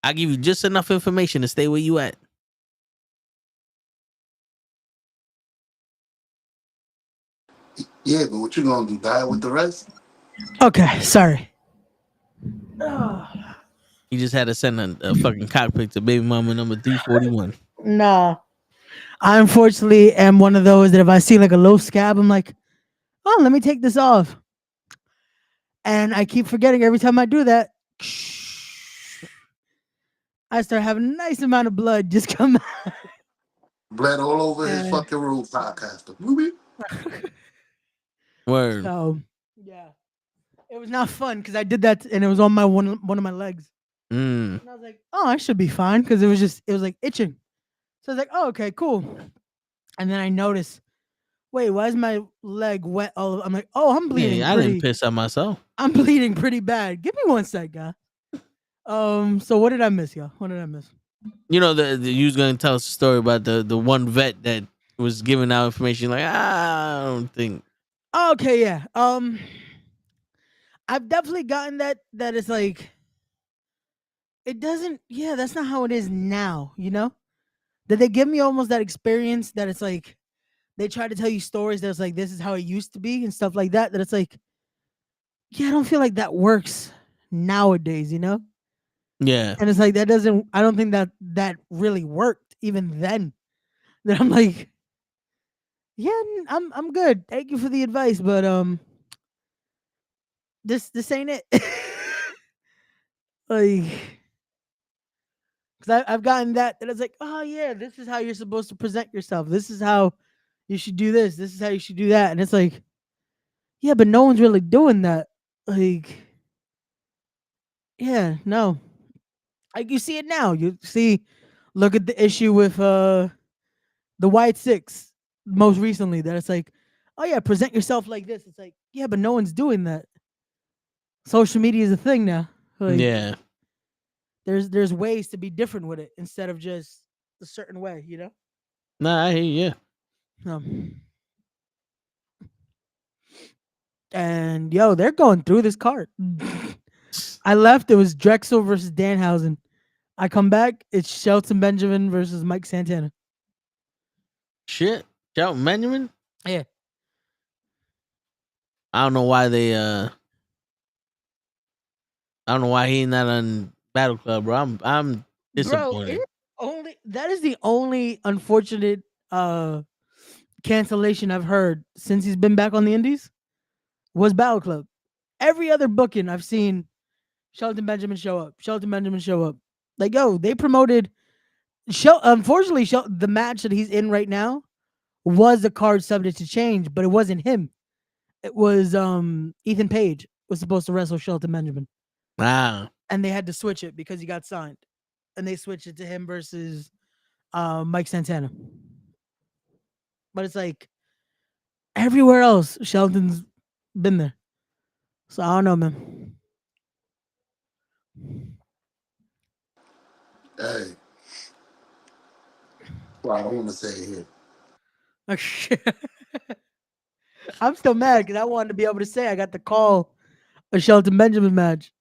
S1: I give you just enough information to stay where you at.
S2: Yeah, but what you gonna do? Die with the rest?
S5: Okay, sorry.
S1: He just had to send a fucking cockpit to baby mama number 341.
S5: Nah. I unfortunately am one of those that if I see like a low scab, I'm like, oh, let me take this off. And I keep forgetting every time I do that. I start having a nice amount of blood just come out.
S2: Bled all over his
S5: And
S2: fucking room podcaster. Whoopie.
S1: Word.
S5: so, yeah. It was not fun because I did that and it was on my one of my legs.
S1: Mm.
S5: And I was like, oh, I should be fine because it was like itching. So I was like, oh, okay, cool. And then I noticed, wait, why is my leg wet? I'm like, oh, I'm bleeding
S1: Yeah, I didn't
S5: pretty.
S1: piss on myself.
S5: I'm bleeding pretty bad. Give me one sec, guy. So what did I miss, y'all? What did I miss?
S1: You know, you was gonna tell us a story about the one vet that was giving out information. Like, I don't think.
S5: Okay, yeah. I've definitely gotten that it's like it doesn't. Yeah, that's not how it is now. You know, that they give me almost that experience that it's like they try to tell you stories that's like this is how it used to be and stuff like that. That it's like, yeah, I don't feel like that works nowadays. You know,
S1: Yeah,
S5: and it's like that doesn't. I don't think that really worked even then. That I'm like, yeah, I'm good. Thank you for the advice, but this ain't it. Like, because I've gotten that it's like, oh yeah, this is how you're supposed to present yourself. This is how you should do this. This is how you should do that. And it's like, yeah, but no one's really doing that. Like, yeah, no. Like you see it now. You see, look at the issue with the White Six most recently. That it's like, oh yeah, present yourself like this. It's like, yeah, but no one's doing that. Social media is a thing now. Like,
S1: yeah.
S5: there's ways to be different with it instead of just a certain way. You know.
S1: Nah, I hear you.
S5: And yo, they're going through this card. I left. It was Drexel versus Danhausen. I come back. It's Shelton Benjamin versus Mike Santana.
S1: Shit, Shelton Benjamin.
S5: Yeah,
S1: I don't know why they. I don't know why he not on Battle Club, bro. I'm
S5: bro.
S1: disappointed.
S5: That is the only unfortunate cancellation I've heard since he's been back on the Indies was Battle Club. Every other booking I've seen, Shelton Benjamin show up. Shelton Benjamin show up. Like yo, they promoted. Unfortunately, the match that he's in right now was a card subject to change, but it wasn't him. It was Ethan Page was supposed to wrestle Shelton Benjamin,
S1: Wow.
S5: and they had to switch it because he got signed, and they switched it to him versus Mike Santana. But it's like everywhere else, Shelton's been there, so I don't know, man.
S2: Hey, well, I want to say here.
S5: I'm still mad because I wanted to be able to say I got to call a Shelton Benjamin match,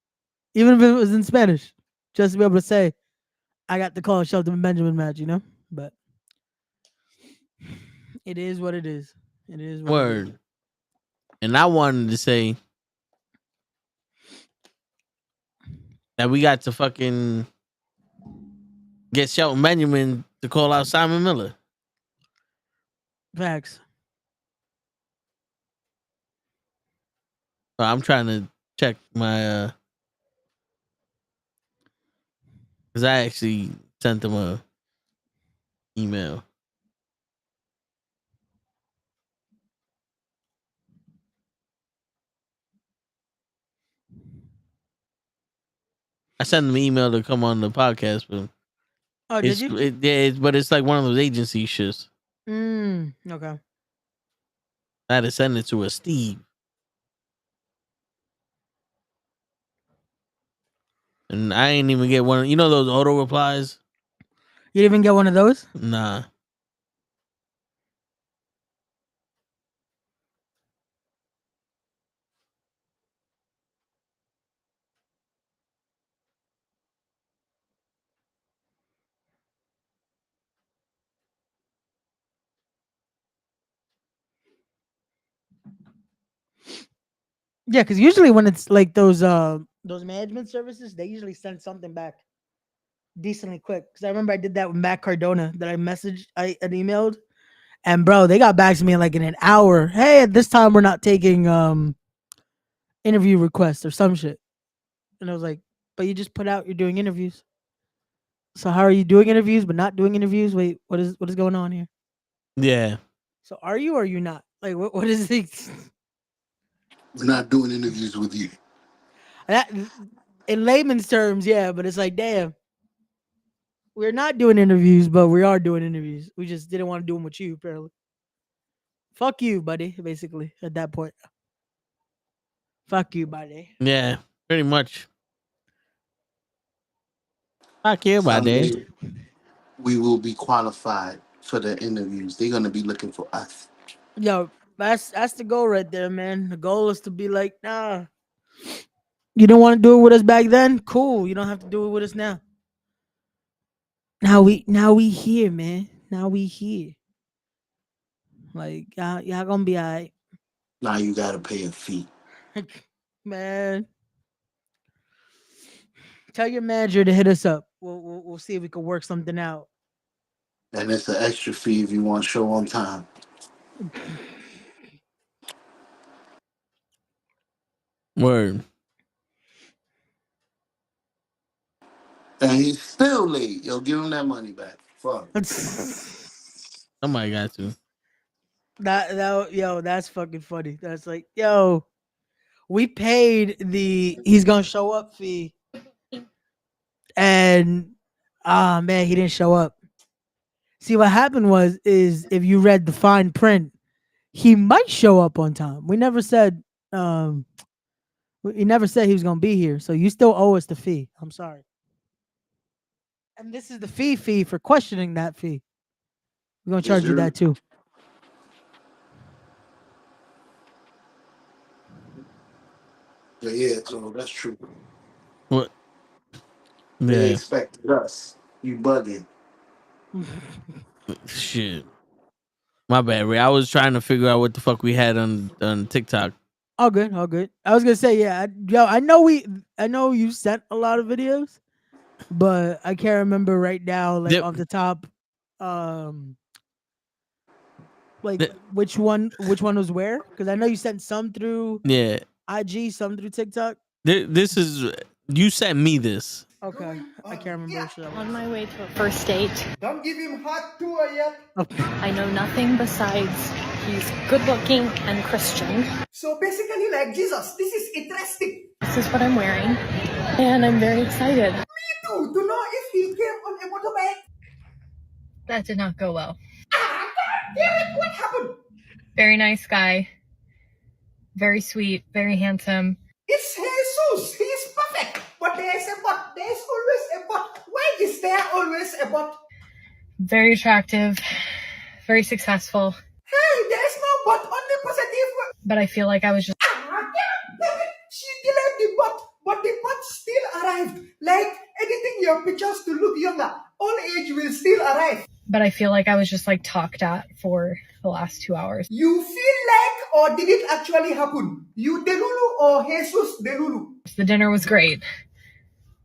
S5: even if it was in Spanish, just to be able to say I got to call a Shelton Benjamin match, you know? But it is what it is. It is what it is.
S1: Word. And I wanted to say that we got to fucking get Shelton Benjamin to call out Simon Miller.
S5: Facts.
S1: I'm trying to check my because I actually sent him a email. I sent him an email to come on the podcast, but
S5: Oh, did you?
S1: But it's like one of those agency shits.
S5: Okay.
S1: I had to send it to a Steve. And I ain't even get one. You know those auto replies?
S5: You didn't even get one of those?
S1: Nah.
S5: Yeah, because usually when it's like those management services, they usually send something back decently quick. Because I remember I did that with Matt Cardona that I had emailed, and bro, they got back to me in like in an hour. Hey, at this time we're not taking interview requests or some shit. And I was like, but you just put out you're doing interviews. So how are you doing interviews but not doing interviews? Wait, what is going on here?
S1: Yeah.
S5: So are you or are you not? Like what is the
S2: We're not doing interviews with you.
S5: That, in layman's terms, yeah, but it's like, damn, we're not doing interviews, but we are doing interviews. We just didn't want to do them with you, apparently. Fuck you, buddy. Basically, at that point, fuck you, buddy.
S1: Yeah, pretty much. Fuck you, buddy.
S2: Someday we will be qualified for the interviews. They're gonna be looking for us.
S5: Yo, that's the goal right there, man. The goal is to be like, nah, you don't want to do it with us back then. Cool, you don't have to do it with us now. Now we here, man. Now we here. Like y'all gonna be alright,
S2: Now you gotta pay a fee.
S5: man. Tell your manager to hit us up. We'll see if we can work something out.
S2: And it's an extra fee if you want show on time.
S1: Word.
S2: And he's still late. Yo, give him that money back. Fuck.
S1: Somebody got to.
S5: That's fucking funny. That's like, yo, we paid the he's gonna show up fee, and man, he didn't show up. See, what happened is if you read the fine print, he might show up on time. We never said he never said he was gonna be here, so you still owe us the fee. I'm sorry. And this is the fee for questioning that fee. We're gonna charge you that too.
S2: Yeah, so that's true.
S1: What?
S2: They
S1: Yeah.
S2: expected us. You bugging.
S1: Shit. My bad, Ray. I was trying to figure out what the fuck we had on TikTok.
S5: All good, all good. I was gonna say, yeah, I know you sent a lot of videos, but I can't remember right now, like off the top, like which one was where? Because I know you sent some through IG, some through TikTok.
S1: This is you sent me this.
S5: Okay, I can't remember which that was.
S7: On my way to a first date.
S8: Don't give him hot tour yet.
S7: I know nothing besides he's good looking and Christian.
S8: So basically like Jesus. This is interesting.
S7: This is what I'm wearing. And I'm very excited.
S8: Me too, to know if he came on a motorbike.
S7: That did not go well.
S8: God damn it, what happened?
S7: Very nice guy. Very sweet, very handsome.
S8: It's Jesus. He's perfect. But there's a but. There's always a but. Why is there always a but?
S7: Very attractive. Very successful.
S8: Hey, there's no but. Only positive.
S7: But I feel like I was just...
S8: Damn it. She delayed the but the but still arrived. Like editing your pictures to look younger. Old age will still arrive.
S7: But I feel like I was just like talked at for the last 2 hours.
S8: You feel like, or did it actually happen? You Delulu or Jesus Delulu?
S7: The dinner was great.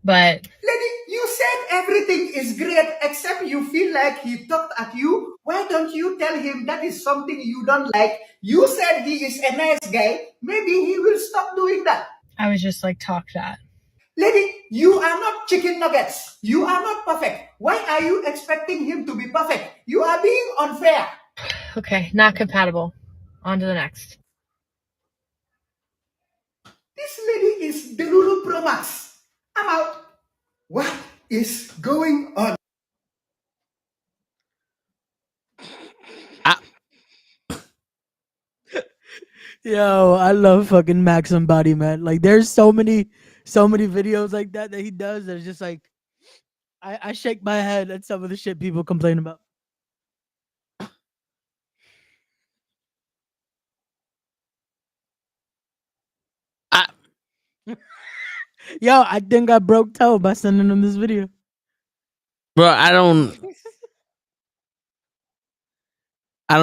S7: But...
S8: Lady, you said everything is great except you feel like he talked at you. Why don't you tell him that is something you don't like? You said he is a nice guy. Maybe he will stop doing that.
S7: I was just like talked at.
S8: Lady, you are not chicken nuggets. You are not perfect. Why are you expecting him to be perfect? You are being unfair.
S7: Okay, not compatible. On to the next.
S8: This lady is Delulu Pro Max. I'm out. What is going on?
S5: Yo, I love fucking Max Somebody, man. Like, there's so many videos like that he does. That's just like, I shake my head at some of the shit people complain about. Yo, I think I broke toe by sending him this video.
S1: Bro, I don't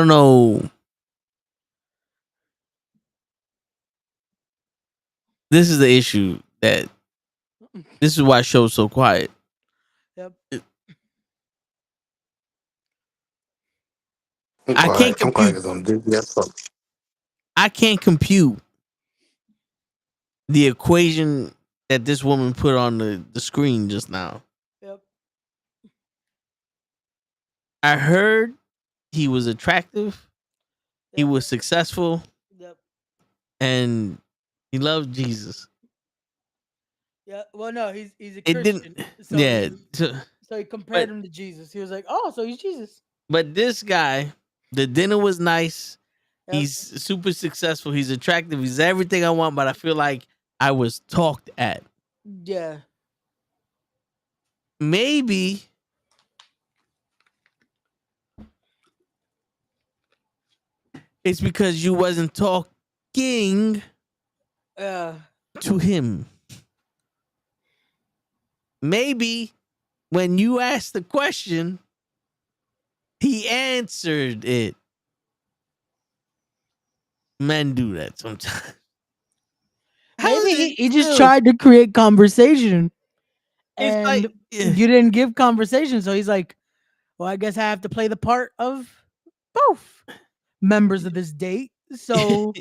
S1: know. This is the issue that this is why show's so quiet.
S5: Yep.
S1: I can't compute. I can't compute the equation that this woman put on the screen just now.
S5: Yep.
S1: I heard he was attractive, he was successful,
S5: Yep.
S1: and He loved Jesus.
S5: Yeah. Well, no, he's a
S1: It
S5: Christian.
S1: didn't.
S5: So
S1: Yeah.
S5: so he compared
S1: But
S5: him to Jesus. He was like, "Oh, so he's Jesus."
S1: but this guy, the dinner was nice.
S5: Yep.
S1: He's super successful. He's attractive. He's everything I want. But I feel like I was talked at.
S5: Yeah.
S1: Maybe it's because you wasn't talking to him. Maybe when you asked the question, he answered it. Men do that sometimes.
S5: Maybe he just tried to create conversation,
S1: It's
S5: and
S1: like, yeah.
S5: you didn't give conversation. So he's like, "Well, I guess I have to play the part of both members of this date." So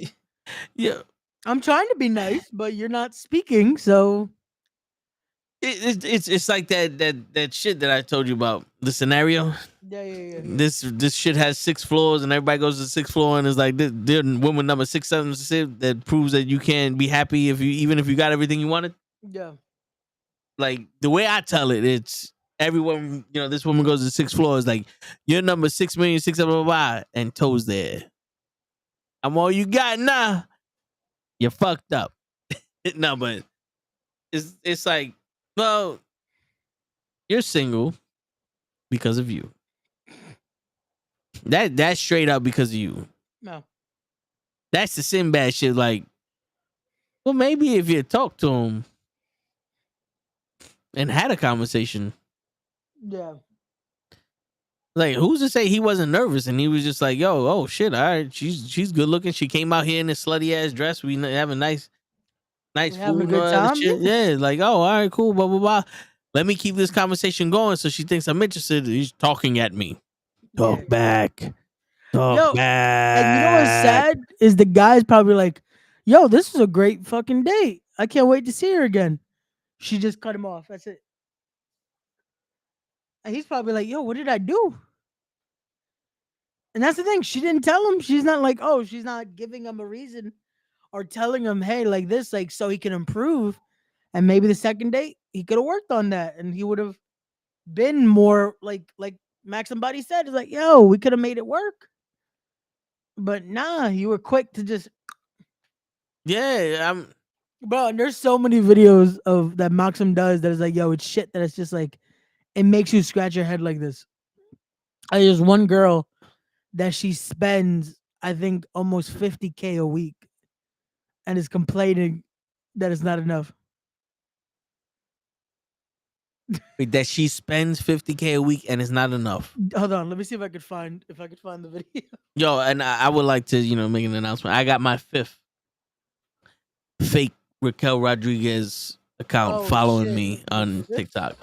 S1: Yeah.
S5: I'm trying to be nice, but you're not speaking. So
S1: It's like that shit that I told you about, the scenario.
S5: yeah.
S1: This shit has 6 floors and everybody goes to the 6th floor and it's like they're woman number 676 that proves that you can't be happy even if you got everything you wanted.
S5: Yeah.
S1: Like the way I tell it, it's everyone, this woman goes to the 6th floor, is like, you're number 6,000,006 blah, blah, blah, and Toes there. I'm all you got now. You're fucked up. No, but it's like, well, you're single because of you. That's straight up because of you.
S5: No.
S1: That's the Sinbad shit. Like, well, maybe if you talked to him and had a conversation,
S5: Yeah.
S1: like, who's to say he wasn't nervous and he was just like, yo, oh shit, all right, she's good looking. She came out here in this slutty ass dress. We have a nice
S5: We
S1: food
S5: having a
S1: and
S5: good
S1: all that
S5: time?
S1: shit. Yeah, like, oh, all right, cool, blah blah blah. Let me keep this conversation going so she thinks I'm interested. He's talking at me. Talk back. Talk back.
S5: And you know what's sad is the guy's probably like, "Yo, this is a great fucking date. I can't wait to see her again." She just cut him off. That's it. And he's probably like, "Yo, what did I do?" And that's the thing. She didn't tell him. She's not like, oh, she's not giving him a reason or telling him, hey, like this, like so he can improve. And maybe the second date he could have worked on that, and he would have been more like Max and Buddy said. It's like, yo, we could have made it work. But nah, you were quick to just
S1: Yeah,
S5: bro. And there's so many videos of that Maxim does that is like, yo, it's shit that it's just like it makes you scratch your head like this. There's one girl that she spends, I think, almost 50K a week, and is complaining that it's not enough.
S1: wait, that she spends 50K a week and it's not enough.
S5: Hold on, let me see if I could find the video.
S1: Yo, and I would like to, make an announcement. I got my 5th fake Raquel Rodriguez account following me on TikTok.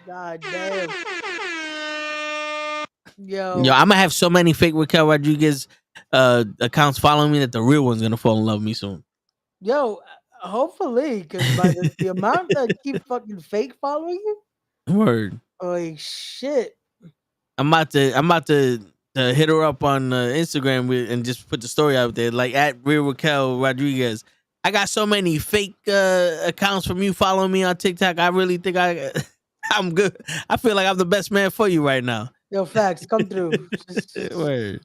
S5: God damn.
S1: Yo, I'm gonna have so many fake Raquel Rodriguez accounts following me that the real one's gonna fall in love with me soon.
S5: Yo, hopefully, because by the amount that keep fucking fake following you,
S1: Word.
S5: like shit.
S1: I'm about to hit her up on Instagram and just put the story out there, like at Real Raquel Rodriguez. I got so many fake accounts from you following me on TikTok. I really think I'm good. I feel like I'm the best man for you right now.
S5: Yo, facts, come through.
S1: Word.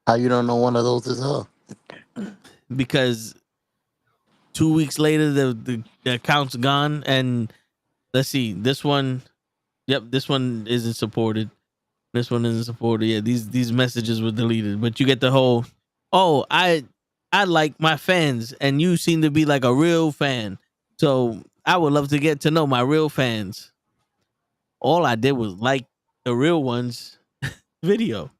S2: How you don't know one of those is her?
S1: Because 2 weeks later, the account's gone, and let's see, this one. Yep, this one isn't supported. This one isn't supported. Yeah, these messages were deleted, but you get the whole. Oh, I like my fans, and you seem to be like a real fan. So I would love to get to know my real fans. All I did was like the real ones video.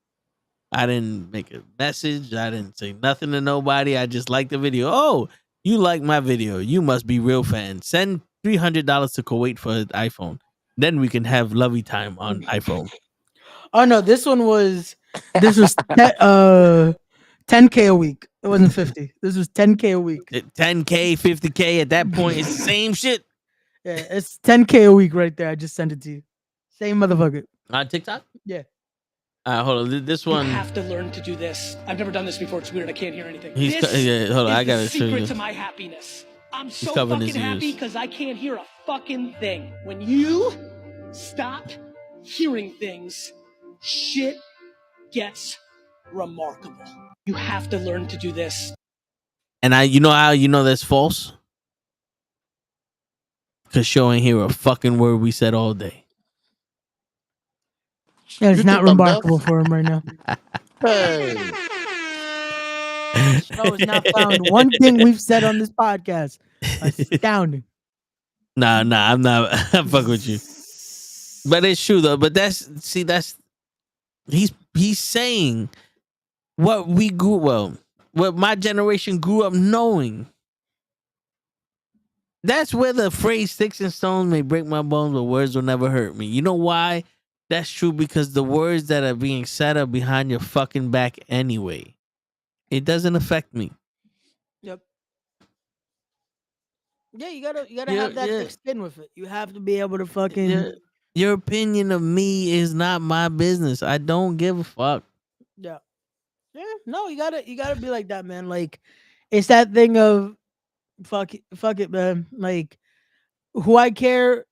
S1: I didn't make a message. I didn't say nothing to nobody. I just liked the video. Oh, you like my video. You must be real fans. Send $300 to Kuwait for an iPhone. Then we can have lovey time on iPhone.
S5: Oh no, this was 10K a week. It wasn't 50. This was 10K a week.
S1: 10K, 50K at that point, it's the same shit.
S5: Yeah, it's 10K a week right there. I just sent it to you. Same motherfucker.
S1: On TikTok?
S5: Yeah.
S1: Hold on. This one.
S9: You have to learn to do this. I've never done this before. It's weird. I can't hear anything.
S1: Hold on. I gotta
S9: the
S1: show you.
S9: secret to my happiness. I'm so
S1: covering his
S9: fucking happy
S1: ears.
S9: because I can't hear a fucking thing. When you stop hearing things, shit gets remarkable. You have to learn to do this.
S1: And you know how you know that's false? Because Show ain't hear a fucking word we said all day.
S5: Yeah, it's
S2: You
S5: not
S2: think I'm
S5: remarkable
S2: deaf?
S5: for him right now.
S2: Hey.
S5: Show has not found one thing we've said on this podcast. Astounding.
S1: Nah, I'm not. I'm fucking with you. But it's true though. But that's he's saying what we what my generation grew up knowing. That's where the phrase "sticks and stones may break my bones, but words will never hurt me." You know why? That's true because the words that are being said are behind your fucking back anyway. It doesn't affect me.
S5: Yep. Yeah, you gotta have that thick skin with it. You have to be able to fucking
S1: Your opinion of me is not my business. I don't give a fuck.
S5: Yeah. Yeah. No, you gotta be like that, man. Like it's that thing of fuck it, man. Like who I care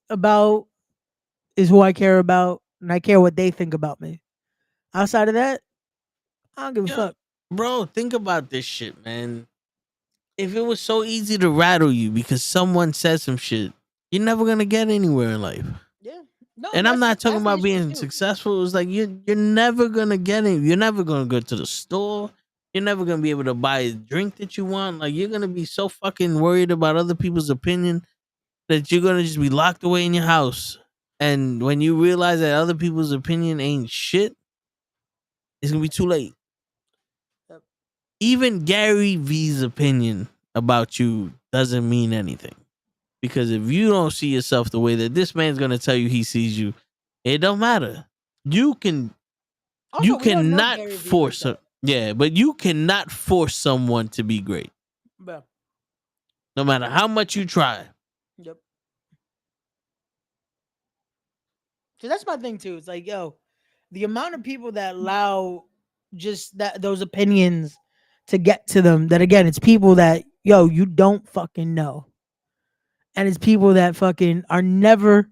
S5: about is who I care about, and I care what they think about me. Outside of that, I don't give a fuck.
S1: Bro, think about this shit, man. If it was so easy to rattle you because someone said some shit, you're never gonna get anywhere in life.
S5: Yeah. No,
S1: And I'm not
S5: that's
S1: talking
S5: the
S1: about
S5: issue,
S1: being
S5: too.
S1: successful. It's like you're never gonna get it. You're never gonna go to the store. You're never gonna be able to buy a drink that you want. Like you're gonna be so fucking worried about other people's opinion that you're gonna just be locked away in your house. And when you realize that other people's opinion ain't shit, it's gonna be too late.
S5: Yep.
S1: Even Gary V's opinion about you doesn't mean anything. Because if you don't see yourself the way that this man's gonna tell you he sees you, it don't matter. You cannot force but you cannot force someone to be great.
S5: Yeah.
S1: No matter how much you try.
S5: Yep. So that's my thing too. It's like, yo, the amount of people that allow just those opinions to get to them, that again, it's people that, yo, you don't fucking know. And it's people that fucking are never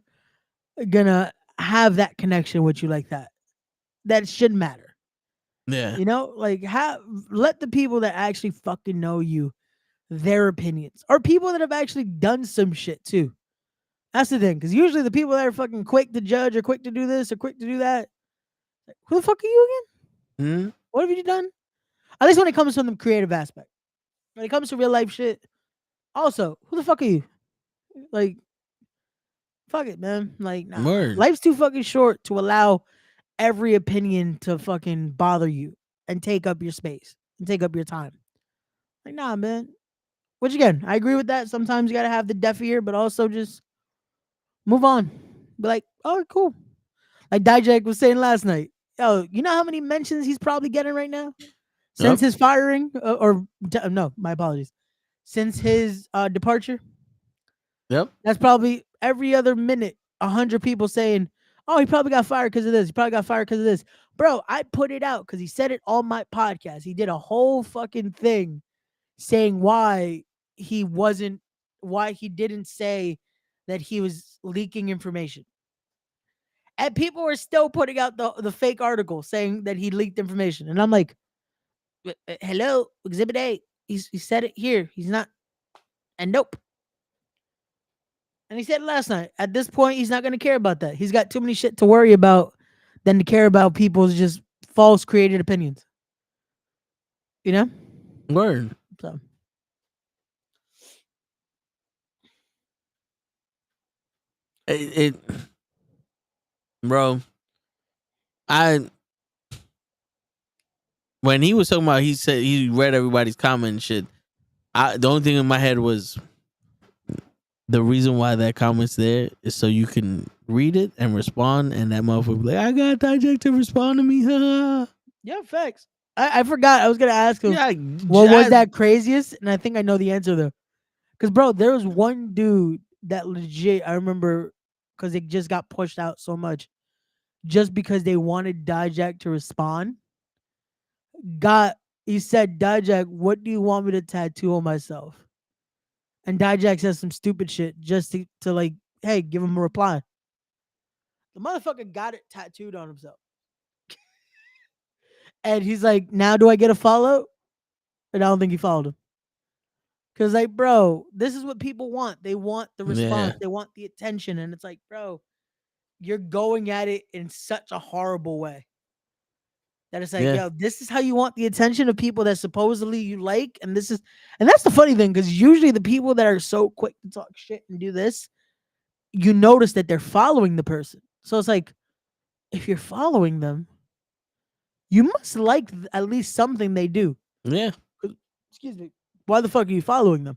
S5: gonna have that connection with you like that. That shouldn't matter.
S1: Yeah.
S5: You know, like let the people that actually fucking know you, their opinions, or people that have actually done some shit too. That's the thing, because usually the people that are fucking quick to judge or quick to do this or quick to do that, who the fuck are you again? What have you done? At least when it comes from the creative aspect. When it comes to real life shit, also, who the fuck are you? Like, fuck it, man. Like, nah.
S1: Word.
S5: Life's too fucking short to allow every opinion to fucking bother you and take up your space and take up your time. Like, nah, man. Which again, I agree with that. Sometimes you gotta have the deaf ear, but also just move on. Be like, oh, cool. Like Dijak was saying last night. Yo, you know how many mentions he's probably getting right now since his firing, no, my apologies. Since his departure.
S1: Yep.
S5: That's probably every other minute, 100 people saying, "Oh, he probably got fired because of this. He probably got fired because of this." Bro, I put it out because he said it on my podcast. He did a whole fucking thing saying why he didn't say that he was leaking information. And people were still putting out the fake article saying that he leaked information. And I'm like, hello, Exhibit A. He said it here. He's not. And nope. And he said it last night. At this point, he's not going to care about that. He's got too many shit to worry about than to care about people's just false created opinions. You know?
S1: Word.
S5: So.
S1: Bro, when he was talking about, he said he read everybody's comment and shit. The only thing in my head was the reason why that comment's there is so you can read it and respond, and that motherfucker be like, I got Dijak to respond to me.
S5: Yeah, facts. I forgot. I was gonna ask him.
S1: Yeah,
S5: what was that craziest? And I think I know the answer though. Because bro, there was one dude that legit I remember because it just got pushed out so much, just because they wanted Dijak to respond. He said, Dijak, what do you want me to tattoo on myself? and Dijak says some stupid shit just to like, hey, give him a reply. The motherfucker got it tattooed on himself. And he's like, now do I get a follow? And I don't think he followed him. Cause like, bro, this is what people want. They want the response.
S1: Yeah.
S5: They want the attention. And it's like, bro, you're going at it in such a horrible way. That it's like,
S1: Yeah.
S5: yo, this is how you want the attention of people that supposedly you like. And that's the funny thing, because usually the people that are so quick to talk shit and do this, you notice that they're following the person. So it's like, if you're following them, you must like at least something they do.
S1: Yeah.
S5: Excuse me. Why the fuck are you following them?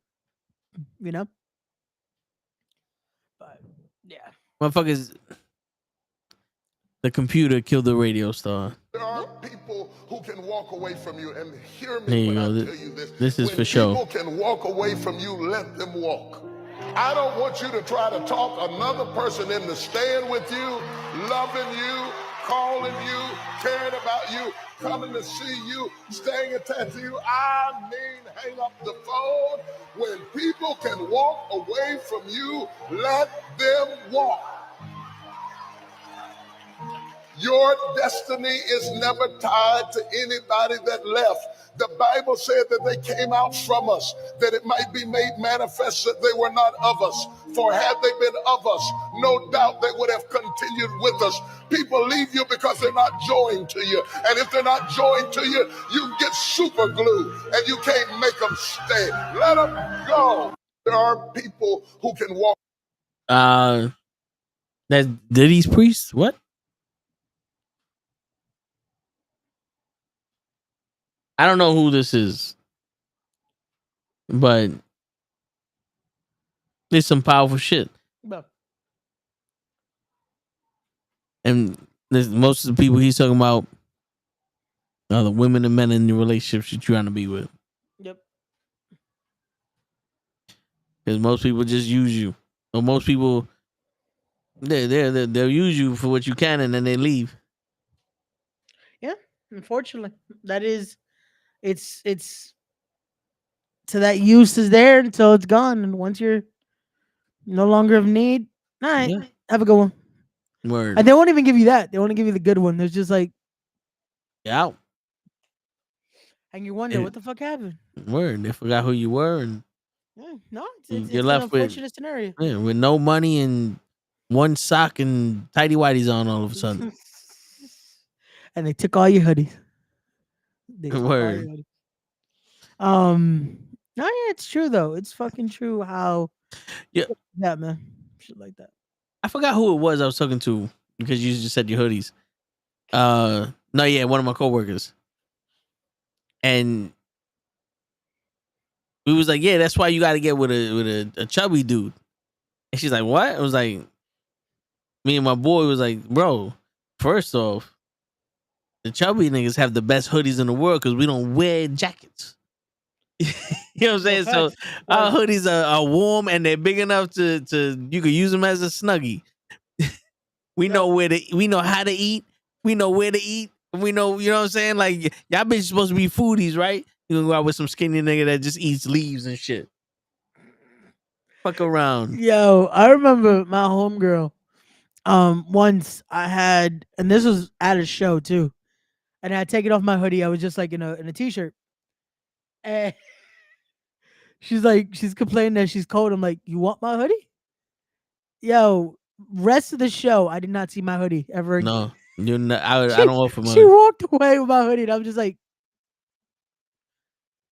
S5: You know? But yeah.
S1: Motherfuckers, the computer killed the radio star.
S10: There are people who can walk away from you, and hear
S1: There
S10: me
S1: you
S10: when
S1: go.
S10: I tell you this.
S1: This is
S10: When
S1: for sure.
S10: people can walk away from you, let them walk. I don't want you to try to talk another person into staying with you, loving you, calling you, caring about you, coming to see you, staying attached to you. I mean, hang up the phone. When people can walk away from you, let them walk. Your destiny is never tied to anybody that left. The Bible said that they came out from us, that it might be made manifest that they were not of us. For had they been of us, no doubt they would have continued with us. People leave you because they're not joined to you. And if they're not joined to you, you get super glue and you can't make them stay. Let them go. There are people who can walk.
S1: That's Diddy's priest? What? I don't know who this is, but there's some powerful shit.
S5: No.
S1: And most of the people he's talking about are the women and men in the relationships you're trying to be with.
S5: Yep.
S1: Because most people just use you. Or most people, they'll use you for what you can and then they leave.
S5: Yeah, unfortunately. That is, it's so that use is there until it's gone. And once you're no longer of need, all right,
S1: Yeah.
S5: have a good one.
S1: Word.
S5: And they won't even give you that. They want to give you the good one. There's just like,
S1: Yeah.
S5: and you wonder
S1: And-
S5: what the fuck happened.
S1: Word. They forgot who you were and
S5: Yeah, no,
S1: You're
S5: it's an
S1: left with-
S5: unfortunate scenario.
S1: yeah, with no money and one sock and tighty whities on all of a sudden.
S5: And they took all your hoodies. They took all your
S1: Word.
S5: hoodies. No, yeah, it's true though. It's fucking true how.
S1: Yeah.
S5: Yeah, man. Shit like that.
S1: I forgot who it was I was talking to because you just said your hoodies. No, yeah, one of my coworkers. And we was like, yeah, that's why you got to get with a chubby dude. And she's like, what? I was like, me and my boy was like, bro, first off, the chubby niggas have the best hoodies in the world because we don't wear jackets. You know what I'm saying? So
S5: facts.
S1: our hoodies are warm and they're big enough to you could use them as a snuggie. We know we know how to eat. We know where to eat. We know, you know what I'm saying? Like, y'all bitches supposed to be foodies, right? You gonna go out with some skinny nigga that just eats leaves and shit. Fuck around.
S5: Yo, I remember my homegirl. Once I had, and this was at a show too, and I had taken off my hoodie. I was just like in a t-shirt, and she's complaining that she's cold. I'm like, you want my hoodie? Yo, rest of the show, I did not see my hoodie ever again.
S1: No, you're not, I don't offer
S5: She
S1: money.
S5: walked away with my hoodie, and I'm just like,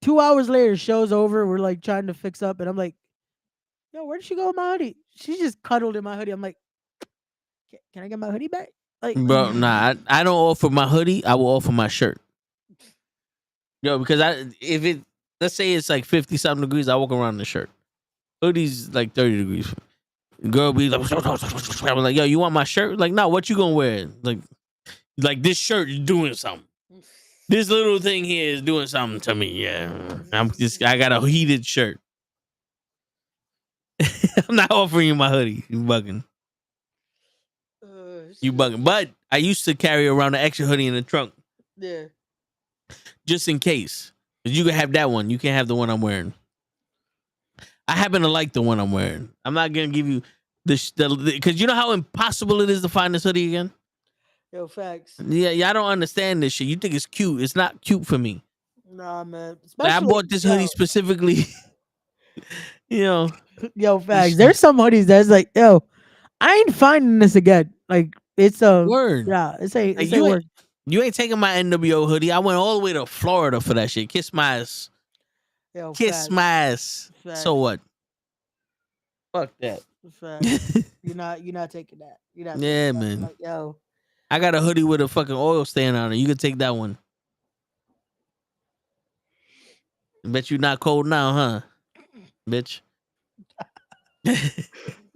S5: 2 hours later, show's over. We're like trying to fix up, and I'm like, yo, where did she go with my hoodie? She just cuddled in my hoodie. I'm like, can I get my hoodie back? Like,
S1: Bro, nah, I don't offer my hoodie. I will offer my shirt. Yo, because let's say it's like 50 something degrees, I walk around in the shirt. Hoodie's like 30 degrees. Girl be like, I'm like, yo, you want my shirt? Like, no, what you gonna wear? Like this shirt is doing something. This little thing here is doing something to me. Yeah, I got a heated shirt. I'm not offering you my hoodie. You bugging. You bugging. But I used to carry around an extra hoodie in the trunk.
S5: Yeah.
S1: Just in case. You can have that one. You can't have the one I'm wearing. I happen to like the one I'm wearing. I'm not gonna give you the because you know how impossible it is to find this hoodie again.
S5: Yo, facts.
S1: Yeah, I don't understand this shit. You think it's cute? It's not cute for me.
S5: Nah, man.
S1: Like, I
S5: Especially,
S1: bought this hoodie specifically.
S5: Yo, facts. There's some hoodies that's like, yo, I ain't finding this again. Like, it's a
S1: word.
S5: Yeah, it's a
S1: Like,
S5: work.
S1: you ain't taking my NWO hoodie. I went all the way to Florida for that shit. Kiss my ass.
S5: Yo,
S1: Kiss
S5: facts.
S1: my ass.
S5: Facts.
S1: So what? Fuck that.
S5: Facts. You're not taking that. You're not.
S1: Yeah,
S5: taking that.
S1: man.
S5: Like, yo,
S1: I got a hoodie with a fucking oil stain on it. You can take that one. Bet you not cold now, huh? Bitch.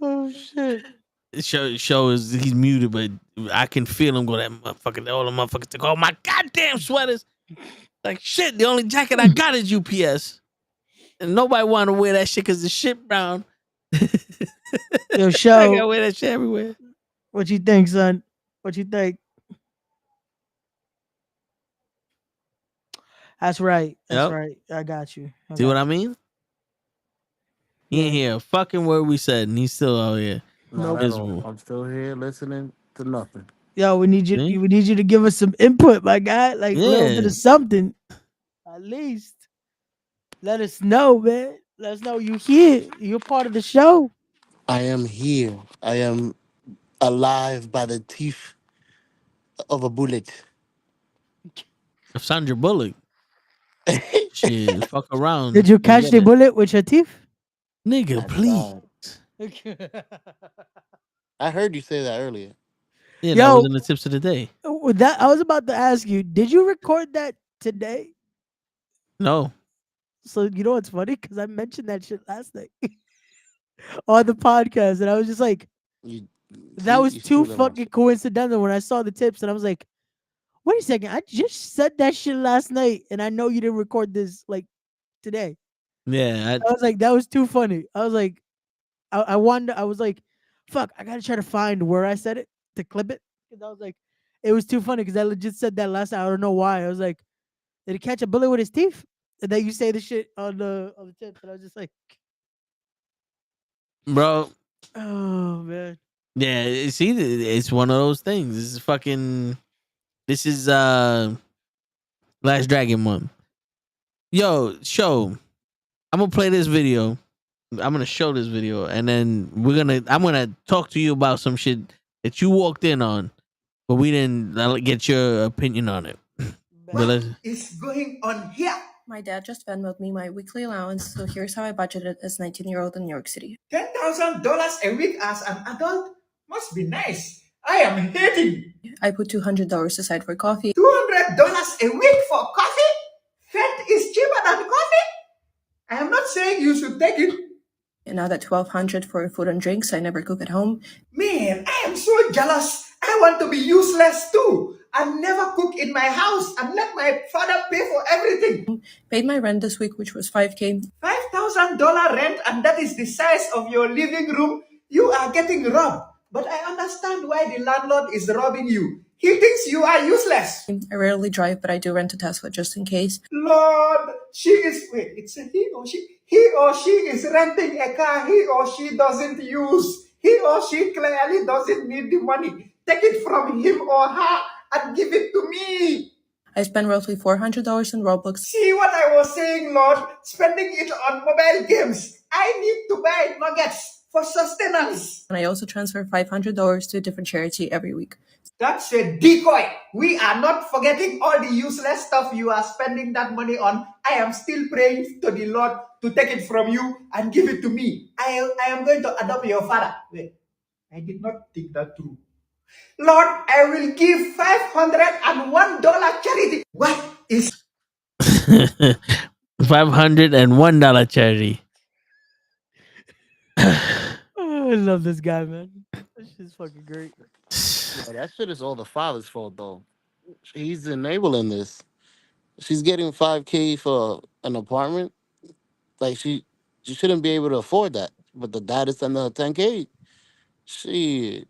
S5: oh shit.
S1: Show is he's muted, but I can feel him go that motherfucker. All the motherfuckers take all my goddamn sweaters. Like shit, the only jacket I got is UPS. And nobody want to wear that shit because the shit brown.
S5: Yo,
S1: I
S5: show.
S1: gotta wear that shit everywhere.
S5: What you think, son? What you think? That's right. That's
S1: Yep.
S5: right. I got you.
S1: See what I mean? He ain't hear a fucking word we said, and he's still out here.
S2: Not at all. I'm still here listening to nothing.
S5: Yo, we need you.
S1: See?
S5: We need you to give us some input, my guy. Like a little bit
S1: Yeah.
S5: of something, at least. Let us know, man. Let us know you here. You're part of the show.
S2: I am here. I am alive by the teeth of a bullet.
S1: Of Sandra Bullock. Shit, fuck around.
S5: Did you catch the bullet with your teeth?
S1: Nigga, please.
S2: I heard you say that earlier.
S1: Yeah, that was in the tips of the day.
S5: With that, I was about to ask you, did you record that today?
S1: No.
S5: So you know what's funny? Because I mentioned that shit last night on the podcast, and I was just like, that was too fucking coincidental when I saw the tips, and I was like, wait a second, I just said that shit last night, and I know you didn't record this like today.
S1: Yeah.
S5: I was like, that was too funny. I was like, I wanted, I was like, fuck, I gotta try to find where I said it to clip it. Because I was like, it was too funny because I legit said that last night. I don't know why. I was like, did he catch a bullet with his teeth? And then you say the shit on the tips, and I was just like,
S1: Bro.
S5: oh man.
S1: Yeah, see, it's one of those things. This is Last Dragon month. Yo, show. I'm gonna play this video. I'm gonna show this video, and then I'm gonna talk to you about some shit that you walked in on, but we didn't get your opinion on it.
S8: What is going on here?
S11: My dad just Venmoed me my weekly allowance, so here's how I budgeted as a 19-year-old in New York City.
S8: $10,000 a week as an adult must be nice. I am hating.
S11: I put $200 aside for coffee.
S8: $200 a week for coffee? Fat is cheaper than coffee? I am not saying you should take it.
S11: And now that $1,200 for food and drinks, I never cook at home.
S8: Man, I am so jealous. I want to be useless too. I never cook in my house and let my father pay for everything.
S11: Paid my rent this week, which was $5,000.
S8: $5,000 rent, and that is the size of your living room. You are getting robbed. But I understand why the landlord is robbing you. He thinks you are useless.
S11: I rarely drive, but I do rent a Tesla just in case.
S8: Lord, it's a he or she. He or she is renting a car he or she doesn't use. He or she clearly doesn't need the money. Take it from him or her and give it to me.
S11: I spend roughly $400 in Roblox.
S8: See what I was saying, Lord? Spending it on mobile games. I need to buy nuggets for sustenance.
S11: And I also transfer $500 to a different charity every week.
S8: That's a decoy. We are not forgetting all the useless stuff you are spending that money on. I am still praying to the Lord to take it from you and give it to me. I am going to adopt your father. Wait, I did not think that through. Lord, I will give $501 charity. What is
S1: $501 charity?
S5: Oh, I love this guy, man. This shit's fucking great.
S2: Yeah, that shit is all the father's fault, though. He's enabling this. She's getting $5K for an apartment. Like she shouldn't be able to afford that. But the dad is sending her $10K. Shit,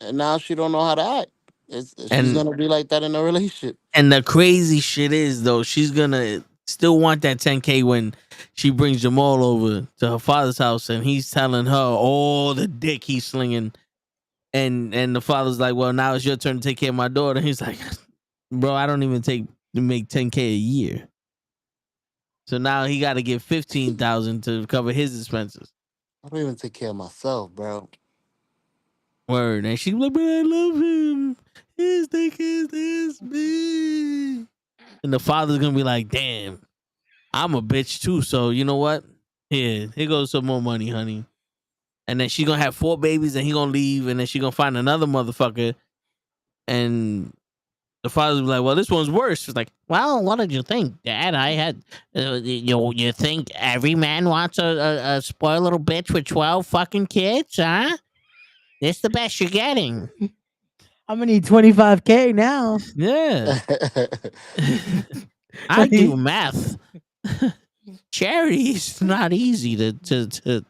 S2: and now she don't know how to act. She's gonna be like that in a relationship.
S1: And the crazy shit is though, she's gonna still want that 10K when she brings Jamal over to her father's house and he's telling her all the dick he's slinging. And the father's like, well, now it's your turn to take care of my daughter. He's like, bro, I don't even make 10K a year. So now he got to give 15,000 to cover his expenses.
S2: I don't even take care of myself, bro.
S1: Word. And she's like, but I love him. His dick is this big. And the father's going to be like, damn, I'm a bitch too. So you know what? Here goes some more money, honey. And then she's going to have 4 babies and he going to leave. And then she's going to find another motherfucker. And the father's like, well, this one's worse. She's like, well, what did you think, Dad? I had, you think every man wants a spoiled little bitch with 12 fucking kids, huh? It's the best you're getting.
S5: I'm gonna need 25K now.
S1: Yeah. I do math. Charity is not easy to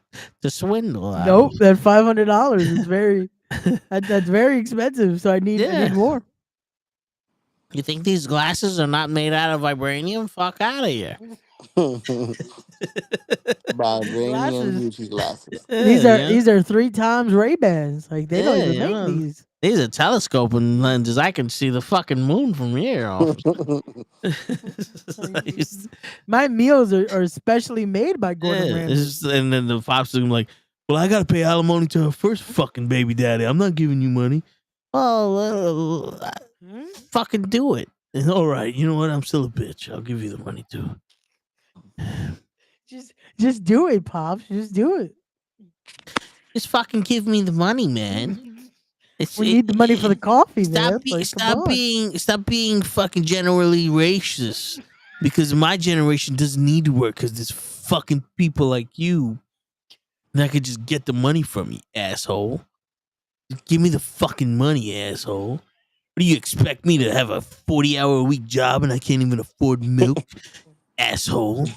S1: swindle.
S5: Nope, that $500 is very that's very expensive. So I need more.
S1: You think these glasses are not made out of vibranium? Fuck out of here.
S2: Vibranium Gucci glasses.
S5: These are 3 times Ray-Bans. Like they don't even make these.
S1: These are telescoping lenses. I can see the fucking moon from here.
S5: My meals are specially made by Gordon Ramsay.
S1: And then the pops are like, well, I gotta pay alimony to her first fucking baby daddy. I'm not giving you money. Oh, fucking do it. And all right, you know what? I'm still a bitch. I'll give you the money too.
S5: Just do it, Pops. Just do it.
S1: Just fucking give me the money, man.
S5: We need the money for the coffee, man.
S1: Stop being fucking generally racist. Because my generation doesn't need to work because there's fucking people like you that could just get the money from me, asshole. Just give me the fucking money, asshole. What do you expect me to have a 40-hour-a-week job and I can't even afford milk? Asshole.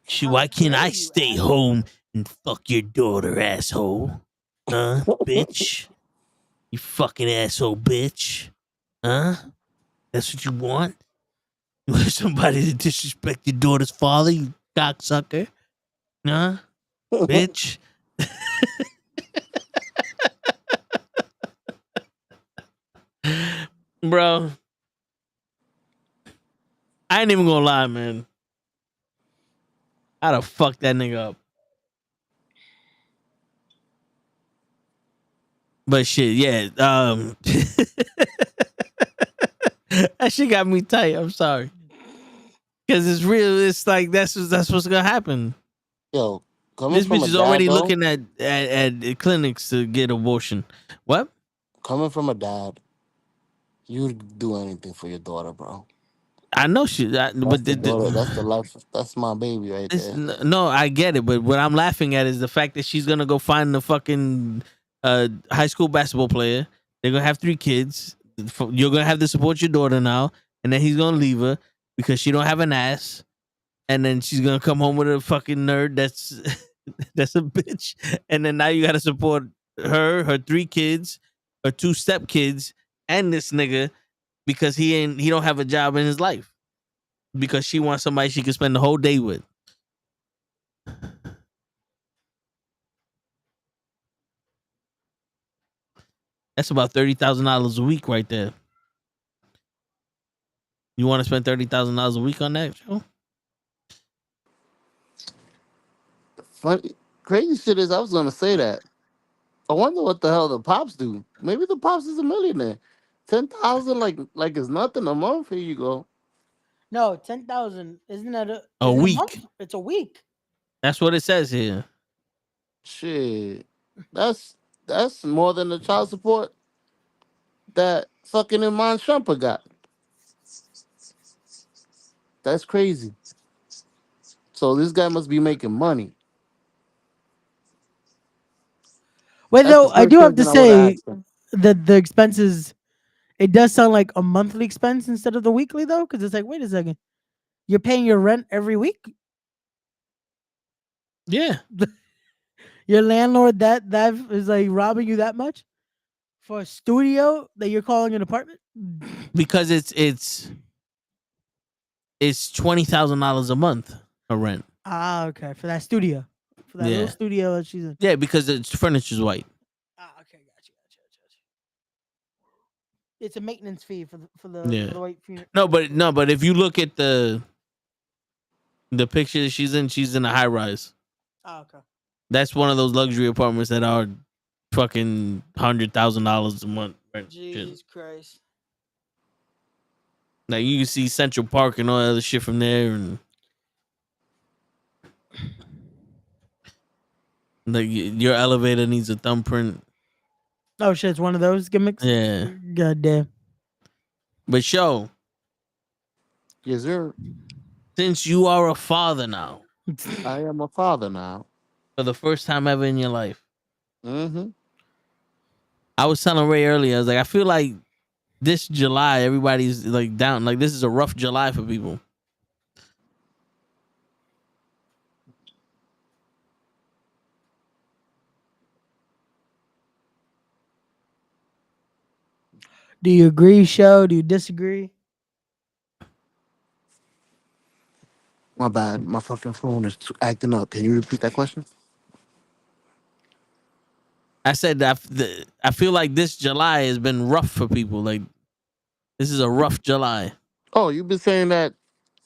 S1: Shit, why can't I stay home and fuck your daughter, asshole? Huh, bitch? You fucking asshole bitch. Huh? That's what you want? You want somebody to disrespect your daughter's father, you cocksucker? Huh? Bitch? Bro. I ain't even gonna lie, man. I'd have fucked that nigga up. But shit, yeah. That shit got me tight. I'm sorry. Because it's real. It's like that's what's gonna happen.
S2: Yo,
S1: this bitch is already looking at clinics to get abortion. What?
S2: Coming from a dad, you would do anything for your daughter, bro.
S1: I know she,
S2: that's the life. That's my baby right there.
S1: No, I get it, but what I'm laughing at is the fact that she's gonna go find the fucking high school basketball player. They're gonna have 3 kids. You're gonna have to support your daughter now, and then he's gonna leave her because she don't have an ass, and then she's gonna come home with a fucking nerd that's that's a bitch, and then now you gotta support her 3 kids, her 2 stepkids, and this nigga. Because he don't have a job in his life. Because she wants somebody she can spend the whole day with. That's about $30,000 a week right there. You want to spend $30,000 a week on that show?
S2: Funny, crazy shit is I was gonna say that. I wonder what the hell the pops do. Maybe the pops is a millionaire. 10,000 like it's nothing a month. Here you go.
S5: No, 10,000. Isn't that
S1: a week?
S5: It's a week.
S1: That's what it says here.
S2: Shit, that's more than the child support that fucking Iman Shumpert got. That's crazy. So this guy must be making money.
S5: Wait, though, I do have to say that the expenses. It does sound like a monthly expense instead of the weekly, though, because it's like, wait a second, you're paying your rent every week.
S1: Yeah,
S5: your landlord that is like robbing you that much for a studio that you're calling an apartment.
S1: Because it's it's $20,000 a month her rent.
S5: Ah, okay. For that studio, for that
S1: Yeah.
S5: little studio that she's in.
S1: Yeah, because the furniture's white.
S5: Ah, okay, gotcha. It's a maintenance fee for
S1: Yeah.
S5: the white funeral.
S1: No, but if you look at the picture that she's in a high rise.
S5: Ah, okay.
S1: That's one of those luxury apartments that are fucking $100,000 a month. Rent.
S5: Jesus Christ.
S1: Like you can see Central Park and all that other shit from there, and like your elevator needs a thumbprint.
S5: Oh shit! It's one of those gimmicks.
S1: Yeah.
S5: God damn.
S1: But show,
S2: Yes, sir.
S1: since you are a father now,
S2: I am a father now.
S1: for the first time ever in your life,
S2: Mm-hmm.
S1: I was telling Ray earlier, I was like, I feel like this July, everybody's like down. Like this is a rough July for people.
S5: Do you agree, Show? Do you disagree?
S2: My bad. My fucking phone is acting up. Can you repeat that question?
S1: I said that I feel like this July has been rough for people. Like this is a rough July.
S2: Oh, you've been saying that.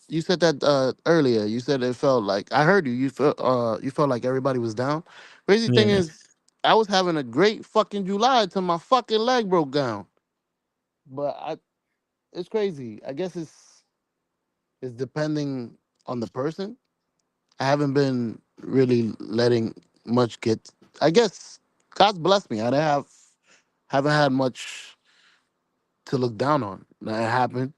S2: You said that earlier. You said it felt like I heard you. You felt like everybody was down. Crazy thing
S1: Yeah.
S2: is, I was having a great fucking July till my fucking leg broke down. But it's crazy. I guess it's depending on the person. I haven't been really letting much get. I guess God's blessed me. Haven't had much to look down on. That happened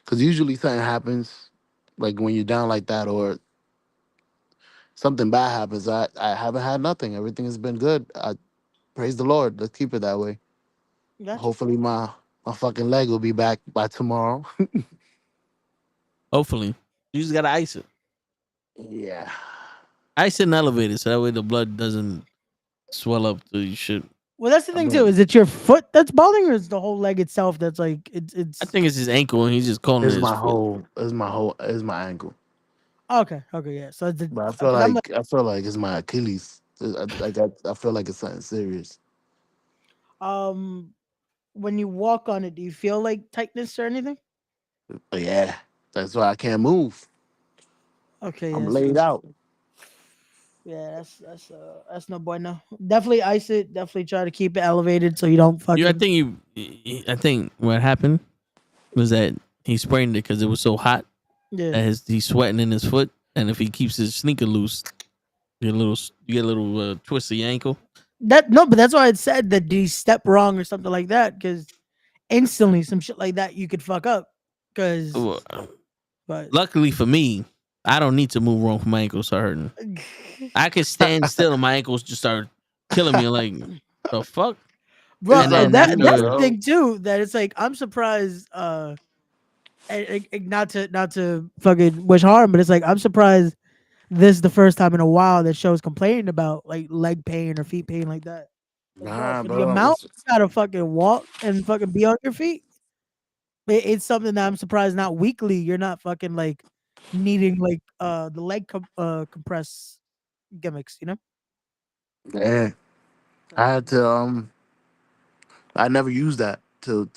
S2: because usually something happens, like when you're down like that, or something bad happens. I haven't had nothing. Everything has been good. I praise the Lord. Let's keep it that way.
S5: Gotcha.
S2: Hopefully my fucking leg will be back by tomorrow.
S1: Hopefully, you just gotta ice it.
S2: Yeah.
S1: Ice it in the elevator so that way the blood doesn't swell up to your shit.
S5: Well, that's the
S2: I
S5: thing
S2: mean,
S5: too. Is it your foot that's bothering, or is the whole leg itself that's like it's?
S1: I think it's his ankle and he's just calling it his foot.
S2: It's my ankle.
S5: Okay, yeah. So it's
S2: But
S5: because I'm like,
S2: I feel like it's my Achilles. I feel like it's something serious.
S5: um, when you walk on it, do you feel like tightness or anything?
S2: But yeah, that's why I can't move.
S5: Okay,
S2: I'm
S5: yeah.
S2: laid out.
S5: Yeah, that's no bueno. Definitely ice it. Definitely try to keep it elevated so you don't fucking.
S1: I think what happened was that he sprained it because it was so hot
S5: Yeah.
S1: that he's sweating in his foot, and if he keeps his sneaker loose, you get a little twist of your ankle.
S5: But that's why it said that did he step wrong or something like that because instantly some shit like that you could fuck up. Because,
S1: Well,
S5: but
S1: luckily for me, I don't need to move wrong for my ankles start hurting. I could stand still and my ankles just start killing me. Like the fuck,
S5: bro,
S1: and then
S5: that's
S1: after
S5: the thing too. That it's like I'm surprised. Not to fucking wish harm, but it's like I'm surprised. This is the first time in a while that shows complaining about like leg pain or feet pain like that. Like, bro,
S2: Nah,
S5: for the
S2: bro.
S5: amount you gotta fucking walk and fucking be on your feet, it's something that I'm surprised not weekly. You're not fucking like needing like the leg compress gimmicks, you know?
S2: Yeah. I had to I never used that till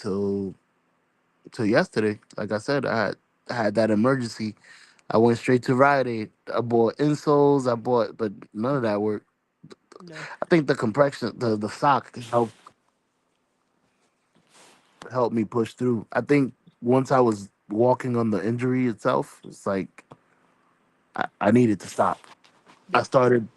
S2: yesterday. Like I said, I had that emergency. I went straight to Rite Aid. I bought insoles. But none of that worked.
S5: Yeah.
S2: I think the compression, the sock helped me push through. I think once I was walking on the injury itself, it's like I needed to stop. I
S5: Yeah.
S2: started.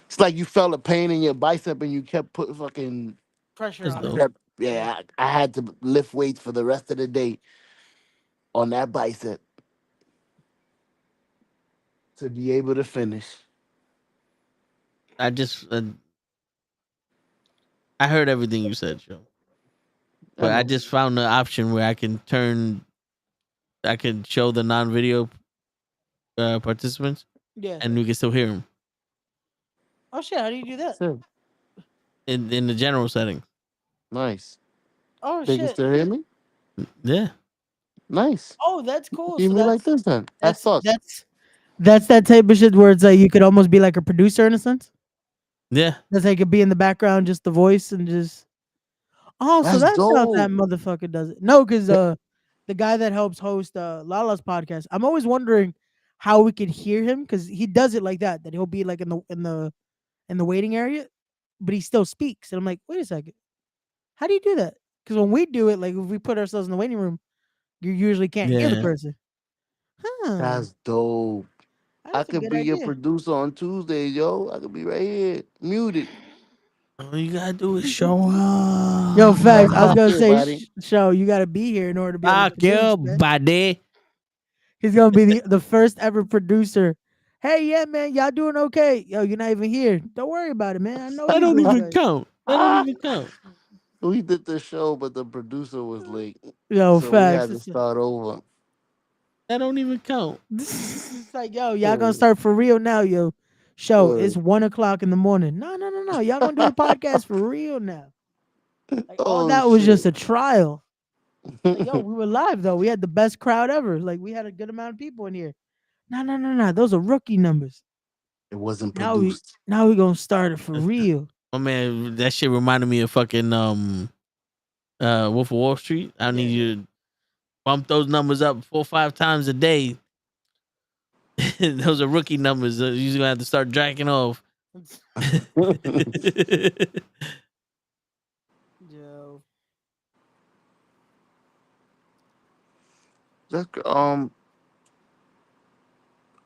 S2: It's like you felt a pain in your bicep and you kept putting fucking.
S5: Pressure
S1: that's
S5: on
S2: I
S5: it.
S1: dope.
S2: kept, yeah, I had to lift weights for the rest of the day on that bicep to be able to finish.
S1: I just I heard everything you said, Joe.
S2: I
S1: But I
S2: know.
S1: just found the option where I can show the non-video participants,
S5: Yeah.
S1: and we can still hear them
S5: Oh shit, how do you do that?
S2: So,
S1: in the general setting.
S2: nice.
S5: Oh
S2: They can
S5: shit.
S2: still hear me?
S1: Yeah,
S2: Nice.
S5: Oh, that's cool.
S2: You
S5: So
S2: me like this then. That's fuck.
S5: that's that type of shit where it's like you could almost be like a producer in a sense.
S1: Yeah.
S5: That's like it could be in the background, just the voice and just. Oh, so
S2: That's
S5: that's how that
S2: dope.
S5: motherfucker does it. No, because the guy that helps host Lala's podcast, I'm always wondering how we could hear him because he does it like that. That he'll be like in the waiting area, but he still speaks. And I'm like, wait a second, how do you do that? Because when we do it, like if we put ourselves in the waiting room, you usually can't hear the
S1: Yeah.
S5: person. Huh?
S2: That's dope. I
S5: That's a
S2: could
S5: good
S2: be your
S5: idea.
S2: producer on Tuesday, yo. I could be right here, muted.
S1: All you gotta do is show up.
S5: Yo, facts. I was
S2: Fuck
S5: gonna
S2: you,
S5: say,
S2: buddy.
S5: show you got to be here in order to be able to
S1: Fuck
S5: produce,
S1: you,
S5: man.
S1: buddy.
S5: He's gonna be the first ever producer. Hey, yeah, man, y'all doing okay? Yo, you're not even here. Don't worry about it, man. I know
S1: That
S5: you're
S1: don't
S5: doing
S1: even
S5: good.
S1: count. That don't even count.
S2: We did the show, but the producer was late,
S5: Yo,
S2: so we
S5: facts.
S2: had to start over.
S1: That don't even count.
S5: It's like, yo, y'all gonna
S2: Uh,
S5: start for real now, yo. Show
S2: uh,
S5: it's 1 o'clock in the morning. No. Y'all gonna do the podcast for real now. Like all
S2: oh
S5: that was just
S2: shit!
S5: a trial. Like, yo,
S2: It
S5: we were live though. We had the best crowd ever. Like we had a good amount of people in here. No. Those are rookie numbers.
S2: wasn't
S5: Now we
S2: produced.
S5: now we gonna start it for real.
S1: Oh man, that shit reminded me of fucking Wolf of Wall Street. I need you to bump those numbers up 4 or 5 times a day. Those are rookie numbers. You're gonna have to start jacking off.
S5: Yo.
S2: That's,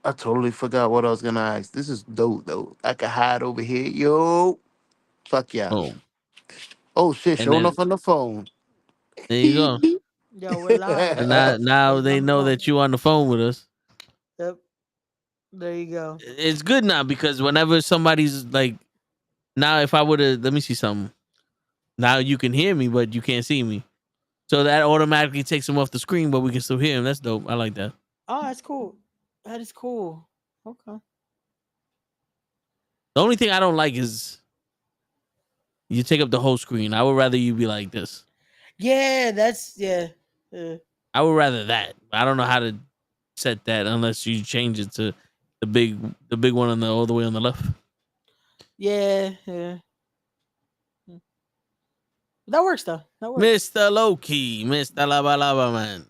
S2: I totally forgot what I was gonna ask. This is dope though. I can hide over here, yo. Fuck yeah.
S1: Oh,
S2: Oh shit!
S1: and
S2: Showing
S1: then
S2: off on the phone.
S1: there you go.
S5: Yo, we're live.
S1: And now
S5: He's
S1: they
S5: on the
S1: know
S5: phone.
S1: that you on the phone with us.
S5: Yep. There you go.
S1: It's good now because whenever somebody's like, now if I would have, let me see something. Now you can hear me, but you can't see me. So that automatically takes him off the screen, but we can still hear him. That's dope. I like that.
S5: Oh, that's cool. That is cool. Okay.
S1: The only thing I don't like is you take up the whole screen. I would rather you be like this.
S5: Yeah, that's yeah.
S1: I would rather that. I don't know how to set that unless you change it to the big one on the all the way on the left.
S5: Yeah. That works though. That works.
S1: Mr. Loki, Mr. Lava Lava Man.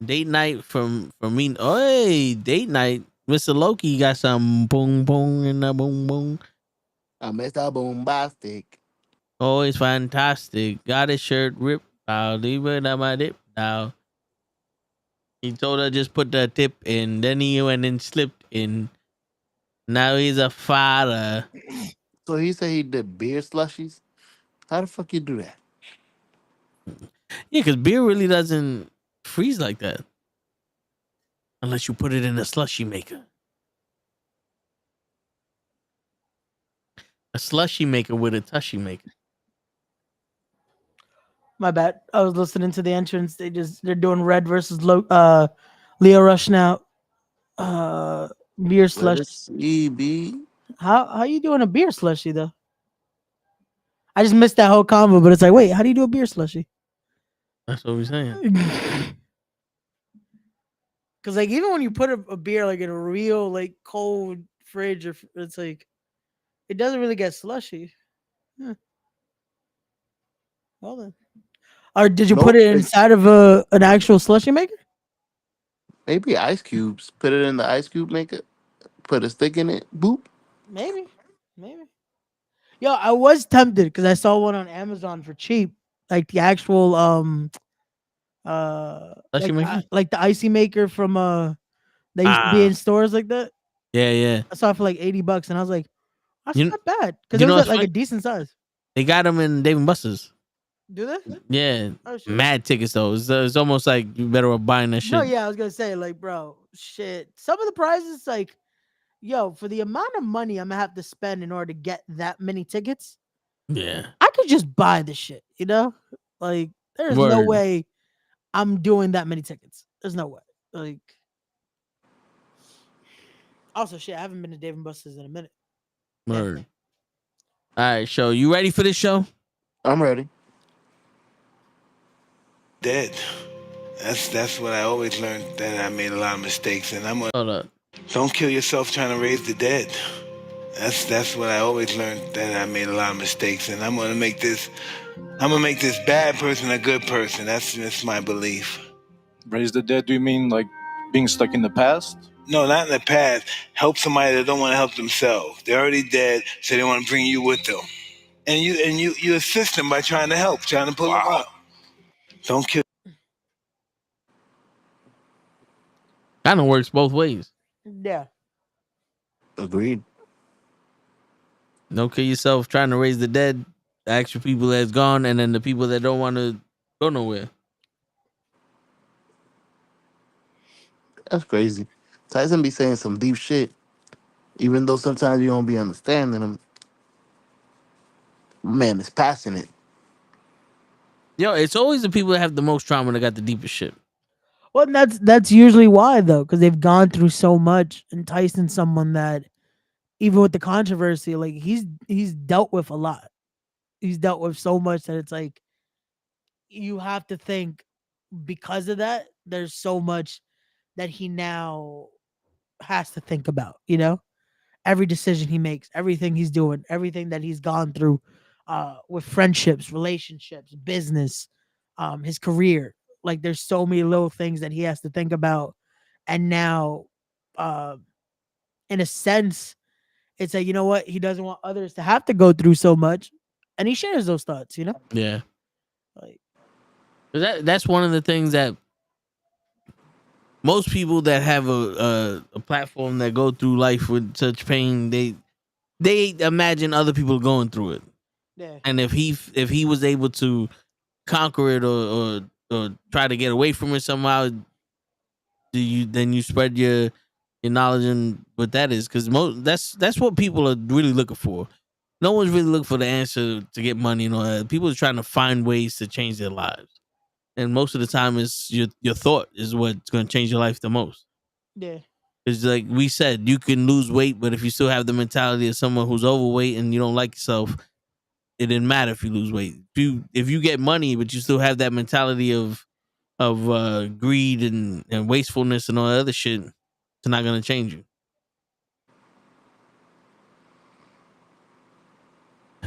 S1: Date night from me. Oh, hey, date night. Mr. Loki got some boom boom in the boom boom.
S2: I messed up bombastic.
S1: Oh, it's fantastic. Got his shirt ripped. I'll leave it on my dip now. He told her just put the tip in. Then he went and slipped in. Now he's a father.
S2: So he said he did beer slushies. How the fuck you do that?
S1: Yeah, because beer really doesn't freeze like that. Unless you put it in a slushy maker. A slushy maker with a tushy maker.
S5: My bad. I was listening to the entrance. They're doing Red versus Leo Rush now. Beer
S2: Let
S5: slush.
S2: us see, B.
S5: How you doing a beer slushy though? I just missed that whole convo, but it's like, wait, how do you do a beer slushy?
S1: That's what we're saying.
S5: Because like even when you put a beer like in a real like cold fridge, it's like it doesn't really get slushy. Huh. Well then, or did you put
S2: Nope.
S5: it inside of an actual slushy maker?
S2: Maybe ice cubes. Put it in the ice cube maker. Put a stick in it. Boop.
S5: Maybe. Yo, I was tempted because I saw one on Amazon for cheap, like the actual
S1: Slushy maker?
S5: like the icy maker from they used to be in stores like that.
S1: Yeah.
S5: I saw it for like $80, and I was like, that's
S1: You-
S5: not bad because
S1: you
S5: it
S1: know
S5: was
S1: what's
S5: like a
S1: funny?
S5: decent size.
S1: They got them in Dave and Buster's.
S5: Do they?
S1: Yeah.
S5: Oh, shit.
S1: Mad tickets though. It's almost like you better off buying that shit.
S5: No, yeah, I was gonna say like, bro, shit. Some of the prizes, like, yo, for the amount of money I'm gonna have to spend in order to get that many tickets,
S1: Yeah.
S5: I could just buy the shit. You know, like, there's no
S1: Word.
S5: way I'm doing that many tickets. There's no way. Like, also, shit, I haven't been to Dave and Buster's in a minute.
S1: Word. All right, show. You ready for this show?
S2: I'm ready.
S12: dead. That's what I always learned, that I made a lot of mistakes, and I'm gonna
S1: Hold up.
S12: don't kill yourself trying to raise the dead. That's what I always learned, that I made a lot of mistakes, and I'm gonna make this bad person a good person. That's my belief.
S13: Raise the dead, do you mean like being stuck in the past?
S12: No, not in the past. Help somebody that don't want to help themselves. They're already dead, so they want to bring you with them. And you assist them by trying to help, trying to pull them up. Don't kill.
S1: Kind of works both ways.
S5: Yeah.
S2: Agreed.
S1: Don't kill yourself trying to raise the dead. The actual people that's gone, and then the people that don't want to go nowhere.
S2: That's crazy. Tyson be saying some deep shit, even though sometimes you don't be understanding him. Man, it's passionate.
S1: Yo, it's always the people that have the most trauma that got the deepest shit.
S5: Well, that's usually why though, because they've gone through so much. And Tyson's someone that, even with the controversy, like he's dealt with a lot. He's dealt with so much that it's like you have to think, because of that, there's so much that he now has to think about. Every decision he makes, everything he's doing, everything that he's gone through, with friendships, relationships, business, his career. Like there's so many little things that he has to think about, and now, uh, in a sense, it's like, you know what, he doesn't want others to have to go through so much, and he shares those thoughts.
S1: Yeah.
S5: Like
S1: that's one of the things that most people that have a platform that go through life with such pain, they imagine other people going through it.
S5: Yeah.
S1: And if he was able to conquer it, or try to get away from it somehow, then you spread your knowledge and what that is, because that's what people are really looking for. No one's really looking for the answer to get money and all that. People are trying to find ways to change their lives, and most of the time, it's your thought is what's going to change your life the most.
S5: Yeah.
S1: It's like we said, you can lose weight, but if you still have the mentality of someone who's overweight and you don't like yourself, it didn't matter if you lose weight. If you get money, but you still have that mentality of greed and wastefulness and all that other shit, it's not gonna change you.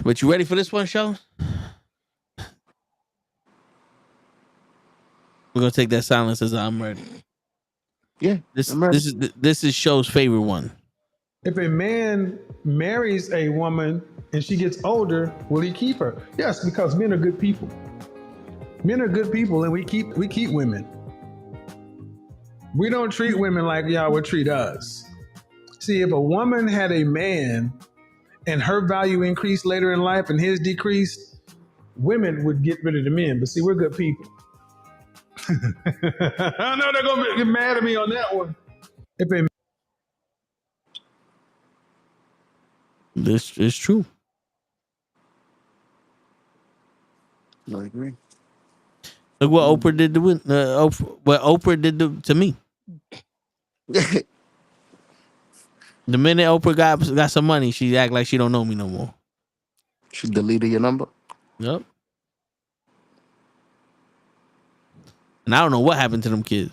S1: But you ready for this one, show? We're gonna take that silence as I'm ready.
S2: Yeah,
S1: this is show's favorite one.
S14: If a man marries a woman and she gets older, will he keep her? Yes, because men are good people. Men are good people, and we keep women. We don't treat women like y'all would treat us. See, if a woman had a man and her value increased later in life and his decreased, women would get rid of the men. But see, we're good people. I know they're gonna get mad at me on that one.
S1: This is true.
S2: I agree.
S1: Look what Oprah did what Oprah did to me. The minute Oprah got some money, she act like she don't know me no more.
S2: She deleted your number?
S1: Yep. And I don't know what happened to them kids.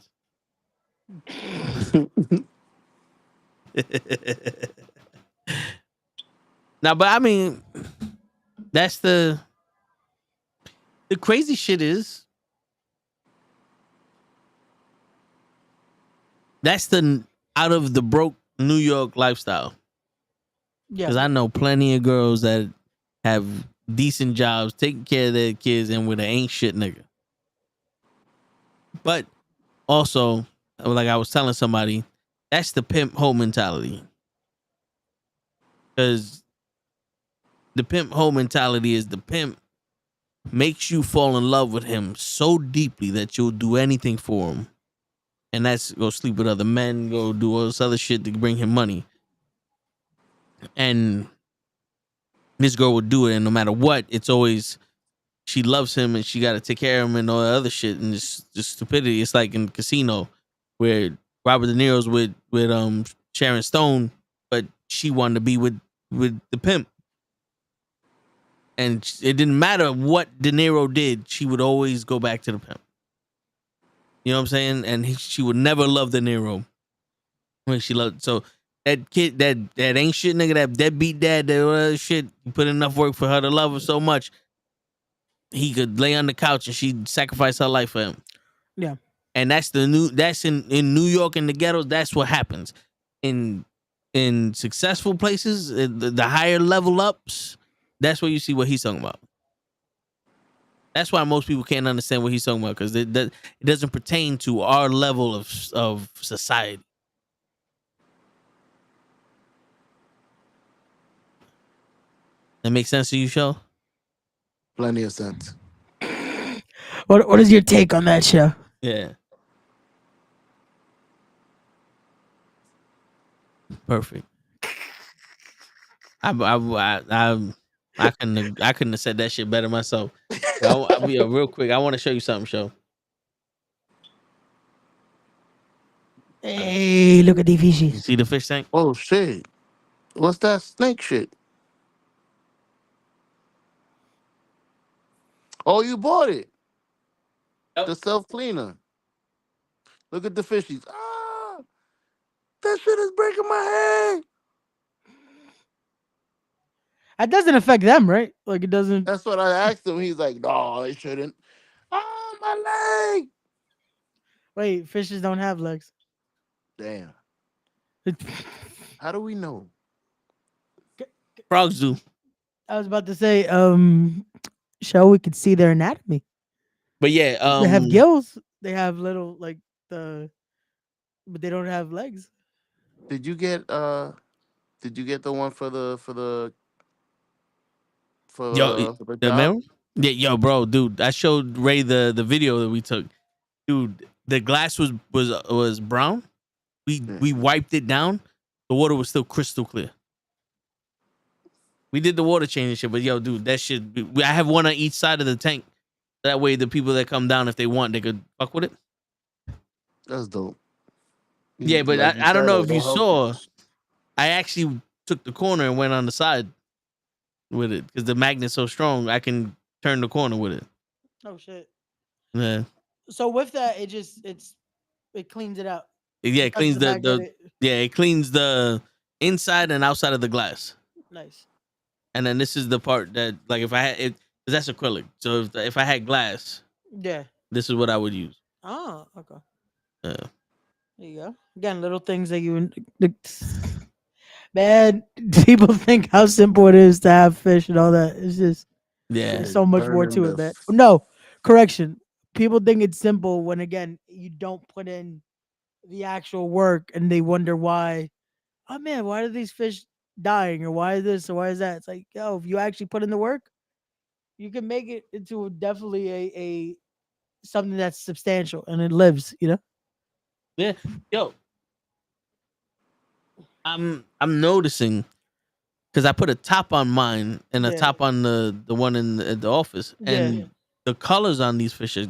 S1: Now, but I mean, that's the crazy shit is, that's the out of the broke New York lifestyle.
S5: Yeah.
S1: Because I know plenty of girls that have decent jobs, taking care of their kids, and with an ain't shit nigga. But also, like I was telling somebody, that's the pimp hoe mentality. Because the pimp hoe mentality is the pimp makes you fall in love with him so deeply that you'll do anything for him. And that's go sleep with other men, go do all this other shit to bring him money. And this girl would do it, and no matter what, it's always she loves him and she got to take care of him and all that other shit. And it's just stupidity. It's like in Casino, where Robert De Niro's with Sharon Stone, but she wanted to be with the pimp. And it didn't matter what De Niro did, she would always go back to the pimp. You know what I'm saying? And she would never love De Niro. When she loved so that kid that ain't shit nigga, that deadbeat dad, that shit, he put enough work for her to love her so much he could lay on the couch and she'd sacrifice her life for him.
S5: Yeah.
S1: And that's in New York in the ghettos. That's what happens in successful places, the higher level ups. That's where you see what he's talking about. That's why most people can't understand what he's talking about, because it doesn't pertain to our level of society. That makes sense to you, Show?
S2: Plenty of sense.
S5: What is your take on that show?
S1: Yeah. Perfect. I couldn't have said that shit better myself. I'll be real quick. I want to show you something, Show.
S5: Hey, look at the
S1: You
S5: fishes.
S1: see the fish tank?
S2: Oh shit! What's that snake shit? Oh, you bought it. The self cleaner. Look at the fishies. Ah, that shit is breaking my head.
S5: That doesn't affect them, right? Like it doesn't.
S2: That's what I asked him. He's like, no, it shouldn't. Oh, my leg.
S5: Wait, fishes don't have legs.
S2: Damn. How do we know?
S1: Frogs do.
S5: I was about to say, show we could see their anatomy.
S1: But yeah,
S5: They have gills. They have little but they don't have legs.
S2: Did you get the one for the
S1: the
S2: job?
S1: mirror? Yeah, yo, bro, dude. I showed Ray the video that we took. Dude, the glass was brown. We wiped it down. The water was still crystal clear. We did the water change and shit, but yo, dude, that shit. I have one on each side of the tank. That way, the people that come down, if they want, they could fuck with it.
S2: That's dope.
S1: Yeah, but
S2: Like you
S1: I don't
S2: said,
S1: know if you
S2: it'll help
S1: saw. I actually took the corner and went on the side with it because the magnet's so strong. I can turn the corner with it.
S5: Oh shit.
S1: Yeah.
S5: So with that, it cleans it out.
S1: Yeah, it cleans it cleans the inside and outside of the glass.
S5: Nice.
S1: And then this is the part that, like, if I had it, because that's acrylic. So if I had glass,
S5: Yeah.
S1: this is what I would use.
S5: Oh, okay.
S1: Yeah.
S5: There you go. Again, little things that man, people think how simple it is to have fish and all that. It's just there's so much more to it, man. No, correction. People think it's simple when again you don't put in the actual work and they wonder why. Oh man, why are these fish dying, or why is this or why is that? It's like, yo, if you actually put in the work, you can make it into definitely a something that's substantial and it lives, you know?
S1: Yeah. Yo. I'm noticing because I put a top on mine and a top on the one in the office, and the colors on these fish are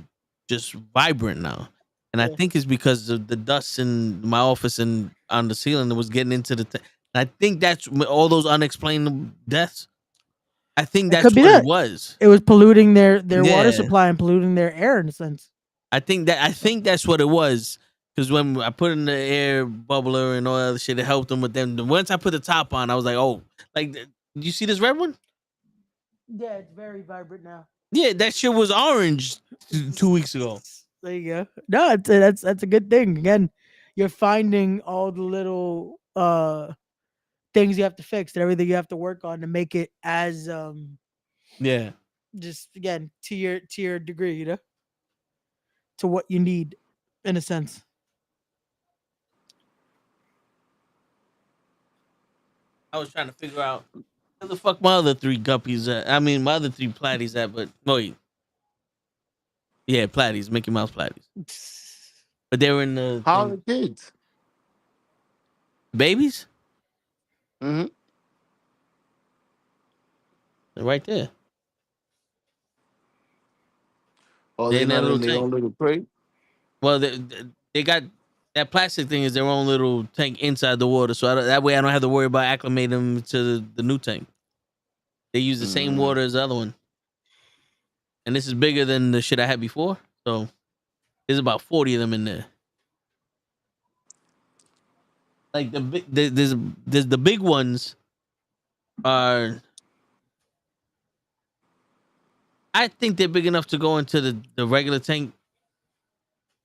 S1: just vibrant now. And I think it's because of the dust in my office and on the ceiling that was getting into the. I think that's all those unexplained deaths. I think that's what it was.
S5: It was polluting their water supply and polluting their air in a sense.
S1: I think that's what it was. Because when I put in the air bubbler and all that other shit, it helped them with them. Once I put the top on, I was like, oh, like, did you see this red one?
S5: Yeah, it's very vibrant now.
S1: Yeah, that shit was orange 2 weeks ago.
S5: There you go. No, that's a good thing. Again, you're finding all the little things you have to fix and everything you have to work on to make it as
S1: yeah,
S5: just again to your degree, you know, to what you need in a sense.
S1: I was trying to figure out where the fuck my other 3 guppies at. I mean, my other 3 platies at, but wait. Yeah, platies, Mickey Mouse platies. But they were in the.
S2: How are the kids?
S1: Babies?
S2: Mm-hmm.
S1: They're right there.
S2: Oh, they're not in their own little crate?
S1: Well, they got that plastic thing is their own little tank inside the water, so that way I don't have to worry about acclimating them to the new tank. They use the same water as the other one, and this is bigger than the shit I had before, so There's about 40 of them in there. Like the big, there's the big ones are. I think they're big enough to go into the regular tank,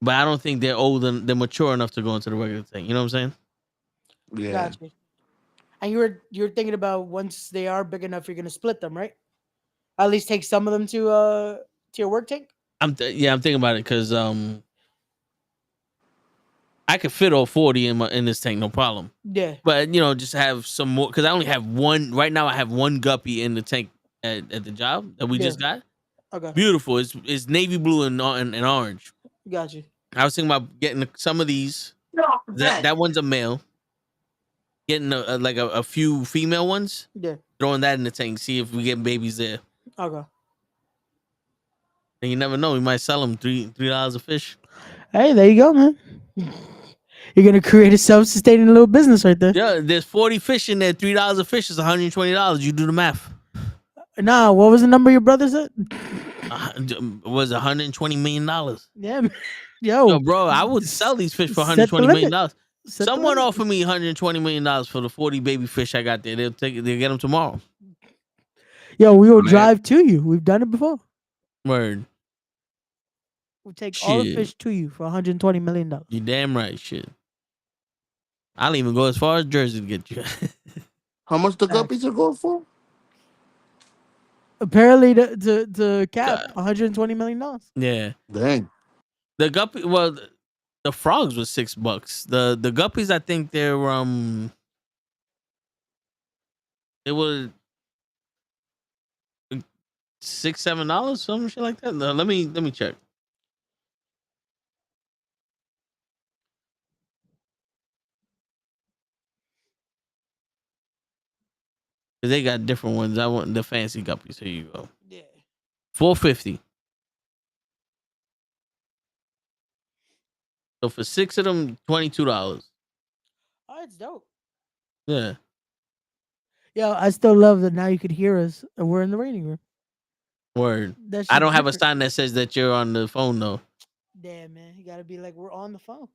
S1: but I don't think they're old and they're mature enough to go into the regular tank. You know what I'm saying?
S2: Yeah.
S5: Gotcha. And you're thinking about once they are big enough, you're gonna split them, right? At least take some of them to your work tank.
S1: I'm thinking about it because I could fit all 40 in this tank, no problem.
S5: Yeah.
S1: But just have some more because I only have one right now. I have one guppy in the tank at the job that we just got.
S5: Okay.
S1: Beautiful. It's navy blue and orange.
S5: Gotcha.
S1: I was thinking about getting some of these. That one's a male. Getting a few female ones.
S5: Yeah.
S1: Throwing that in the tank. See if we get babies there.
S5: Okay.
S1: And you never know. We might sell them $3 a fish.
S5: Hey, there you go, man. You're gonna create a self-sustaining little business right there.
S1: Yeah, there's 40 fish in there. $3 a fish is $120. You do the math.
S5: Nah, what was the number your brother said?
S1: It was $120 million.
S5: Yeah, man. Yo,
S1: bro, I would sell these fish for
S5: set the
S1: $120 million.
S5: limit. Set the
S1: Someone
S5: limit.
S1: offered me $120 million for the 40 baby fish I got there. They'll get them tomorrow.
S5: Yo, we will drive to you. We've done it before.
S1: Word.
S5: We'll take all the
S1: Shit.
S5: fish to you for $120 million.
S1: You damn right, shit. I'll even go as far as Jersey to get you.
S2: How much the guppies are going for?
S5: Apparently, to cap $120 million.
S1: Yeah.
S2: Dang.
S1: The guppy, well, the frogs was $6. The guppies, I think they're it was $6-7, some shit like that. No, let me check. They got different ones. I want the fancy guppies. Here you go.
S5: Yeah.
S1: $4.50. So for 6 of them, $22.
S5: Oh, it's dope.
S1: Yeah.
S5: Yo, I still love that now you could hear us and we're in the waiting room.
S1: Word.
S5: That
S1: I don't
S5: shit's
S1: have a
S5: different.
S1: sign that says that you're on the phone though.
S5: Damn, man, you gotta be like we're on the phone.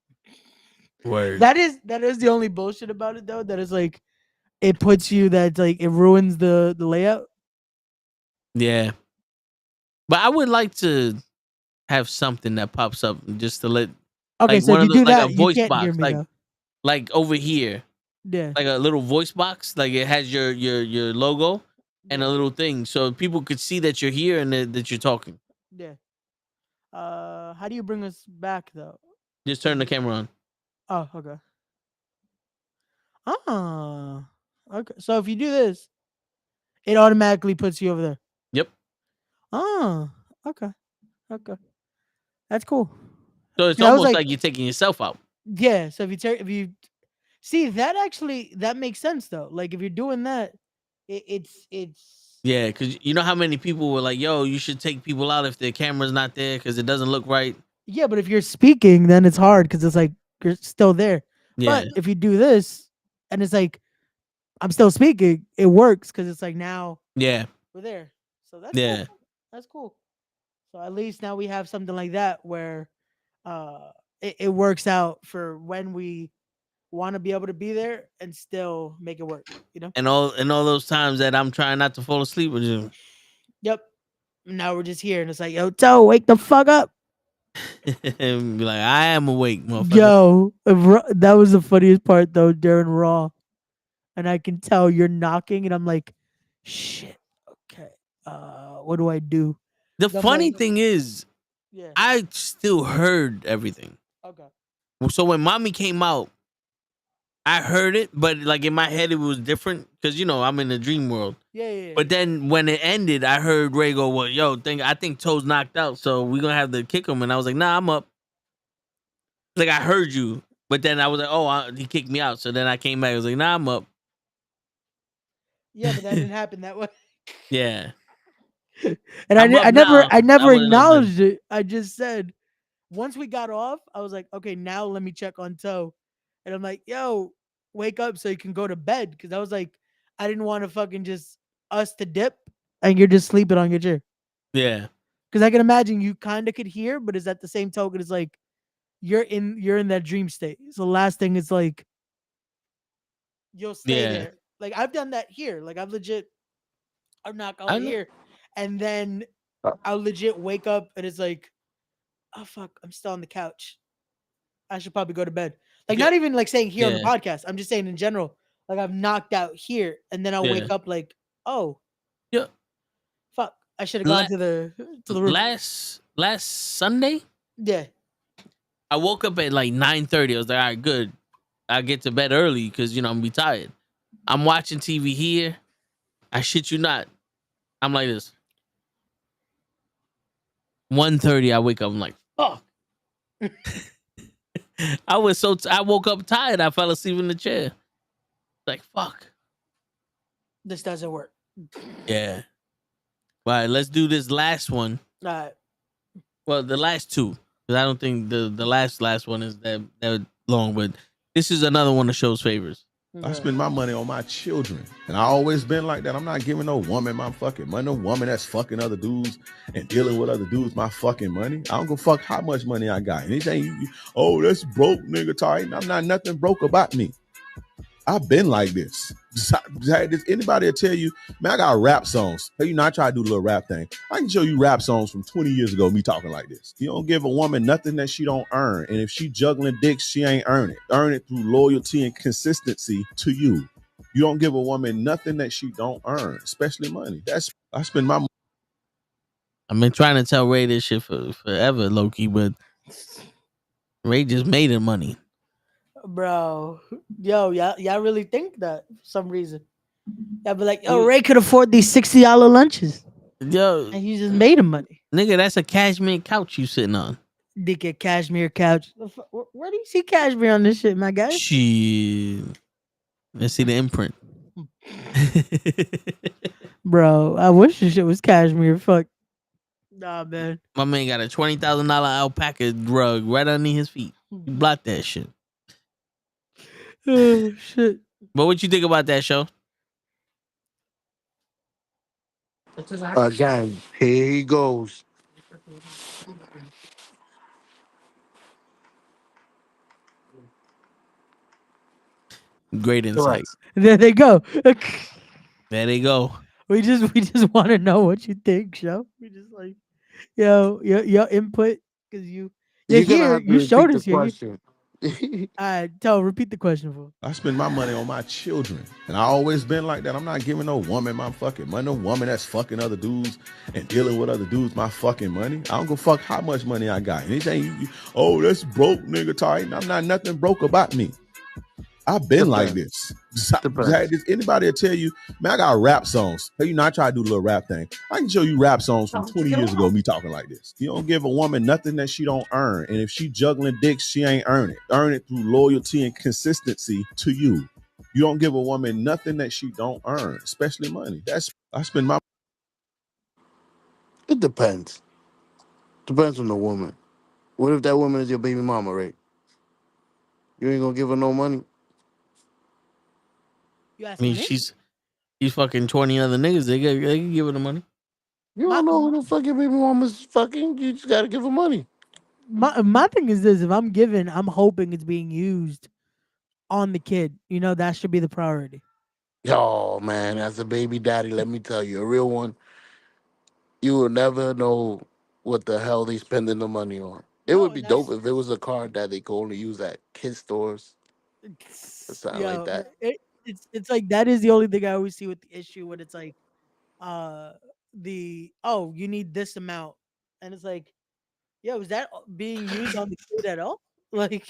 S1: Word.
S5: That is the only bullshit about it though. That is like it puts you that like it ruins the layout.
S1: Yeah. But I would like to have something that pops up just to let
S5: Okay,
S1: like
S5: so
S1: one
S5: if
S1: of
S5: you do
S1: those, like
S5: that,
S1: a
S5: you
S1: voice
S5: can't
S1: box,
S5: hear me though.
S1: like over here.
S5: Yeah.
S1: Like a little voice box, like it has your logo and a little thing, so people could see that you're here and that you're talking.
S5: Yeah. How do you bring us back though?
S1: Just turn the camera on.
S5: Oh, okay. Ah, okay. So if you do this, it automatically puts you over there.
S1: Yep.
S5: Oh, okay, okay, that's cool.
S1: So it's
S5: 'Cause I was
S1: almost like you're taking yourself out.
S5: yeah. So if you see that actually that makes sense though. Like if you're doing that, it's
S1: Yeah, because you know how many people were like, "Yo, you should take people out if their camera's not there because it doesn't look right."
S5: yeah. But if you're speaking, then it's hard because it's like you're still there.
S1: Yeah.
S5: But if you do this, and it's like I'm still speaking, it works because it's like now
S1: Yeah.
S5: we're there. So that's
S1: Yeah.
S5: cool. That's cool. So at least now we have something like that where it works out for when we want to be able to be there and still make it work, you know?
S1: And all those times that I'm trying not to fall asleep with you.
S5: Yep. Now we're just here and it's like, yo, Toe, wake the fuck up.
S1: And be like, I am awake, motherfucker.
S5: Yo, that was the funniest part though, during Raw. And I can tell you're knocking and I'm like, shit, okay. What do I do?
S1: The
S5: I'm
S1: funny
S5: like,
S1: thing is,
S5: yeah.
S1: I still heard everything.
S5: Okay.
S1: So when mommy came out, I heard it, but like in my head, it was different because I'm in the dream world.
S5: Yeah.
S1: But then when it ended, I heard Ray go, "Well, yo, I think Toe's knocked out, so we're gonna have to kick him." And I was like, "Nah, I'm up." Like I heard you, but then I was like, "Oh, he kicked me out." So then I came back. I was like, "Nah, I'm up."
S5: Yeah, but that didn't happen that way.
S1: Yeah.
S5: And
S1: I'm up
S5: I never
S1: now.
S5: I never
S1: I wasn't up then.
S5: acknowledged it. I just said once we got off, I was like, okay, now let me check on Toe. And I'm like, yo, wake up so you can go to bed. Cause I was like, I didn't want to fucking just us to dip and you're just sleeping on your chair.
S1: Yeah.
S5: Cause I can imagine you kind of could hear, but is that the same token? It's like you're in that dream state. So last thing is like you'll stay
S1: Yeah.
S5: there. Like I've done that here. Like I've knock
S1: I
S5: on
S1: know.
S5: here, and then I'll legit wake up and it's like, oh fuck, I'm still on the couch. I should probably go to bed. Like
S1: Yeah.
S5: not even like saying here on the
S1: Yeah.
S5: podcast. I'm just saying in general. Like I've knocked out here, and then I'll
S1: Yeah.
S5: wake up like, oh
S1: Yeah.
S5: fuck, I should have gone to the room.
S1: Last Sunday,
S5: Yeah.
S1: I woke up at like 9:30. I was like, all right, good. I get to bed early because I'm gonna be tired. I'm watching TV here. I shit you not. I'm like this. 1:30, I wake up. I'm like, fuck. I was I woke up tired. I fell asleep in the chair. Like, fuck.
S5: This doesn't work.
S1: Yeah. All right, let's do this last one.
S5: All right.
S1: Well, the last two. Because I don't think the last one is that long, but this is another one of show's favorites.
S15: I spend my money on my children. And I always been like that. I'm not giving no woman my fucking money. No woman that's fucking other dudes and dealing with other dudes my fucking money. I don't give a fuck how much money I got. Anything oh, that's broke, nigga, Ty. I'm not nothing broke about me. I've been like this. Anybody will tell you, man, I got rap songs. Hey, I try to do the little rap thing. I can show you rap songs from 20 years ago, me talking like this. You don't give a woman nothing that she don't earn. And if she juggling dicks, she ain't earn it. Earn it through loyalty and consistency to you. You don't give a woman nothing that she don't earn, especially money. I spend my money.
S1: I've been trying to tell Ray this shit for forever, Loki, but Ray just made it money.
S5: Bro, yo, y'all really think that for some reason? Y'all be like, yo, Ray could afford these $60 lunches.
S1: Yo,
S5: and he just made him money.
S1: Nigga, that's a cashmere couch you sitting on.
S5: Dick a cashmere couch. Where do you see cashmere on this shit, my guy?
S1: Shit. Let's see the imprint.
S5: Bro, I wish this shit was cashmere. Fuck. Nah, man.
S1: My man got a $20,000 alpaca rug right underneath his feet. You block that shit.
S5: Oh, shit.
S1: But what you think about that show?
S2: Again, here he goes.
S1: Great insight.
S5: There they go.
S1: There they go.
S5: We just want to know what you think, show. We just like, yo, your input because you're here. You showed us here. Repeat the question for.
S15: I spend my money on my children. And I always been like that. I'm not giving no woman my fucking money. No woman that's fucking other dudes and dealing with other dudes my fucking money. I don't give a fuck how much money I got. Anything oh, that's broke, nigga, Ty. I'm not nothing broke about me. I've been like this. Anybody will tell you, man, I got rap songs. Hey, I try to do the little rap thing. I can show you rap songs from 20 years ago, me talking like this. You don't give a woman nothing that she don't earn. And if she juggling dicks, she ain't earn it. Earn it through loyalty and consistency to you. You don't give a woman nothing that she don't earn, especially money. I spend my.
S2: It depends. Depends on the woman. What if that woman is your baby mama, right? You ain't gonna give her no money.
S1: I mean, she's fucking 20 other niggas. They can give her the money.
S2: You don't know who the fuck your baby mama's fucking. You just gotta give her money.
S5: My thing is this: if I'm giving, I'm hoping it's being used on the kid. That should be the priority.
S2: Oh man, as a baby daddy, let me tell you, a real one, you will never know what the hell they spending the money on. It would be dope if it was a card that they could only use at kid stores or something like that.
S5: It's like that is the only thing I always see with the issue when it's like, you need this amount, and it's like, yo, is that being used on the kid at all? Like,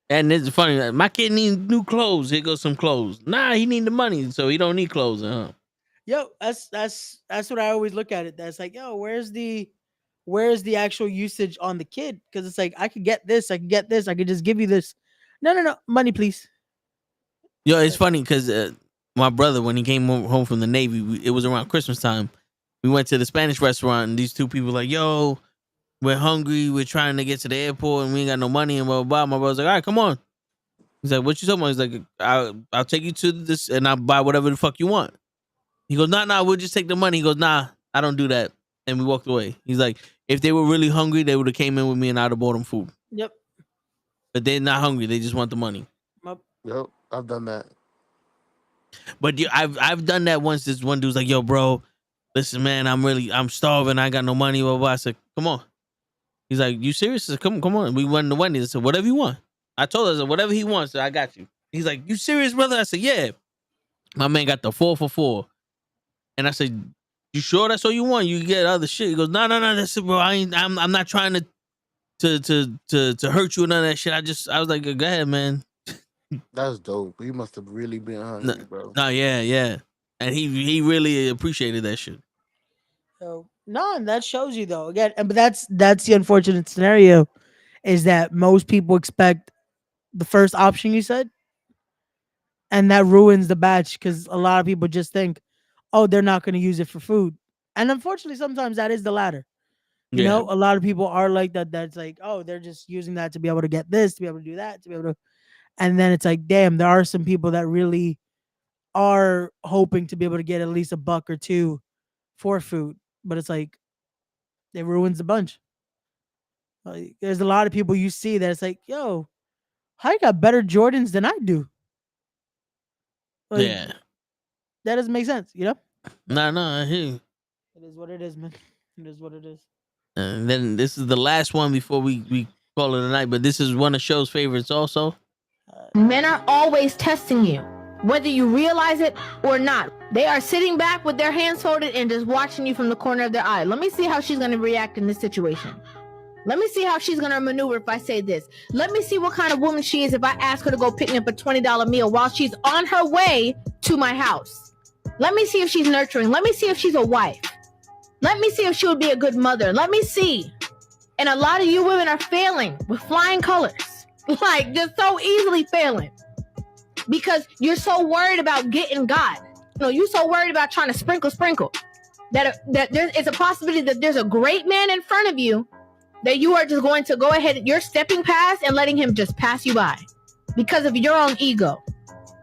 S1: and it's funny. Like, my kid needs new clothes. Here goes some clothes. Nah, he need the money, so he don't need clothes, huh?
S5: Yo, that's what I always look at it. That's like, yo, where's the actual usage on the kid? Because it's like I could get this, I could just give you this. No, money, please.
S1: Yo, it's funny because my brother, when he came home from the Navy, it was around Christmas time. We went to the Spanish restaurant, and these two people were like, yo, we're hungry. We're trying to get to the airport, and we ain't got no money, and blah, blah, blah. My brother's like, all right, come on. He's like, what you talking about? He's like, I'll take you to this, and I'll buy whatever the fuck you want. He goes, nah, we'll just take the money. He goes, nah, I don't do that. And we walked away. He's like, if they were really hungry, they would have came in with me, and I'd have bought them food.
S5: Yep.
S1: But they're not hungry. They just want the money.
S2: Yep, I've done that.
S1: But I've done that once. This one dude's like, "Yo, bro, listen, man, I'm starving. I ain't got no money." Blah, blah, blah. I said, "Come on." He's like, "You serious?" I said, "Come on." We went to Wendy's. I said, "Whatever you want." I told her, I said, "Whatever he wants, I got you." He's like, "You serious, brother?" I said, "Yeah." My man got the 4 for $4, and I said, "You sure that's all you want? You can get other shit." He goes, "No, that's it, bro. I'm not trying to hurt you or none of that shit. I was like, go ahead, man."
S2: That's dope. You must have really been hungry, bro.
S1: No, yeah. And he really appreciated that shit.
S5: So no, and that shows you though. Again, but that's the unfortunate scenario, is that most people expect the first option you said, and that ruins the batch because a lot of people just think, oh, they're not going to use it for food, and unfortunately, sometimes that is the latter. You
S1: Yeah.
S5: know, a lot of people are like that. That's like, oh, they're just using that to be able to get this, to be able to do that, to be able to, and then it's like, damn, there are some people that really are hoping to be able to get at least a buck or two for food, but it's like it ruins the bunch. Like, there's a lot of people you see that it's like, yo, how you got better Jordans than I do? Like,
S1: Yeah.
S5: that doesn't make sense, you know?
S1: No, I hear you.
S5: It is what it is, man. It is what it is.
S1: And then this is the last one before we call it a night, but this is one of show's favorites also.
S16: Men are always testing you, whether you realize it or not. They are sitting back with their hands folded and just watching you from the corner of their eye. Let me see how she's going to react in this situation. Let me see how she's going to maneuver if I say this. Let me see what kind of woman she is if I ask her to go pick me up a $20 meal while she's on her way to my house. Let me see if she's nurturing. Let me see if she's a wife. Let me see if she would be a good mother. Let me see. And a lot of you women are failing with flying colors. Like, just so easily failing. Because you're so worried about getting God. You know, you're so worried about trying to sprinkle. That it's a possibility that there's a great man in front of you that you are just going to go ahead, you're stepping past and letting him just pass you by because of your own ego.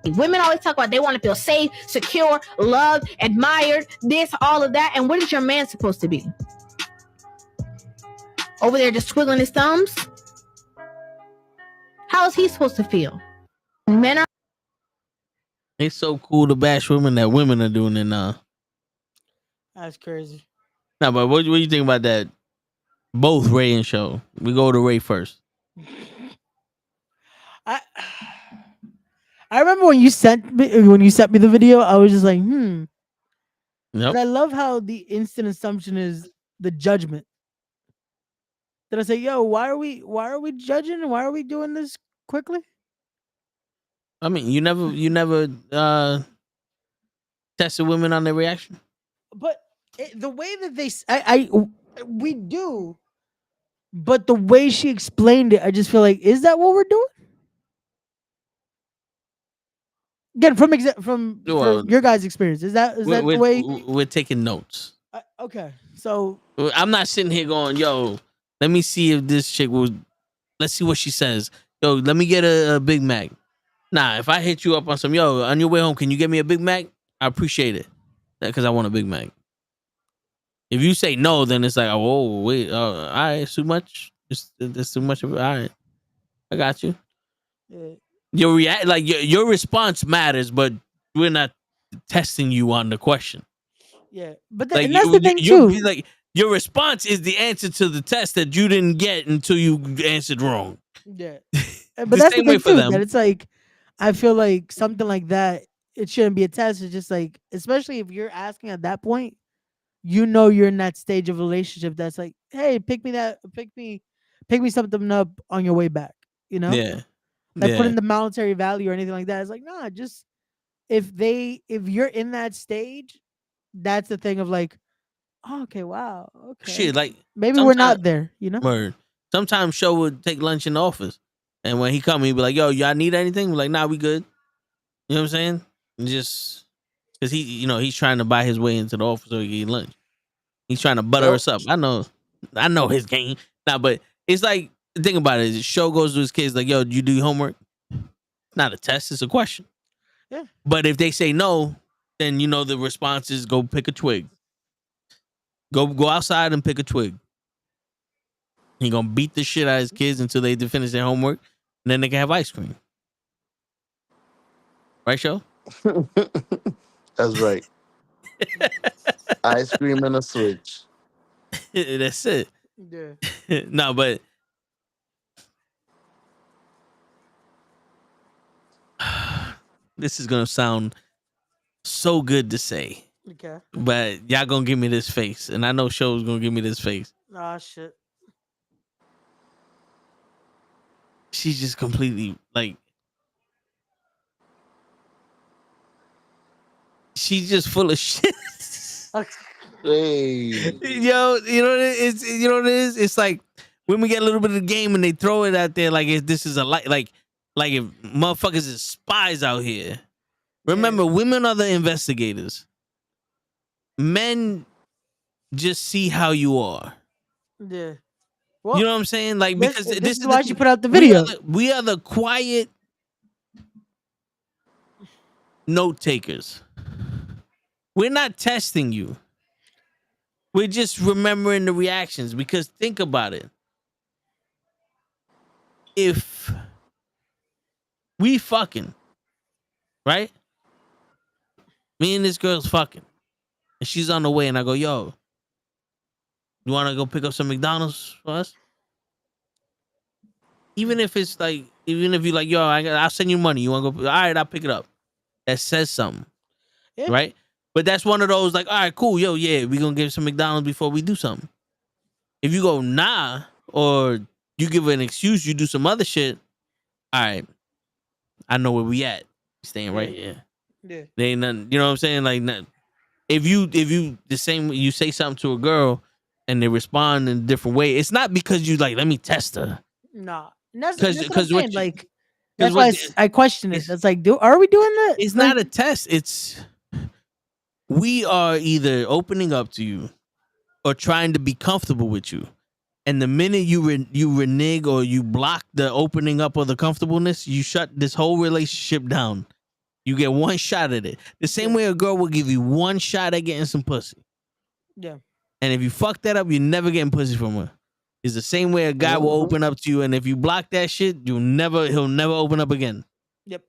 S16: Women always talk about they want to feel safe, secure, loved, admired, this, all of that. And what is your man supposed to be? Over there just twiddling his thumbs? How is he supposed to feel? Men are...
S1: It's so cool to bash women that women are doing it now.
S5: That's crazy.
S1: Now, but what do you think about that? Both Ray and Show. We go to Ray first.
S5: I remember when you sent me the video, I was just like,
S1: Yep.
S5: But I love how the instant assumption is the judgment. Did I say, yo, why are we judging? Why are we doing this quickly?
S1: I mean, you never tested women on their reaction.
S5: But the way that we do, but the way she explained it, I just feel like, is that what we're doing? Again, from your guys' experience, is that the way?
S1: We're taking notes.
S5: Okay, so
S1: I'm not sitting here going, yo, let me see if this chick will. Let's see what she says. Yo, let me get a Big Mac. Nah, if I hit you up on some, yo, on your way home, can you get me a Big Mac? I appreciate it, because I want a Big Mac. If you say no, then it's like, oh wait, all right, it's too much. It's too much of it. All right, I got you.
S5: Yeah.
S1: Your response matters, but we're not testing you on the question.
S5: Yeah, but and that's the thing too.
S1: Like, your response is the answer to the test that you didn't get until you answered wrong.
S5: Yeah, but that's the thing too. That it's like, I feel like something like that, it shouldn't be a test. It's just like, especially if you're asking at that point, you know, you're in that stage of relationship that's like, hey, pick me something up on your way back. You know,
S1: yeah,
S5: like put in the monetary value or anything like that. It's like, nah, just if you're in that stage, that's the thing of like, oh, okay, wow, okay,
S1: shit, like
S5: maybe we're not there, you know.
S1: Word. Sometimes Show would take lunch in the office, and when he come, he'd be like, "Yo, y'all need anything?" We're like, "Nah, we good." You know what I'm saying? And just because he's trying to buy his way into the office so he can eat lunch. He's trying to butter us up. I know his game. Nah, but it's like, think about it. Show goes to his kids like, "Yo, did you do your homework?" Not a test, it's a question.
S5: Yeah.
S1: But if they say no, then the response is go pick a twig. Go outside and pick a twig. He gonna beat the shit out of his kids until they finish their homework, and then they can have ice cream. Right, Show?
S2: That's right. Ice cream and a switch.
S1: That's it.
S5: Yeah.
S1: No, but this is gonna sound so good to say.
S5: Okay.
S1: But y'all gonna give me this face, and I know Show's gonna give me this face.
S5: Ah, shit.
S1: She's just completely like, she's just full of shit.
S2: Hey.
S1: Yo, you know what it is? You know what it is? It's like when we get a little bit of the game and they throw it out there like if this is a like if motherfuckers is spies out here. Remember, women are the investigators. Men just see how you are.
S5: Yeah.
S1: You know what I'm saying? Like, because
S5: this is
S1: the
S5: why
S1: thing.
S5: she put out the video.
S1: We are the quiet note takers. We're not testing you. We're just remembering the reactions, because think about it. If we fucking, right? Me and this girl's fucking, and she's on the way, and I go, yo, you want to go pick up some McDonald's for us? Even if it's like, even if you're like, yo, I'll send you money. You want to go? All right, I'll pick it up. That says something, right? But that's one of those like, all right, cool, yo, yeah, we gonna give some McDonald's before we do something. If you go nah, or you give an excuse, you do some other shit. All right, I know where we at. Staying right here.
S5: Yeah.
S1: There ain't nothing. You know what I'm saying? Like, if you the same, you say something to a girl and they respond in a different way, it's not because you like, let me test her.
S5: Nah. And that's
S1: Because
S5: what I'm saying. Like, that's
S1: what
S5: why I question it. That's like, are we doing that?
S1: It's not a test. It's, we are either opening up to you or trying to be comfortable with you. And the minute you renege or you block the opening up or the comfortableness, you shut this whole relationship down. You get one shot at it. The same way a girl will give you one shot at getting some pussy.
S5: Yeah.
S1: And if you fuck that up, you're never getting pussy from her. It's the same way a guy will open up to you, and if you block that shit, he'll never open up again.
S5: Yep.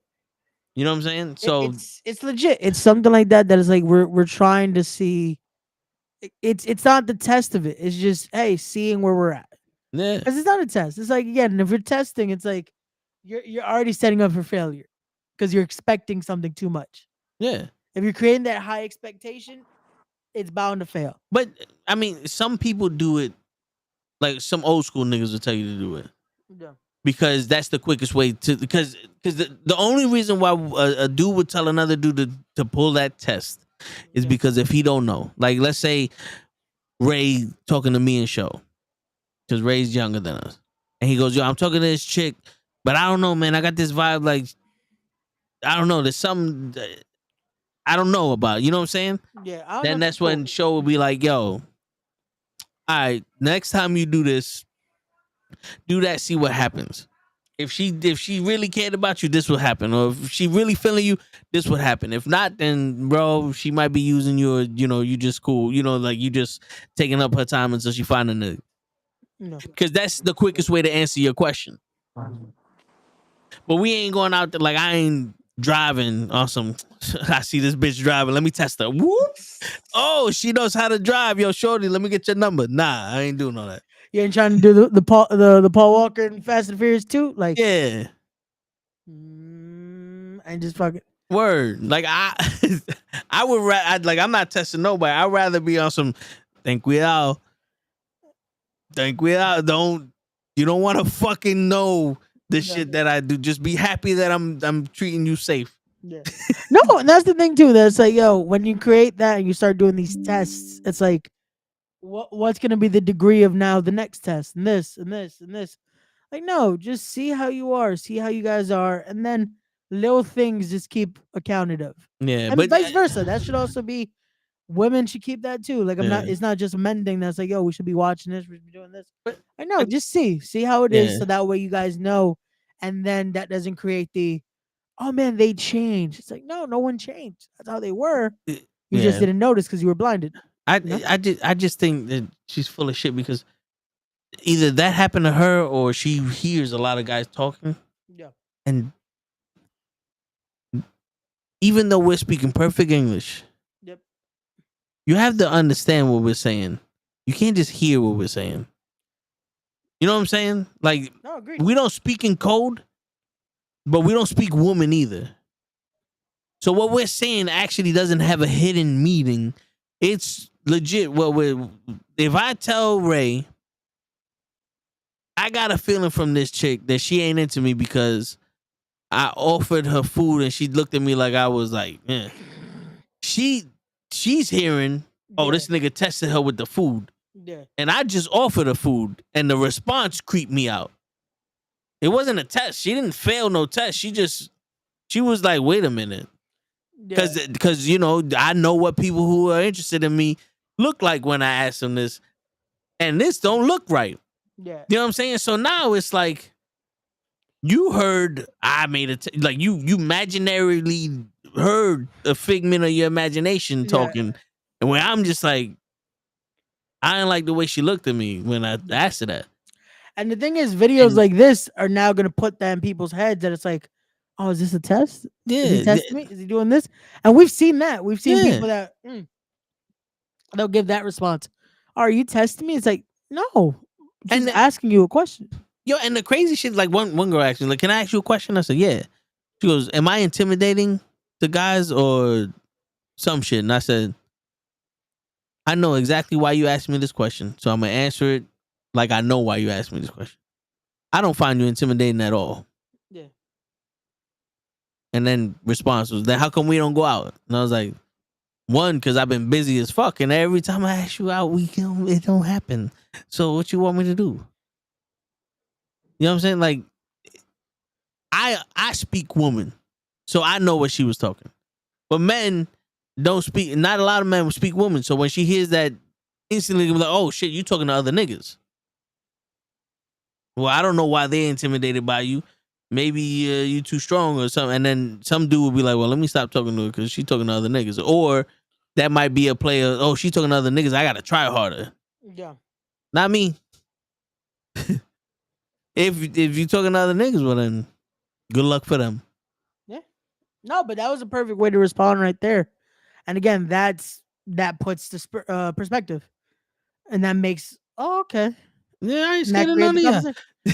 S1: You know what I'm saying? So
S5: it's legit. It's something like that is like we're trying to see. It's not the test of it. It's just, hey, seeing where we're at.
S1: Yeah.
S5: Because it's not a test. It's like, again, if you're testing, it's like you're already setting up for failure because you're expecting something too much.
S1: Yeah.
S5: If you're creating that high expectation, it's bound to fail.
S1: But I mean, some people do it. Like some old school niggas will tell you to do it.
S5: Yeah.
S1: Because that's the quickest way to, because the only reason why a dude would tell another dude to pull that test is because if he don't know, like let's say Ray talking to me and Show, because Ray's younger than us, and he goes, yo, I'm talking to this chick, but I don't know, man, I got this vibe, like, I don't know, there's something I don't know about, you know what I'm saying?
S5: Yeah.
S1: Then that's when Show will be like, yo, all right, next time you do this, do that, see what happens. If she really cared about you, this will happen. Or if she really feeling you, this would happen. If not, then bro, she might be using you, or, you know, you just cool. You know, like you just taking up her time until she find a nigga.
S5: No.
S1: Because that's the quickest way to answer your question. But we ain't going out there like, I ain't driving on some, I see this bitch driving, let me test her. Whoops. Oh, she knows how to drive. Yo, shorty, let me get your number. Nah, I ain't doing all that.
S5: You ain't trying to do the Paul Walker in Fast and Furious 2? Like,
S1: yeah.
S5: And just fucking
S1: word. Like I would like, I'm not testing nobody. I'd rather be on some ten cuidado. You don't want to fucking know the shit that I do. Just be happy that I'm treating you safe.
S5: Yeah. No, and that's the thing too. That's like, yo, when you create that and you start doing these tests, it's like, what's gonna be the degree of now the next test, and this and this and this. Like, no, just see how you are, see how you guys are, and then little things just keep accounted of.
S1: Yeah,
S5: and
S1: but
S5: vice versa. That should also be, women should keep that too. Like,
S1: Yeah.
S5: it's not just men thing that's like, yo, we should be watching this, we should be doing this. I know, just see how it is,
S1: Yeah.
S5: so that way you guys know, and then that doesn't create the, oh man, they changed. It's like, no one changed. That's how they were. You just
S1: Yeah.
S5: didn't notice because you were blinded.
S1: I just think that she's full of shit, because either that happened to her or she hears a lot of guys talking.
S5: Yeah.
S1: And even though we're speaking perfect English,
S5: Yep.
S1: you have to understand what we're saying. You can't just hear what we're saying. You know what I'm saying? Like,
S5: No, agreed.
S1: we don't speak in code, but we don't speak woman either. So what we're saying actually doesn't have a hidden meaning. It's legit. If I tell Ray, I got a feeling from this chick that she ain't into me because I offered her food and she looked at me like I was like, eh. She's hearing, oh, this nigga tested her with the food.
S5: Yeah.
S1: And I just offered her food and the response creeped me out. It wasn't a test. She didn't fail no test. She was like, wait a minute. Because you know, I know what people who are interested in me look like when I ask them this. And this don't look right.
S5: Yeah.
S1: You know what I'm saying? So now it's like, you heard I made it like you imaginarily heard a figment of your imagination talking. And where I'm just like, I didn't like the way she looked at me when I asked her that.
S5: And the thing is, videos like this are now going to put that in people's heads that it's like, oh, is this a test?
S1: Yeah.
S5: Is he testing me? Is he doing this? And we've seen that. We've seen people that they'll give that response. Are you testing me? It's like, no, just asking you a question.
S1: Yo, and the crazy shit, like one girl asked me, like, can I ask you a question? I said, yeah. She goes, am I intimidating the guys or some shit? And I said, I know exactly why you asked me this question. So I'm going to answer it like I know why you asked me this question. I don't find you intimidating at all.
S5: Yeah.
S1: And then response was, then how come we don't go out? And I was like, one, because I've been busy as fuck. And every time I ask you out, it don't happen. So what you want me to do? You know what I'm saying? Like, I speak woman. So I know what she was talking. But men don't speak. Not a lot of men will speak woman. So when she hears that, instantly they'll be like, oh shit, you talking to other niggas. Well, I don't know why they're intimidated by you. Maybe you too strong or something. And then some dude will be like, well, let me stop talking to her because she's talking to other niggas. Or that might be a player. Oh, she's talking to other niggas. I got to try harder.
S5: Yeah.
S1: Not me. If you're talking to other niggas, well then, good luck for them.
S5: Yeah. No, but that was a perfect way to respond right there. And again, that puts the perspective. And that makes, oh, okay.
S1: Yeah, I ain't scared of none of you.
S5: Yeah,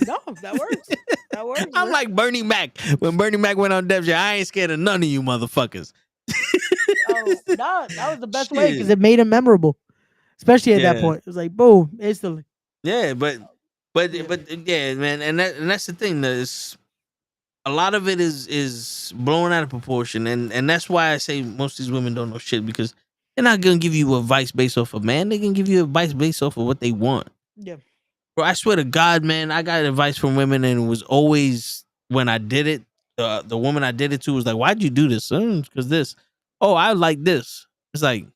S5: no, that works. That works.
S1: I'm like Bernie Mac. When Bernie Mac went on Def Jam, I ain't scared of none of you motherfuckers.
S5: Oh, that was the best way because it made him memorable. Especially at that point. It was like, boom, instantly.
S1: Yeah, but yeah, man, and that's the thing. There's a lot of it is blown out of proportion, and that's why I say most of these women don't know shit because they're not gonna give you advice based off of man. They can give you advice based off of what they want.
S5: Yeah.
S1: Bro, I swear to God, man, I got advice from women, and it was always when I did it. The woman I did it to was like, "Why'd you do this?" Because this. Oh, I like this. It's like,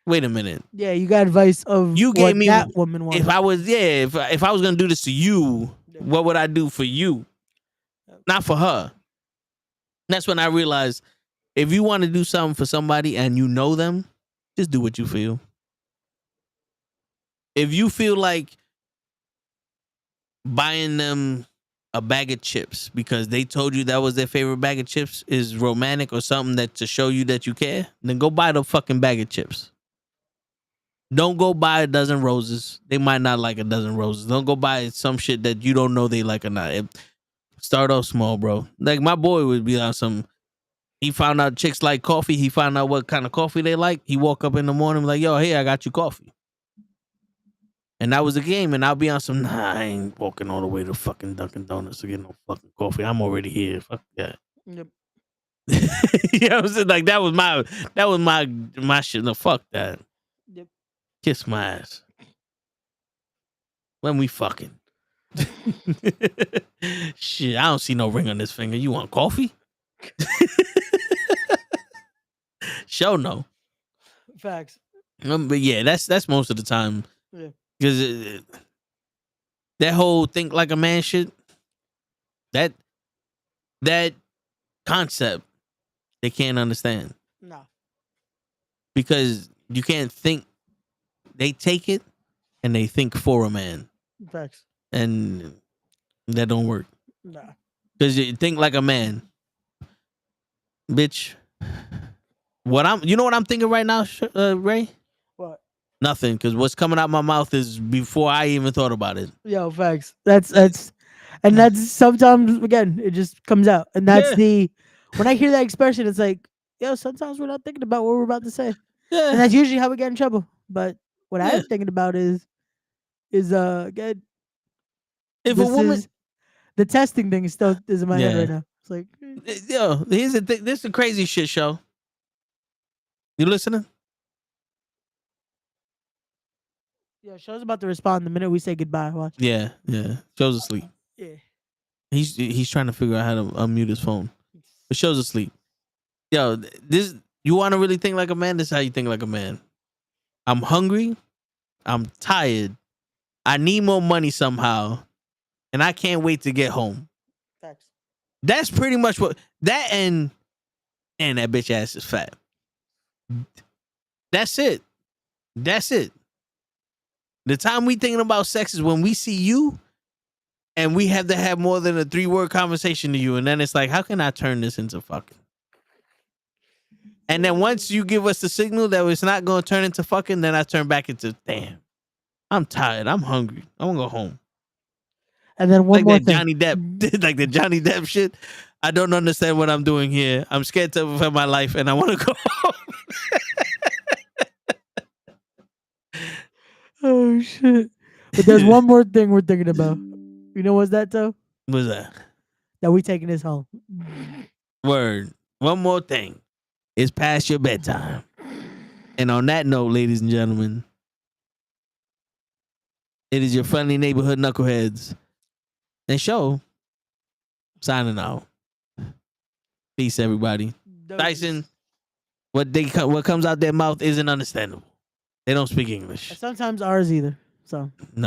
S1: wait a minute.
S5: Yeah, you got advice of
S1: you gave me
S5: that woman wanted.
S1: If I was if I was gonna do this to you, what would I do for you? Not for her. That's when I realized if you want to do something for somebody and you know them, just do what you feel. If you feel like buying them a bag of chips because they told you that was their favorite bag of chips is romantic or something that to show you that you care, then go buy the fucking bag of chips. Don't go buy a dozen roses. They might not like a dozen roses. Don't go buy some shit that you don't know they like or not. Start off small, bro. Like my boy would be on some. He found out chicks like coffee. He found out what kind of coffee they like. He woke up in the morning like, yo, hey, I got you coffee. And that was the game. And I'll be on some, nah, I ain't walking all the way to fucking Dunkin' Donuts to get no fucking coffee. I'm already here. Fuck that.
S5: Yep.
S1: You know what I'm saying? Like that was my shit. No, fuck that.
S5: Yep.
S1: Kiss my ass. When we fucking. Shit, I don't see no ring on this finger. You want coffee? Show no.
S5: Facts.
S1: But yeah, that's most of the time.
S5: Yeah.
S1: Because that whole think like a man shit, that concept, they can't understand.
S5: No.
S1: Because you can't think. They take it and they think for a man,
S5: Facts.
S1: and that don't work.
S5: Nah.
S1: Because you think like a man, bitch. You know what I'm thinking right now, Ray?
S5: What?
S1: Nothing, because what's coming out my mouth is before I even thought about it.
S5: Yo, facts. That's sometimes again it just comes out, and that's when I hear that expression, it's like, yo, sometimes we're not thinking about what we're about to say, and that's usually how we get in trouble. But what I am thinking about is again,
S1: if a woman,
S5: the testing thing is still is in my head right now. It's like,
S1: yo, here's the thing. This is a crazy shit show. You listening?
S5: yeah, show's about to respond the minute we say goodbye. Watch.
S1: Yeah. Show's asleep.
S5: Yeah.
S1: He's trying to figure out how to unmute his phone. But show's asleep. Yo, this you want to really think like a man? This is how you think like a man. I'm hungry. I'm tired. I need more money somehow, and I can't wait to get home.
S5: Facts.
S1: That's pretty much what that and that bitch ass is fat. That's it. That's it. The time we thinking about sex is when we see you and we have to have more than a 3-word conversation to you. And then it's like, how can I turn this into fucking? And then once you give us the signal that it's not going to turn into fucking, then I turn back into, damn, I'm tired. I'm hungry. I want to go home.
S5: And then one
S1: like
S5: more
S1: that
S5: thing.
S1: Johnny Depp, like the Johnny Depp shit. I don't understand what I'm doing here. I'm scared for my life and I want to go home.
S5: Oh shit! But there's one more thing we're thinking about. You know what's that, though?
S1: What's that?
S5: That we taking this home.
S1: Word. One more thing. It's past your bedtime. And on that note, ladies and gentlemen, it is your friendly neighborhood knuckleheads and show signing out. Peace, everybody. Dyson, what comes out their mouth isn't understandable. They don't speak English.
S5: Sometimes ours either. So.
S1: No.